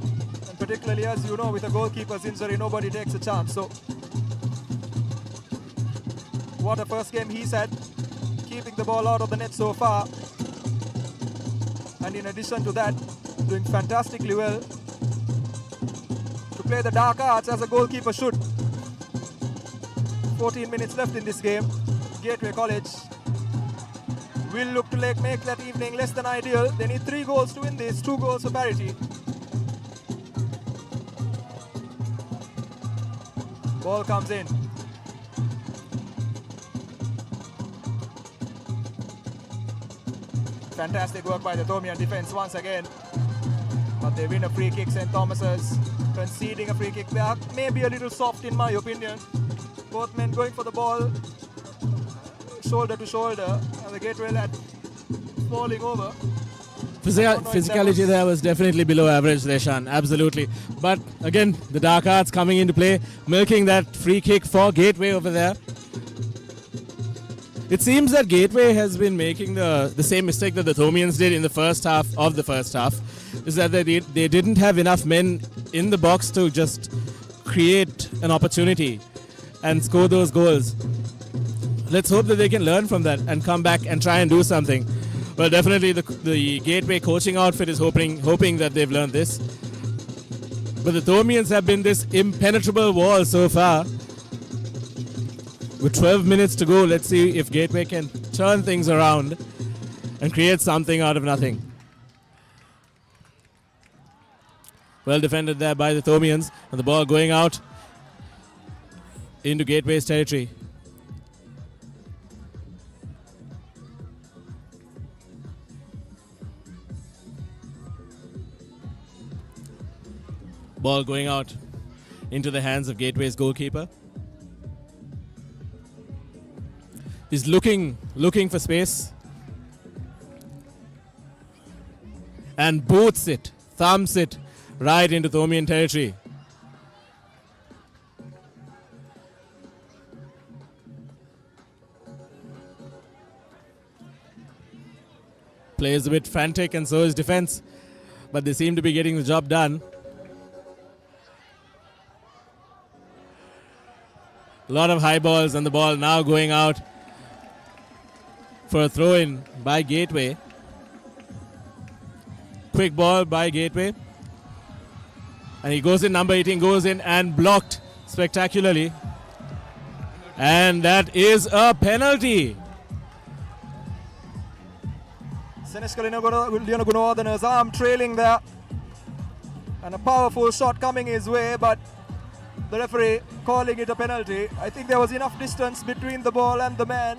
And particularly, as you know, with a goalkeeper's injury, nobody takes a chance. So what a first game he's had, keeping the ball out of the net so far. And in addition to that, doing fantastically well to play the dark arts as a goalkeeper should. 14 minutes left in this game. Gateway College will look to make that evening less than ideal. They need 3 goals to win this, 2 goals for parity. Ball comes in. Fantastic work by the Thomian defense once again. But they win a free kick. St. Thomas's conceding a free kick. They are maybe a little soft in my opinion. Both men going for the ball shoulder to shoulder, and the Gateway lad falling over. Physicality there was definitely below average, Deshan, absolutely. But again, the dark arts coming into play, milking that free kick for Gateway over there. It seems that Gateway has been making the same mistake that the Thomians did in the first half of the first half, is that they didn't have enough men in the box to just create an opportunity and score those goals. Let's hope that they can learn from that and come back and try and do something. Well, definitely the Gateway coaching outfit is hoping that they've learned this. But the Thomians have been this impenetrable wall so far. With 12 minutes to go, let's see if Gateway can turn things around and create something out of nothing. Well defended there by the Thomians, and the ball going out into Gateway's territory. Ball going out into the hands of Gateway's goalkeeper. He's looking for space and boots it, thumps it right into Thomian territory. Plays a bit frantic, and so is defense, but they seem to be getting the job done. A lot of high balls, and the ball now going out for a throw-in by Gateway. Quick ball by Gateway. And he goes in, number 18 goes in and blocked spectacularly. And that is a penalty. Seneskal Gunawardener's arm trailing there. And a powerful shot coming his way, but the referee calling it a penalty. I think there was enough distance between the ball and the man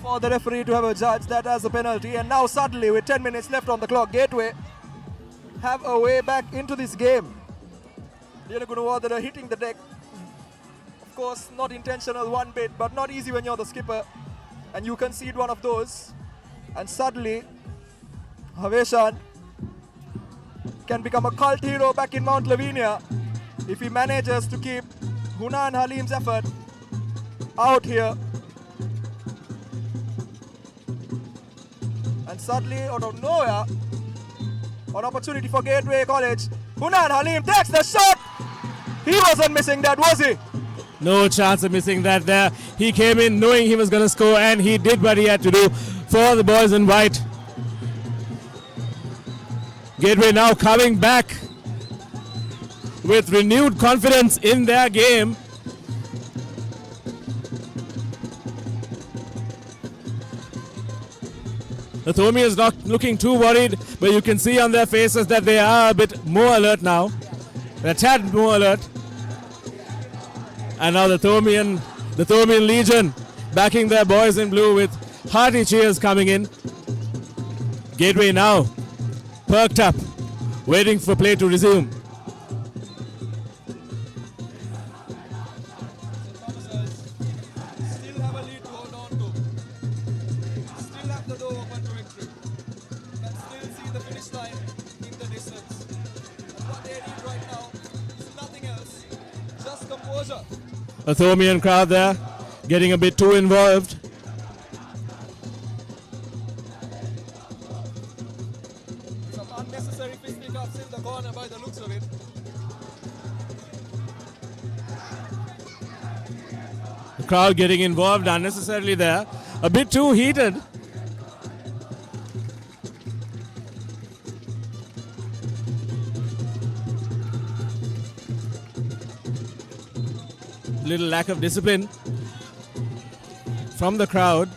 for the referee to have a judge that as a penalty. And now suddenly, with 10 minutes left on the clock, Gateway have a way back into this game. Gunawardener hitting the deck. Of course, not intentional one bit, but not easy when you're the skipper and you concede one of those. And suddenly, Haveshan can become a cult hero back in Mount Lavinia if he manages to keep Hunan Halim's effort out here. And suddenly, out of nowhere, an opportunity for Gateway College. Hunan Halim takes the shot. He wasn't missing that, was he? No chance of missing that there. He came in knowing he was going to score, and he did what he had to do for the boys in white. Gateway now coming back with renewed confidence in their game. The Thomi is not looking too worried, but you can see on their faces that they are a bit more alert now. They're a tad more alert. And now the Thomian Legion backing their boys in blue with hearty cheers coming in. Gateway now perked up, waiting for play to resume. Still have a lead to hold on to. Still have the door open to victory. Can still see the finish line in the distance. And what they need right now is nothing else, just composure. A Thomian crowd there getting a bit too involved. Some unnecessary fisticuffs in the corner by the looks of it. The crowd getting involved unnecessarily there. A bit too heated. Little lack of discipline from the crowd.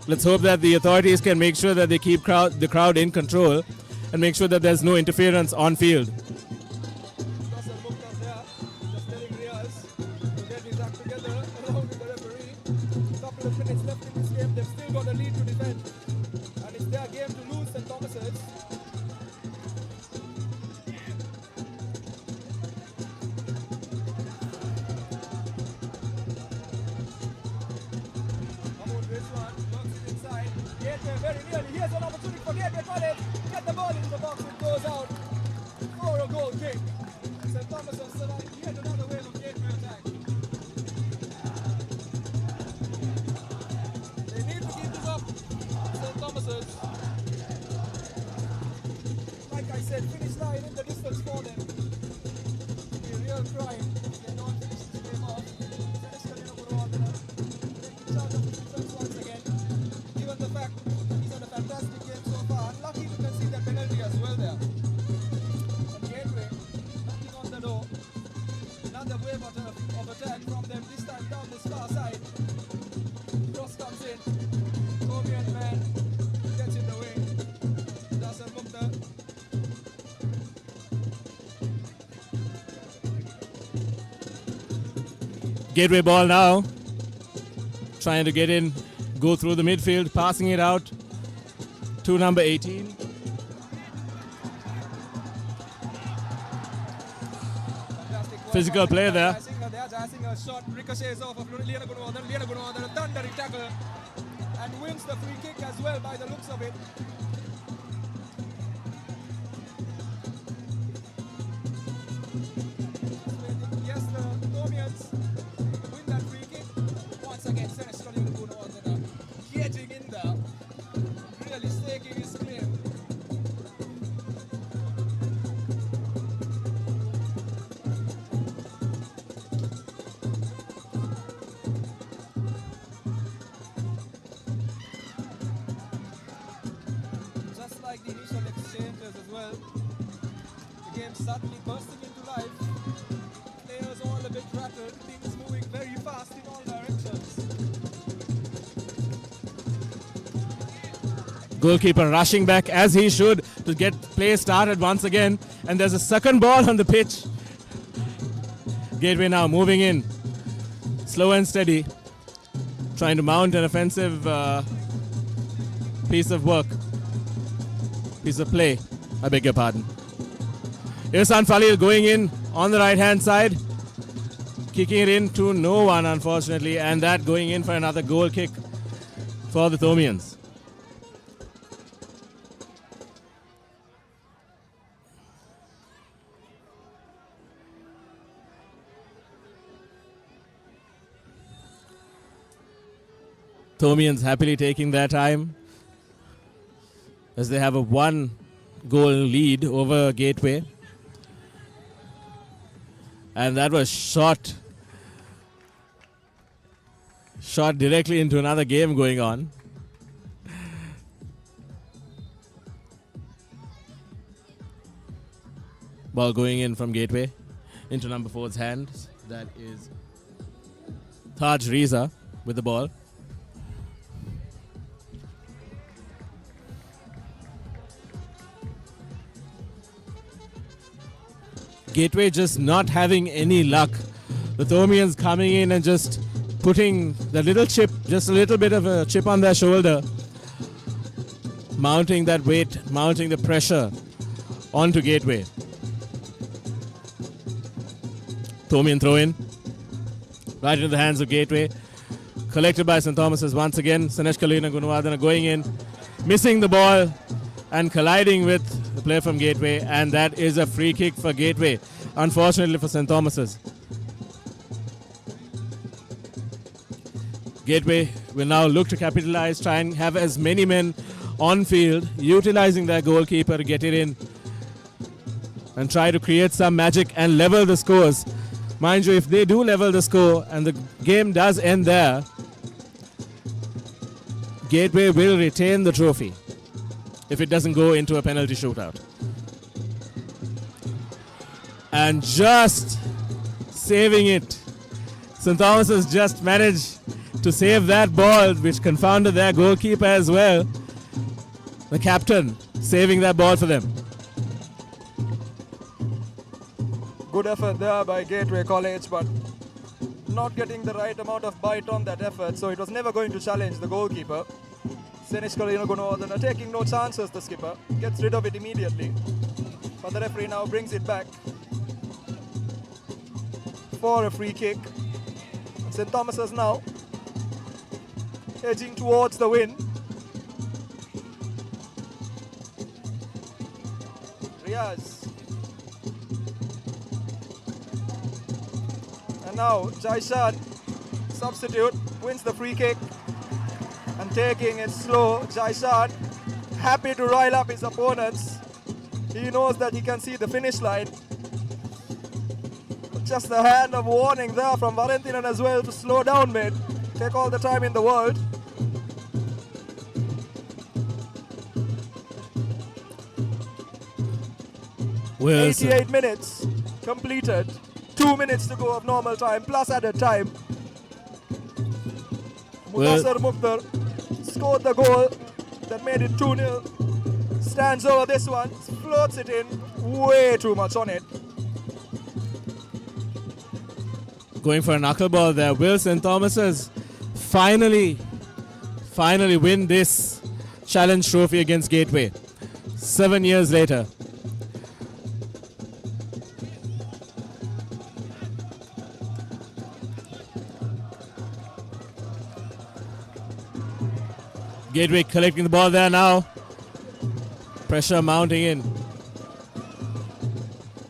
Let's hope that the authorities can make sure that they keep the crowd in control and make sure that there's no interference on field. Couple of minutes left in this game, they've still got a lead to defend. And it's their game to lose St. Thomas's. Come on, this one, works it inside. Gateway very nearly, here's an opportunity for Gateway College. Get the ball into the box, it goes out for a goal kick. St. Thomas's survived yet another wave of Gateway attack. They need to keep this up, St. Thomas's. Like I said, finish line in the distance for them. It'll be a real crime if they don't finish this game off. Taking charge of the defense once again. Given the fact he's had a fantastic game so far, unlucky to concede that penalty as well there. And Gateway knocking on the door. Another wave of attack from them, this time down this far side. Cross comes in. Thomian man gets in the way. Dasar Mukta. Gateway ball now. Trying to get in, go through the midfield, passing it out to number 18. Physical play there. They're dancing a shot, ricochets off of Liana Gunawardhan, a thundering tackle, and wins the free kick as well by the looks of it. Yes, the Thomians win that free kick. Once again, Senegal Liana Gunawardhan getting in there, really staking his claim. Just like the initial exchanges as well, the game suddenly bursting into life. Players all a bit rattled, things moving very fast in all directions. Goalkeeper rushing back as he should to get play started once again. And there's a second ball on the pitch. Gateway now moving in. Slow and steady. Trying to mount an offensive piece of work. Piece of play. I beg your pardon. Irsan Falil going in on the right hand side. Kicking it in to no one, unfortunately. And that going in for another goal kick for the Thomians. Thomians happily taking their time as they have a 1-goal lead over Gateway. And that was shot directly into another game going on. Ball going in from Gateway. into number 4's hands. That is Taj Riza with the ball. Gateway just not having any luck. The Thomians coming in and just putting the little chip, just a little bit of a chip on their shoulder, mounting that weight, mounting the pressure onto Gateway. Thomian throw in, right into the hands of Gateway. Collected by St. Thomas's once again. Sanesh Kalina Gunawardana going in, missing the ball and colliding with the player from Gateway, and that is a free kick for Gateway, unfortunately for St. Thomas's. Gateway will now look to capitalize, try and have as many men on field, utilizing their goalkeeper to get it in and try to create some magic and level the scores. Mind you, if they do level the score and the game does end there, Gateway will retain the trophy if it doesn't go into a penalty shootout. And just saving it. St. Thomas has just managed to save that ball, which confounded their goalkeeper as well. The captain saving that ball for them. Good effort there by Gateway College, but not getting the right amount of bite on that effort, so it was never going to challenge the goalkeeper. Sanesh Kalina Gunawardana taking no chances, the skipper. Gets rid of it immediately. But the referee now brings it back for a free kick. St. Thomas's now edging towards the win. Riaz. And now Jaishan, substitute, wins the free kick. And taking it slow, Jaishan happy to rile up his opponents. He knows that he can see the finish line. Just a hand of warning there from Valentinan as well to slow down, mate. Take all the time in the world. Well, 88 minutes completed. 2 minutes to go of normal time, plus added time. Mudassar Mukhtar scored the goal that made it 2-0. Stands over this one, floats it in, way too much on it. Going for a knuckleball there. Will St. Thomas's finally win this challenge trophy against Gateway 7 years later. Gateway collecting the ball there now. Pressure mounting in.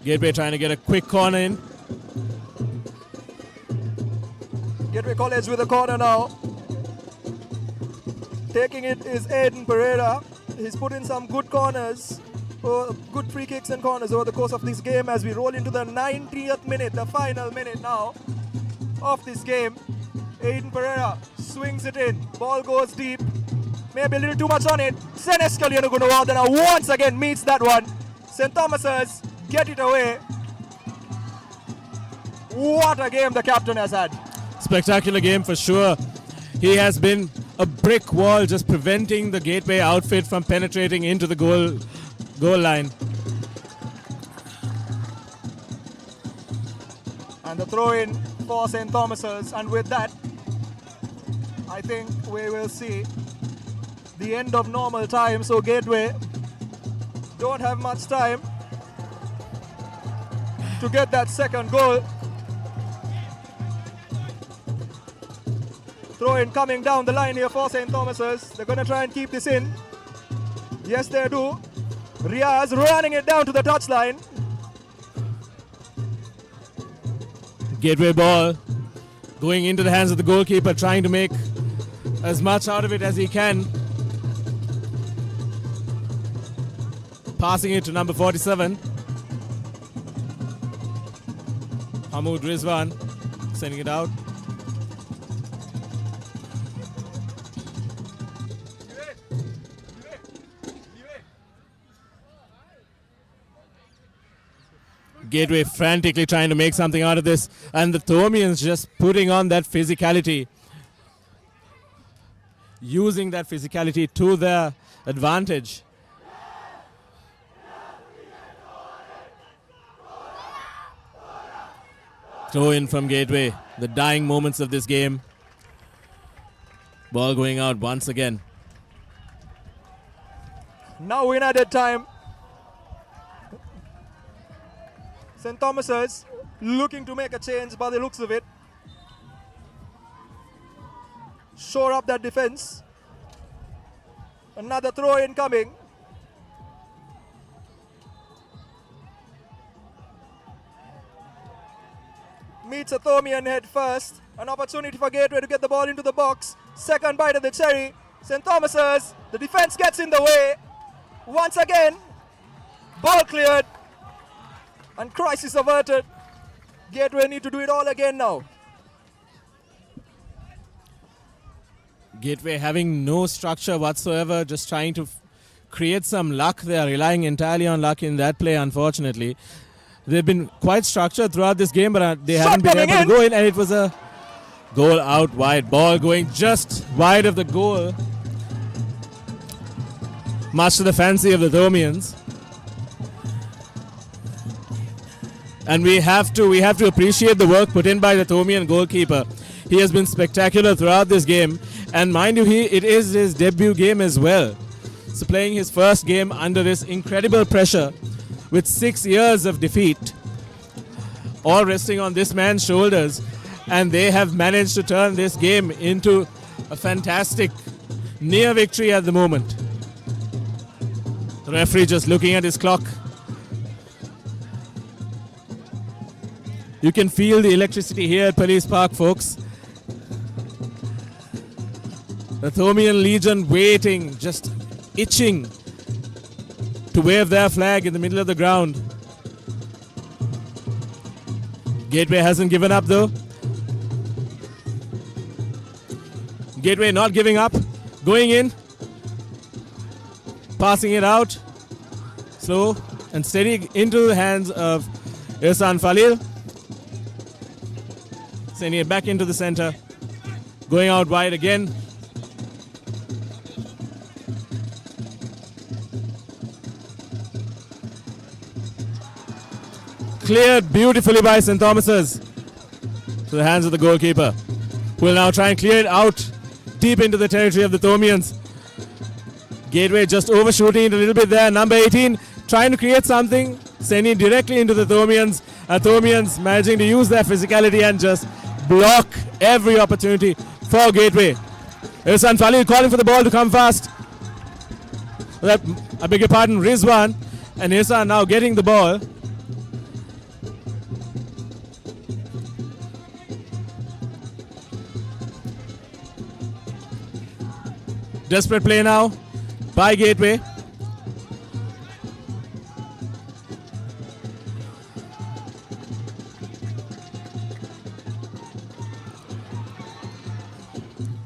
Gateway trying to get a quick corner in. Gateway College with a corner now. Taking it is Aiden Pereira. He's put in some good corners, good free kicks and corners over the course of this game as we roll into the 90th minute, the final minute now of this game. Aiden Pereira swings it in. Ball goes deep. Maybe a little too much on it. Sanesh Kalina Gunawardana once again meets that one. St. Thomas's get it away. What a game the captain has had. Spectacular game for sure. He has been a brick wall just preventing the Gateway outfit from penetrating into the goal line. And the throw in for St. Thomas's, and with that I think we will see the end of normal time. So Gateway don't have much time to get that second goal. Throw in coming down the line here for St. Thomas's. They're going to try and keep this in. Yes, they do. Riaz running it down to the touchline. Gateway ball going into the hands of the goalkeeper, trying to make as much out of it as he can. Passing it to number 47. Hamoud Rizwan sending it out. Gateway frantically trying to make something out of this, and the Thomians just putting on that physicality, using that physicality to their advantage. Throw in from Gateway, the dying moments of this game. Ball going out once again. Now in added time. St. Thomas's looking to make a change by the looks of it. Shore up that defense. Another throw in coming. Meets a Thomian head first. An opportunity for Gateway to get the ball into the box. Second bite of the cherry. St. Thomas's. The defense gets in the way. Once again. Ball cleared. And crisis averted. Gateway need to do it all again now. Gateway having no structure whatsoever, just trying to create some luck. They are relying entirely on luck in that play, unfortunately. They've been quite structured throughout this game, but they haven't been able to go in, and it was a goal out wide. Ball going just wide of the goal. Much to the fancy of the Thomians. And we have to appreciate the work put in by the Thomian goalkeeper. He has been spectacular throughout this game. And mind you, it is his debut game as well. So playing his first game under this incredible pressure with 6 years of defeat, all resting on this man's shoulders. And they have managed to turn this game into a fantastic near victory at the moment. The referee just looking at his clock. You can feel the electricity here at Police Park, folks. The Thomian Legion waiting, just itching to wave their flag in the middle of the ground. Gateway hasn't given up though. Gateway not giving up, going in, passing it out, slow and steady into the hands of Ihsan Falil. Sending it back into the center, going out wide again. Cleared beautifully by St. Thomas's to the hands of the goalkeeper, who will now try and clear it out deep into the territory of the Thomians. Gateway just overshooting it a little bit there. Number 18 trying to create something, sending it directly into the Thomians. Thomians managing to use their physicality and just block every opportunity for Gateway. Ihsan Falil calling for the ball to come fast. I beg your pardon, Rizwan and Ihsan now getting the ball. Desperate play now by Gateway.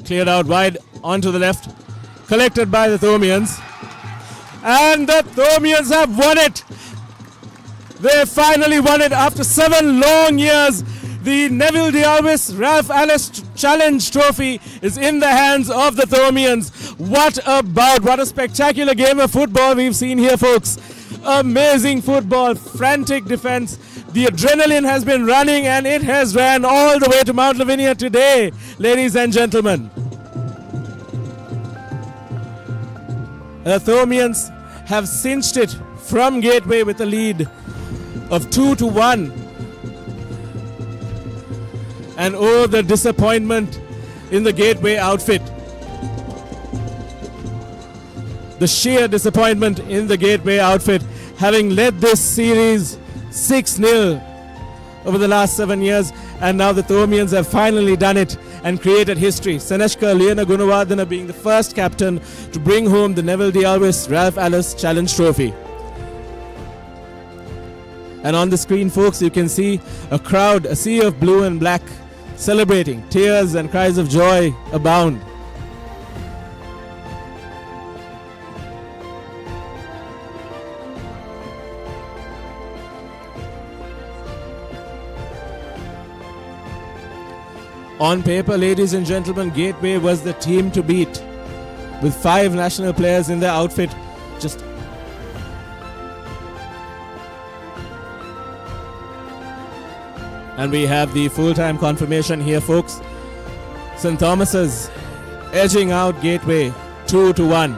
Cleared out wide onto the left. Collected by the Thomians. And the Thomians have won it. They finally won it after 7 long years. The Neville Dialwis Ralph Alice Challenge Trophy is in the hands of the Thomians. What a spectacular game of football we've seen here, folks. Amazing football, frantic defense. The adrenaline has been running, and it has ran all the way to Mount Lavinia today, ladies and gentlemen. The Thomians have cinched it from Gateway with a lead of 2-1. And oh, the disappointment in the Gateway outfit. The sheer disappointment in the Gateway outfit, having led this series 6-0 over the last 7 years, and now the Thomians have finally done it and created history. Saneshka Liana Gunawardena being the first captain to bring home the Neville Dialwis Ralph Alice Challenge Trophy. And on the screen, folks, you can see a crowd, a sea of blue and black, celebrating. Tears and cries of joy abound. On paper, ladies and gentlemen, Gateway was the team to beat. With 5 national players in their outfit, And we have the full-time confirmation here, folks. St. Thomas's edging out Gateway 2-1.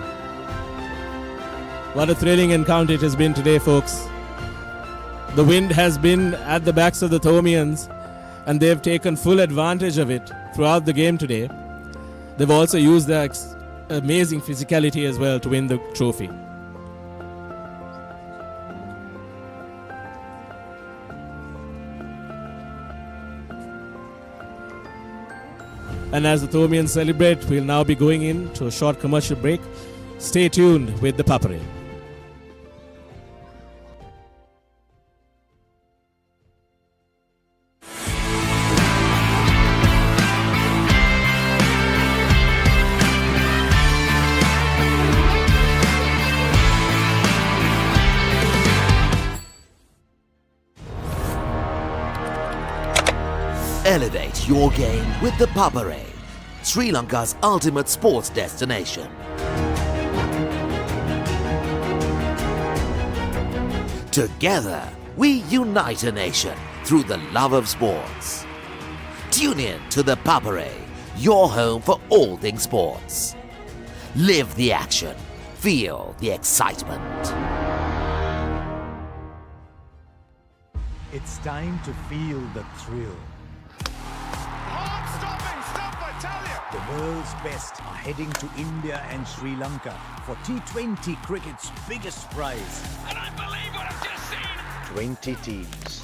What a thrilling encounter it has been today, folks. The wind has been at the backs of the Thomians, and they've taken full advantage of it throughout the game today. They've also used their amazing physicality as well to win the trophy. And as the Thomians celebrate, we'll now be going into a short commercial break. Stay tuned with the Papare. Elevate your game with the Papare, Sri Lanka's ultimate sports destination. Together, we unite a nation through the love of sports. Tune in to the Papare, your home for all things sports. Live the action, feel the excitement. It's time to feel the thrill. The world's best are heading to India and Sri Lanka for T20 cricket's biggest prize. And I believe what I've just seen. 20 teams.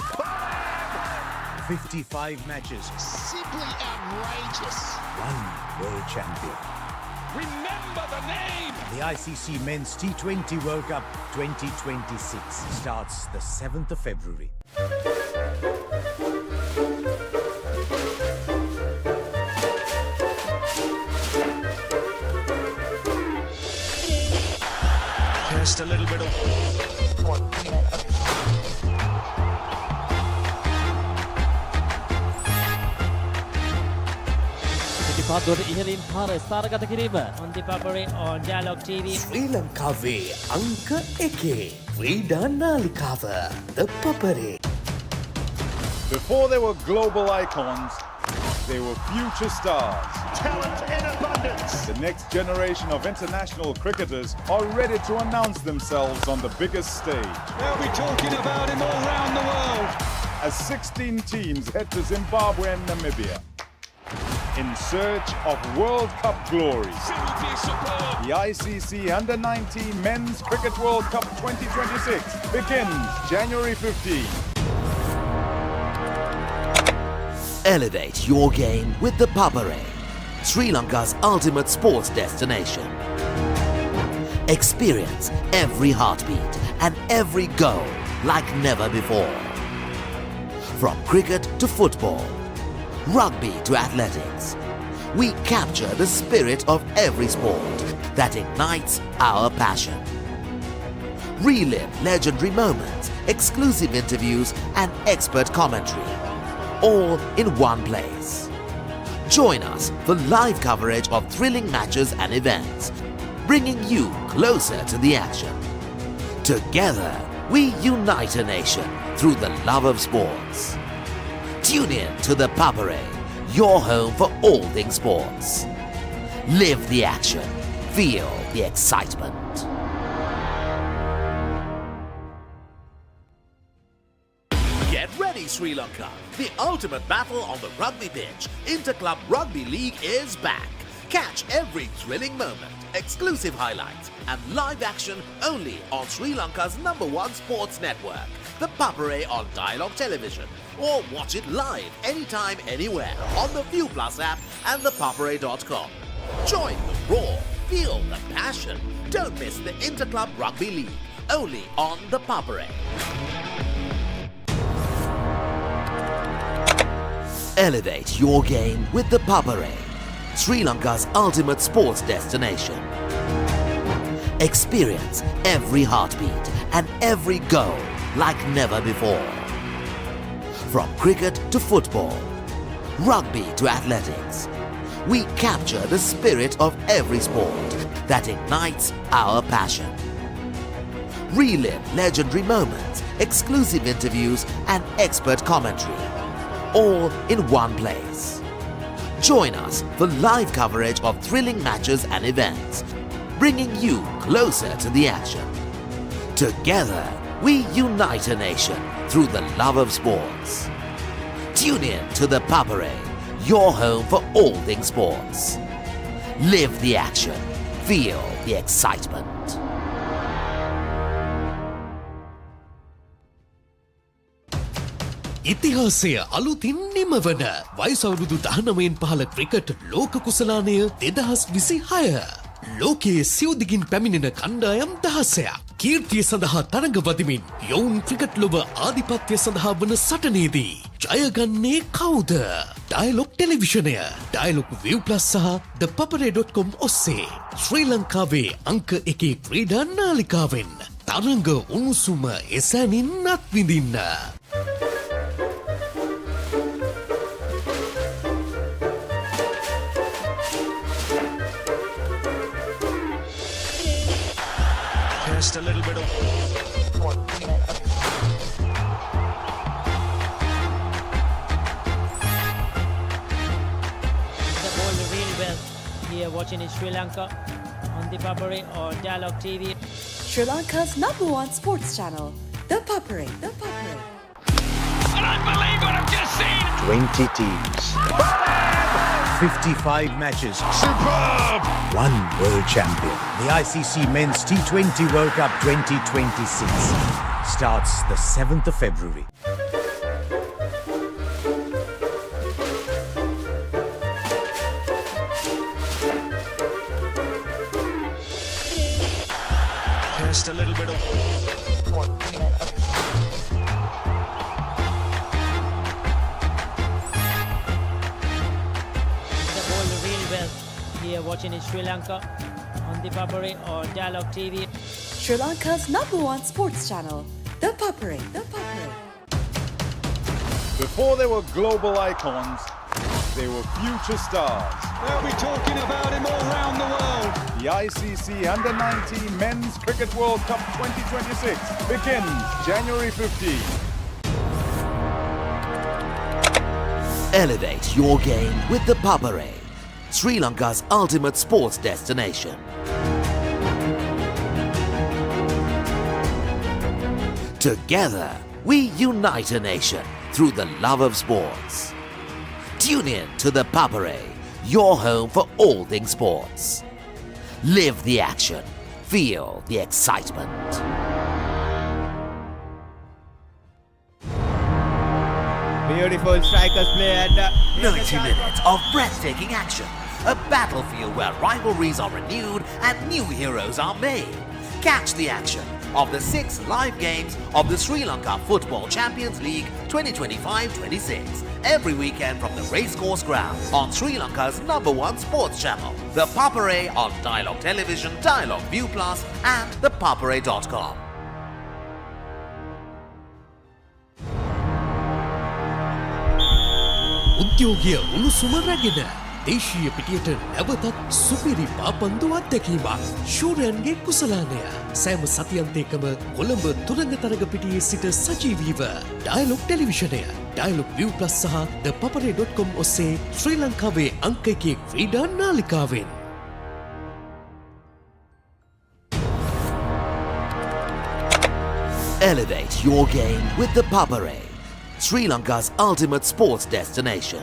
55 matches. Simply outrageous. One world champion. Remember the name. The ICC Men's T20 World Cup 2026 starts the 7th of February. Just a little bit of ඉහලින් පාර ස්ථාරගත කිරීම on the Papare on Dialog TV. ශ්‍රී ලංකාවේ අංක 1 ක්‍රීඩා නාලිකාව The Papare. Before they were global icons, they were future stars. talent in abundance. The next generation of international cricketers are ready to announce themselves on the biggest stage. They'll be talking about him all around the world. As 16 teams head to Zimbabwe and Namibia in search of World Cup glory. The ICC Under-19 Men's Cricket World Cup 2026 begins January 15. Elevate your game with the Papare, Sri Lanka's ultimate sports destination. Experience every heartbeat and every goal like never before. From cricket to football, rugby to athletics, we capture the spirit of every sport that ignites our passion. Relive legendary moments, exclusive interviews and expert commentary, all in one place. Join us for live coverage of thrilling matches and events, bringing you closer to the action. Together, we unite a nation through the love of sports. Tune in to the Papare, your home for all things sports. Live the action, feel the excitement. Get ready, Sri Lanka. The ultimate battle on the rugby pitch, Interclub Rugby League is back. Catch every thrilling moment, exclusive highlights, and live action only on Sri Lanka's #1 sports network, the Papare on Dialog Television, or watch it live anytime, anywhere on the View Plus app and thepapare.com. Join the roar, feel the passion. Don't miss the Interclub Rugby League, only on the Papare. Elevate your game with the Papare, Sri Lanka's ultimate sports destination. Experience every heartbeat and every goal like never before. From cricket to football, rugby to athletics. We capture the spirit of every sport that ignites our passion. Relive legendary moments, exclusive interviews, and expert commentary, all in one place. Join us for live coverage of thrilling matches and events, bringing you closer to the action. Together, we unite a nation through the love of sports. Tune in to the Papare, your home for all things sports. Live the action. Feel the excitement. ඉතිහාසය අලුතින් නිමවන වයසවුරුදු 19න් පහළ cricket ලෝක කුසලානය 2026. ලෝකයේ සියුදිගින් පැමිණෙන කණ්ඩායම් දහසයක් කීර්තිය සඳහා තරඟ වදිමින් යොවුන් cricket ලොව ආධිපත්‍ය සඳහා වන සටනේදී ජයගන්නේ කවුද? ඩයලොග් ටෙලිවිෂනය, ඩයලොග් View Plus සහ thepapare.com ඔස්සේ ශ්‍රී ලංකාවේ අංක 1 ක්‍රීඩා නාලිකාවෙන් තරඟ උණුසුම එසැනින් අත්විඳින්න. Just a little bit of The ball really well here watching in Sri Lanka on the Papare or Dialogue TV. Sri Lanka's #1 sports channel, the Papare. The Papare. I don't believe what I've just seen. 20 teams. 55 matches. Superb! One world champion. The ICC Men's T20 World Cup 2026 starts the 7th of February. Just a little bit of The ball really well here watching in Sri Lanka on the Papare or Dialogue TV. Sri Lanka's #1 sports channel, the Papare. The Papare. Before they were global icons, they were future stars. They'll be talking about him all around the world. The ICC Under-19 Men's Cricket World Cup 2026 begins January 15. Elevate your game with the Papare, Sri Lanka's ultimate sports destination. Together, we unite a nation through the love of sports. Tune in to the Papare, your home for all things sports. Live the action. Feel the excitement. Beautiful strikers play and 90 minutes of breathtaking action. A battlefield where rivalries are renewed and new heroes are made. Catch the action of the 6 live games of the Sri Lanka Football Champions League 2025-26 every weekend from the racecourse ground on Sri Lanka's #1 sports channel, the Papare on Dialogue Television, Dialogue View Plus and thepapare.com. උද්‍යෝගය උණුසුම රැගෙන දේශීය පිටියට නැවතත් සුපිරි පාපන්දු අත්දැකීමක් ශූරයන්ගේ කුසලානය සෑම සතියන්තයකම කොළඹ තුරංග තරග පිටියේ සිට සජීවීව dialogue ටෙලිවිෂනය dialogue View Plus සහ thepapare.com ඔස්සේ ශ්‍රී ලංකාවේ අංක 1 ක්‍රීඩා නාලිකාවෙන් Elevate your game with the Papare, Sri Lanka's ultimate sports destination.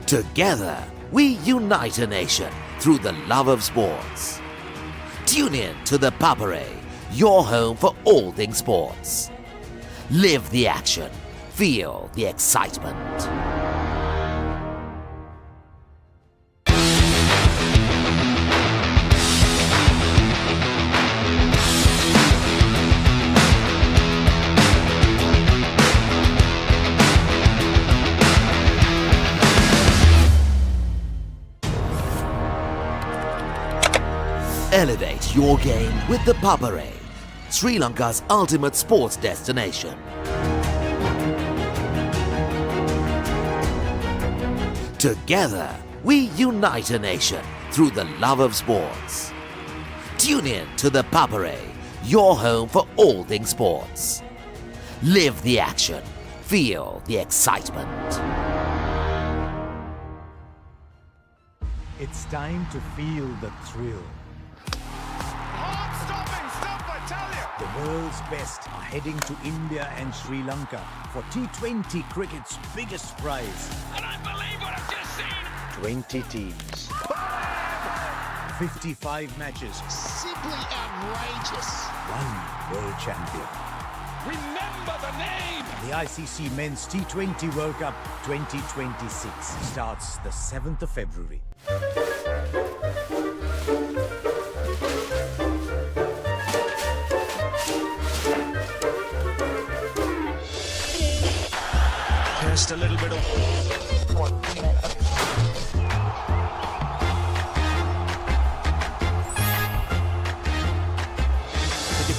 Together, we unite a nation through the love of sports. Tune in to the Papare, your home for all things sports. Live the action. Feel the excitement. Elevate your game with the Papare, Sri Lanka's ultimate sports destination. Together, we unite a nation through the love of sports. Tune in to the Papare, your home for all things sports. Live the action. Feel the excitement. It's time to feel the thrill. Stop, I tell you! The world's best are heading to India and Sri Lanka for T20 cricket's biggest prize. And I believe what I've just seen! 20 teams. 55 matches. Simply outrageous. One world champion. Remember the name! The ICC Men's T20 World Cup 2026 starts the 7th of February. Just a little bit of...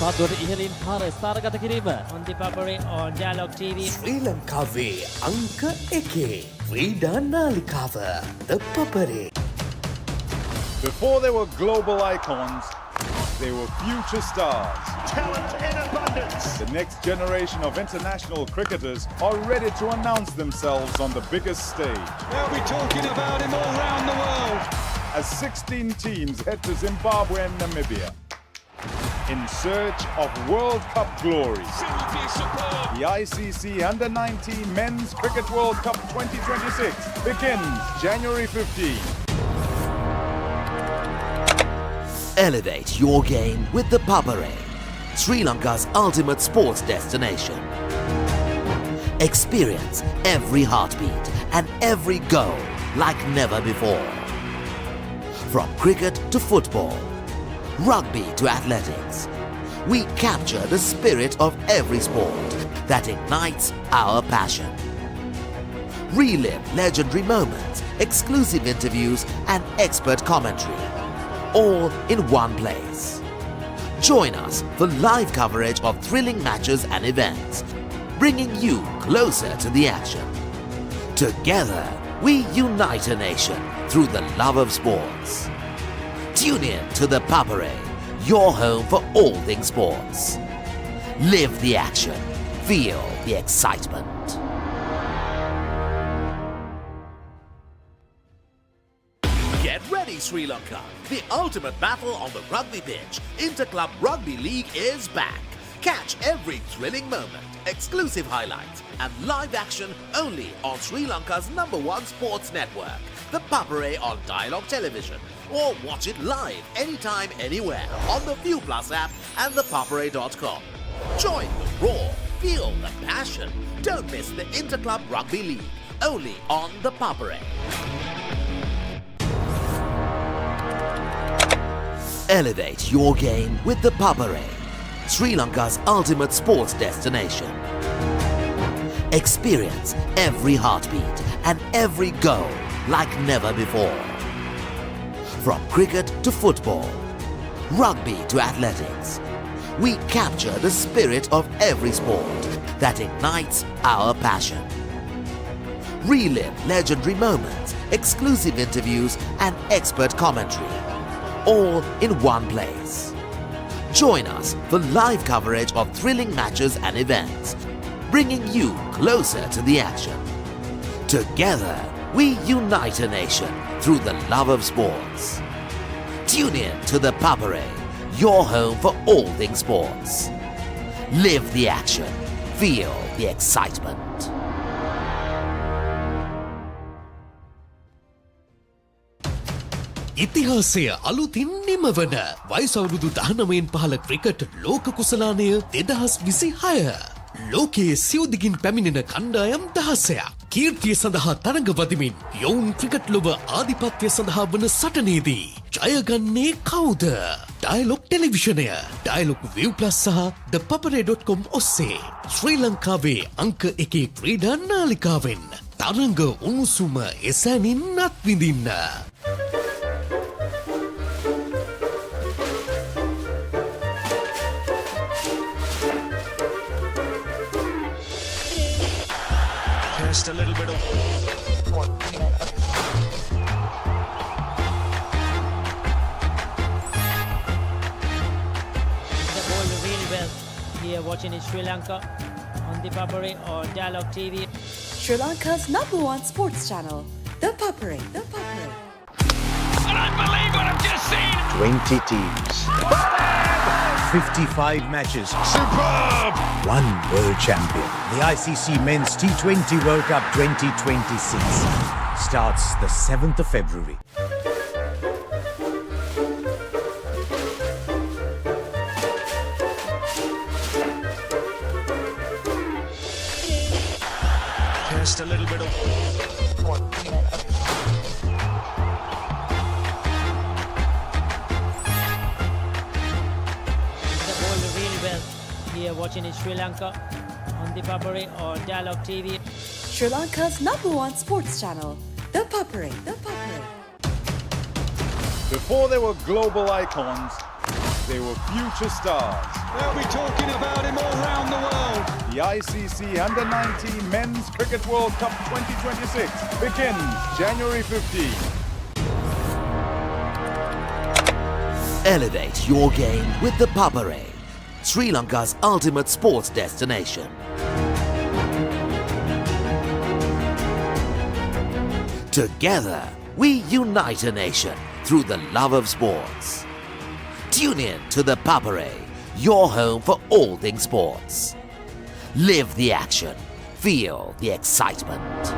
පිටිපත්වලට ඉහළින් පාර ස්ථානගත කිරීම on the Papare on Dialogue TV. ශ්‍රී ලංකාවේ අංක 1 ක්‍රීඩා නාලිකාව The Papare. Before they were global icons, they were future stars. Talent in abundance. The next generation of international cricketers are ready to announce themselves on the biggest stage. They'll be talking about him all around the world. As 16 teams head to Zimbabwe and Namibia in search of World Cup glory. The ICC Under-19 Men's Cricket World Cup 2026 begins January 15. Elevate your game with the Papare, Sri Lanka's ultimate sports destination. Experience every heartbeat and every goal like never before. From cricket to football, rugby to athletics, we capture the spirit of every sport that ignites our passion. Relive legendary moments, exclusive interviews and expert commentary, all in one place. Join us for live coverage of thrilling matches and events, bringing you closer to the action. Together, we unite a nation through the love of sports. Tune in to the Papare, your home for all things sports. Live the action. Feel the excitement. Get ready, Sri Lanka. The ultimate battle on the rugby pitch. Interclub Rugby League is back. Catch every thrilling moment, exclusive highlights, and live action only on Sri Lanka's #1 sports network, the Papare on Dialogue Television. Or watch it live anytime, anywhere on the View Plus app and thepapare.com. Join the roar, feel the passion. Don't miss the Interclub Rugby League, only on the Papare. Elevate your game with the Papare, Sri Lanka's ultimate sports destination. Experience every heartbeat and every goal like never before. From cricket to football, rugby to athletics, we capture the spirit of every sport that ignites our passion. Relive legendary moments, exclusive interviews and expert commentary, all in one place. Join us for live coverage of thrilling matches and events, bringing you closer to the action. Together, we unite a nation through the love of sports. Tune in to the Papare, your home for all things sports. Live the action. Feel the excitement. ඉතිහාසය අලුතින් නිමවන වයසවුරුදු 19න් පහළ cricket ලෝක කුසලානය 2026. ලෝකයේ සියුදිගින් පැමිණෙන කණ්ඩායම් 16ක් කීර්තිය සඳහා තරඟ වදිමින් යොවුන් ක්‍රිකට් ලොව ආධිපත්‍ය සඳහා වන සටනේදී ජයගන්නේ කවුද? ඩයලොග් ටෙලිවිෂනය, ඩයලොග් View Plus සහ thepapare.com ඔස්සේ ශ්‍රී ලංකාවේ අංක 1 ක්‍රීඩා නාලිකාවෙන් තරඟ උණුසුම එසැනින් අත්විඳින්න. Just a little bit of... are watching in Sri Lanka on the Papare or Dialogue TV. Sri Lanka's #1 sports channel, the Papare. The Papare. I don't believe what I've just seen. 20 teams. 55 matches. Superb. One world champion. The ICC Men's T20 World Cup 2026 starts the 7th of February. Just a little bit of Really well here watching in Sri Lanka on the Papare or Dialogue TV. Sri Lanka's #1 sports channel, the Papare. The Papare. Before they were global icons, they were future stars. They'll be talking about him all around the world. The ICC Under-19 Men's Cricket World Cup 2026 begins January 15. Elevate your game with the Papare, Sri Lanka's ultimate sports destination. Together, we unite a nation through the love of sports. Tune in to the Papare, your home for all things sports. Live the action, feel the excitement.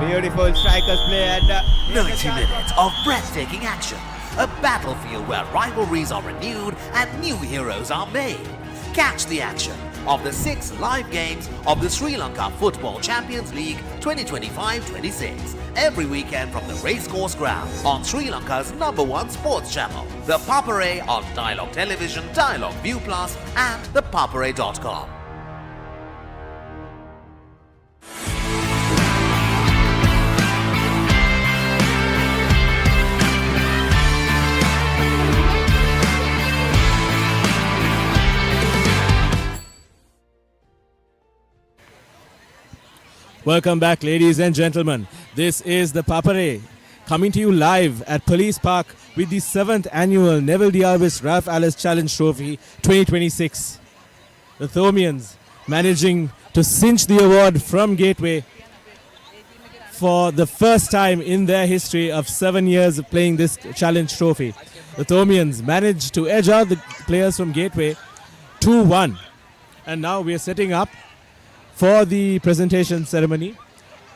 Beautiful strikers play and 90 minutes of breathtaking action. A battlefield where rivalries are renewed and new heroes are made. Catch the action of the 6 live games of the Sri Lanka Football Champions League 2025-26 every weekend from the racecourse ground on Sri Lanka's #1 sports channel, the Papare on Dialogue Television, Dialogue View Plus and thepapare.com. Welcome back, ladies and gentlemen. This is the Papare, coming to you live at Police Park with the 7th annual Neville Dialvis Ralph Alice Challenge Trophy 2026. The Thomians managing to cinch the award from Gateway for the first time in their history of 7 years of playing this challenge trophy. The Thomians managed to edge out the players from Gateway 2-1. And now we are setting up for the presentation ceremony.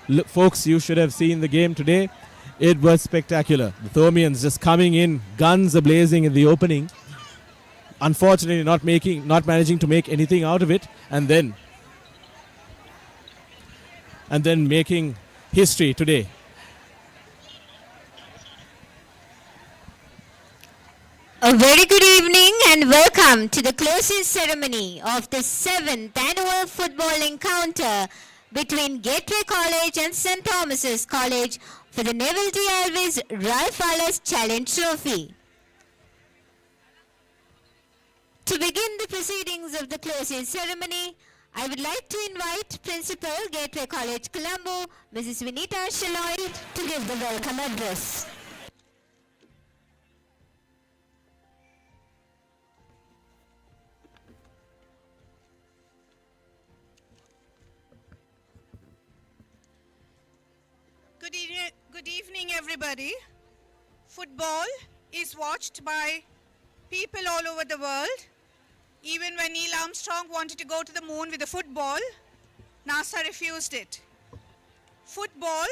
Look, folks, you should have seen the game today. It was spectacular. The Thomians just coming in, guns a-blazing in the opening. Unfortunately, not managing to make anything out of it, and then making history today. A very good evening and welcome to the closing ceremony of the 7th annual football encounter between Gateway College and St. Thomas's College for the Neville Dialvis Ralph Alice Challenge Trophy. To begin the proceedings of the closing ceremony, I would like to invite Principal Gateway College Colombo, Mrs. Vinita Shaloy, to give the welcome address. Good evening, everybody. Football is watched by people all over the world. Even when Neil Armstrong wanted to go to the moon with a football, NASA refused it. Football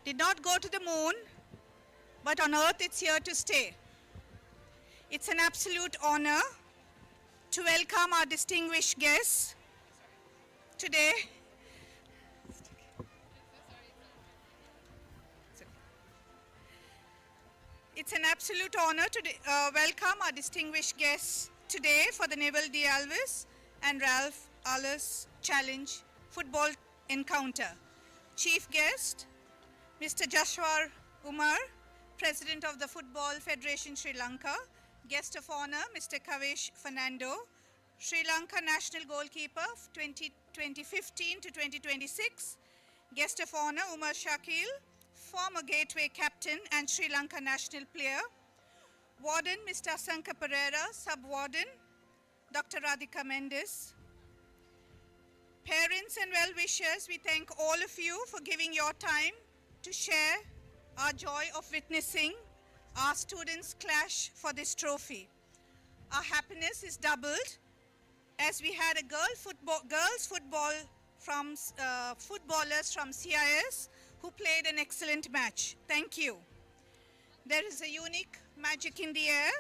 did not go to the moon, but on Earth it's here to stay. It's an absolute honor to welcome our distinguished guests today. It's an absolute honor to welcome our distinguished guests today for the Neville Dialvis and Ralph Alice Challenge Football Encounter. Chief guest, Mr. Jashwar Umar, President of the Football Federation Sri Lanka. Guest of honor, Mr. Kavesh Fernando, Sri Lanka national goalkeeper 2015 to 2026. Guest of honor, Umar Shakil, former Gateway captain and Sri Lanka national player. Warden Mr. Asanka Pereira, Sub-Warden Dr. Radhika Mendes. Parents and well-wishers, we thank all of you for giving your time to share our joy of witnessing our students clash for this trophy. Our happiness is doubled as we had a girls football from footballers from CIS who played an excellent match. Thank you. There is a unique magic in the air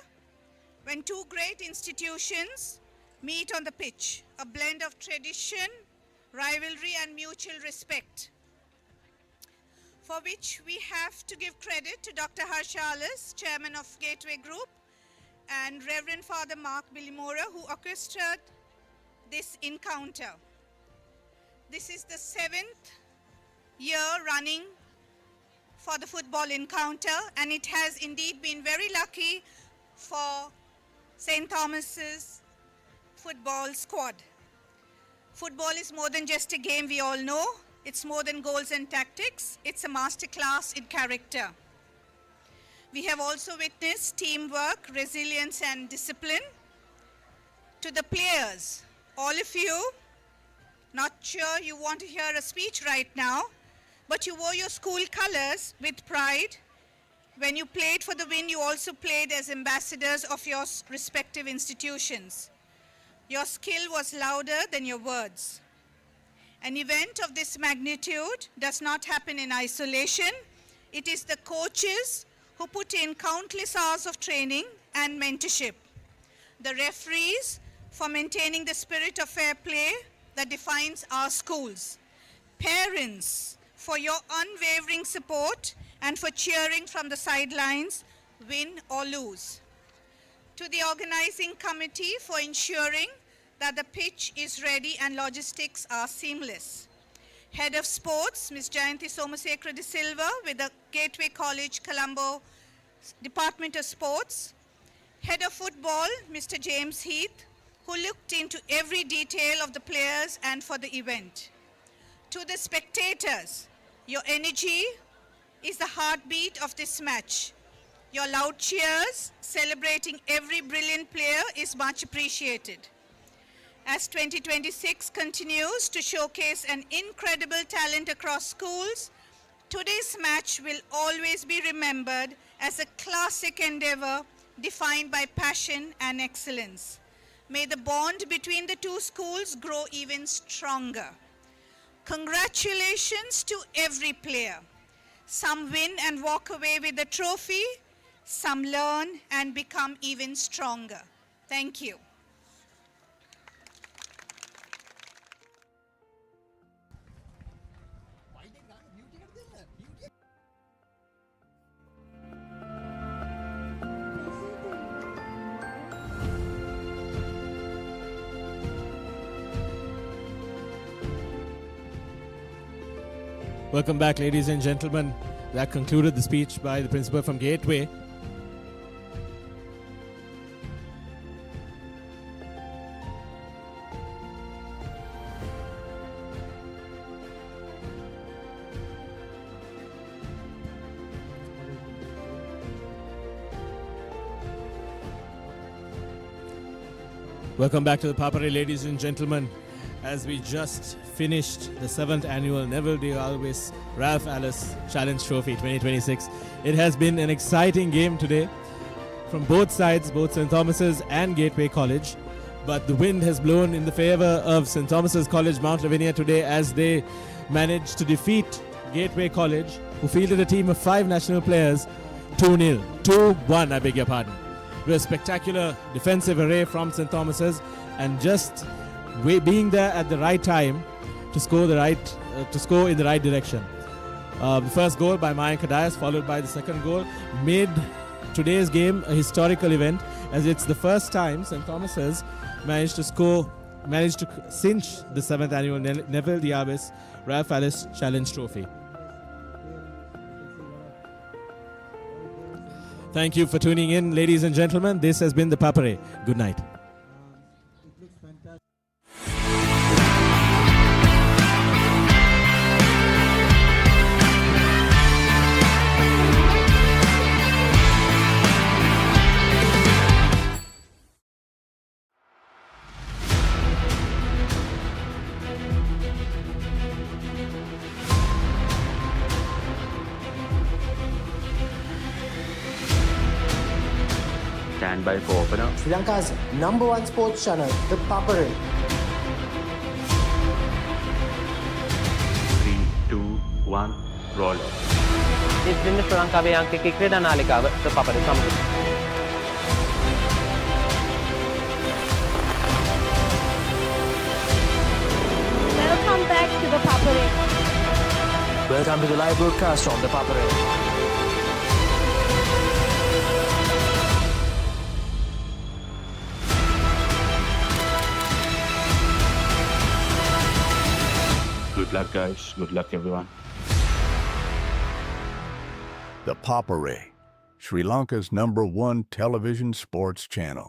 when two great institutions meet on the pitch, a blend of tradition, rivalry and mutual respect, for which we have to give credit to Dr. Harsha Alas, Chairman of Gateway Group, and Reverend Father Mark Billimora, who orchestrated this encounter. This is the 7th year running for the football encounter, and it has indeed been very lucky for St. Thomas's football squad. Football is more than just a game, we all know. It's more than goals and tactics. It's a masterclass in character. We have also witnessed teamwork, resilience and discipline. To the players, all of you, not sure you want to hear a speech right now, but you wore your school colors with pride. When you played for the win, you also played as ambassadors of your respective institutions. Your skill was louder than your words. An event of this magnitude does not happen in isolation. It is the coaches who put in countless hours of training and mentorship. The referees for maintaining the spirit of fair play that defines our schools. Parents for your unwavering support and for cheering from the sidelines, win or lose. To the organizing committee for ensuring that the pitch is ready and logistics are seamless. Head of Sports, Ms. Jayanti Somasekara de Silva with the Gateway College Colombo Department of Sports. Head of Football, Mr. James Heath, who looked into every detail of the players and for the event. To the spectators, your energy is the heartbeat of this match. Your loud cheers celebrating every brilliant player is much appreciated. As 2026 continues to showcase an incredible talent across schools, today's match will always be remembered as a classic endeavor defined by passion and excellence. May the bond between the two schools grow even stronger. Congratulations to every player. Some win and walk away with the trophy, some learn and become even stronger. Thank you. Welcome back, ladies and gentlemen. That concluded the speech by the principal from Gateway. Welcome back to the Papare, ladies and gentlemen. As we just finished the 7th annual Neville de Alves Ralph Alice Challenge Trophy 2026. It has been an exciting game today from both sides, both St. Thomas's and Gateway College. But the wind has blown in the favor of St. Thomas's College Mount Lavinia today as they managed to defeat Gateway College, who fielded a team of 5 national players, 2-0. 2-1, I beg your pardon. With a spectacular defensive array from St. Thomas's and just being there at the right time to score in the right direction. The first goal by Mayank Kadayas, followed by the second goal, made today's game a historical event, as it's the first time St. Thomas's managed to cinch the 7th annual Neville de Alves Ralph Alice Challenge Trophy. Thank you for tuning in, ladies and gentlemen. This has been the Papare. Good night. stand by for opener. Sri Lanka's #1 sports channel, the Papare. 3, 2, 1, roll. ඉතින් ශ්‍රී ලංකාවේ අංකික ක්‍රීඩා නාලිකාව the Papare සමග. Welcome back to the Papare. Welcome to the live broadcast on the Papare. Good luck, guys. Good luck, everyone. The Papare, Sri Lanka's #1 television sports channel.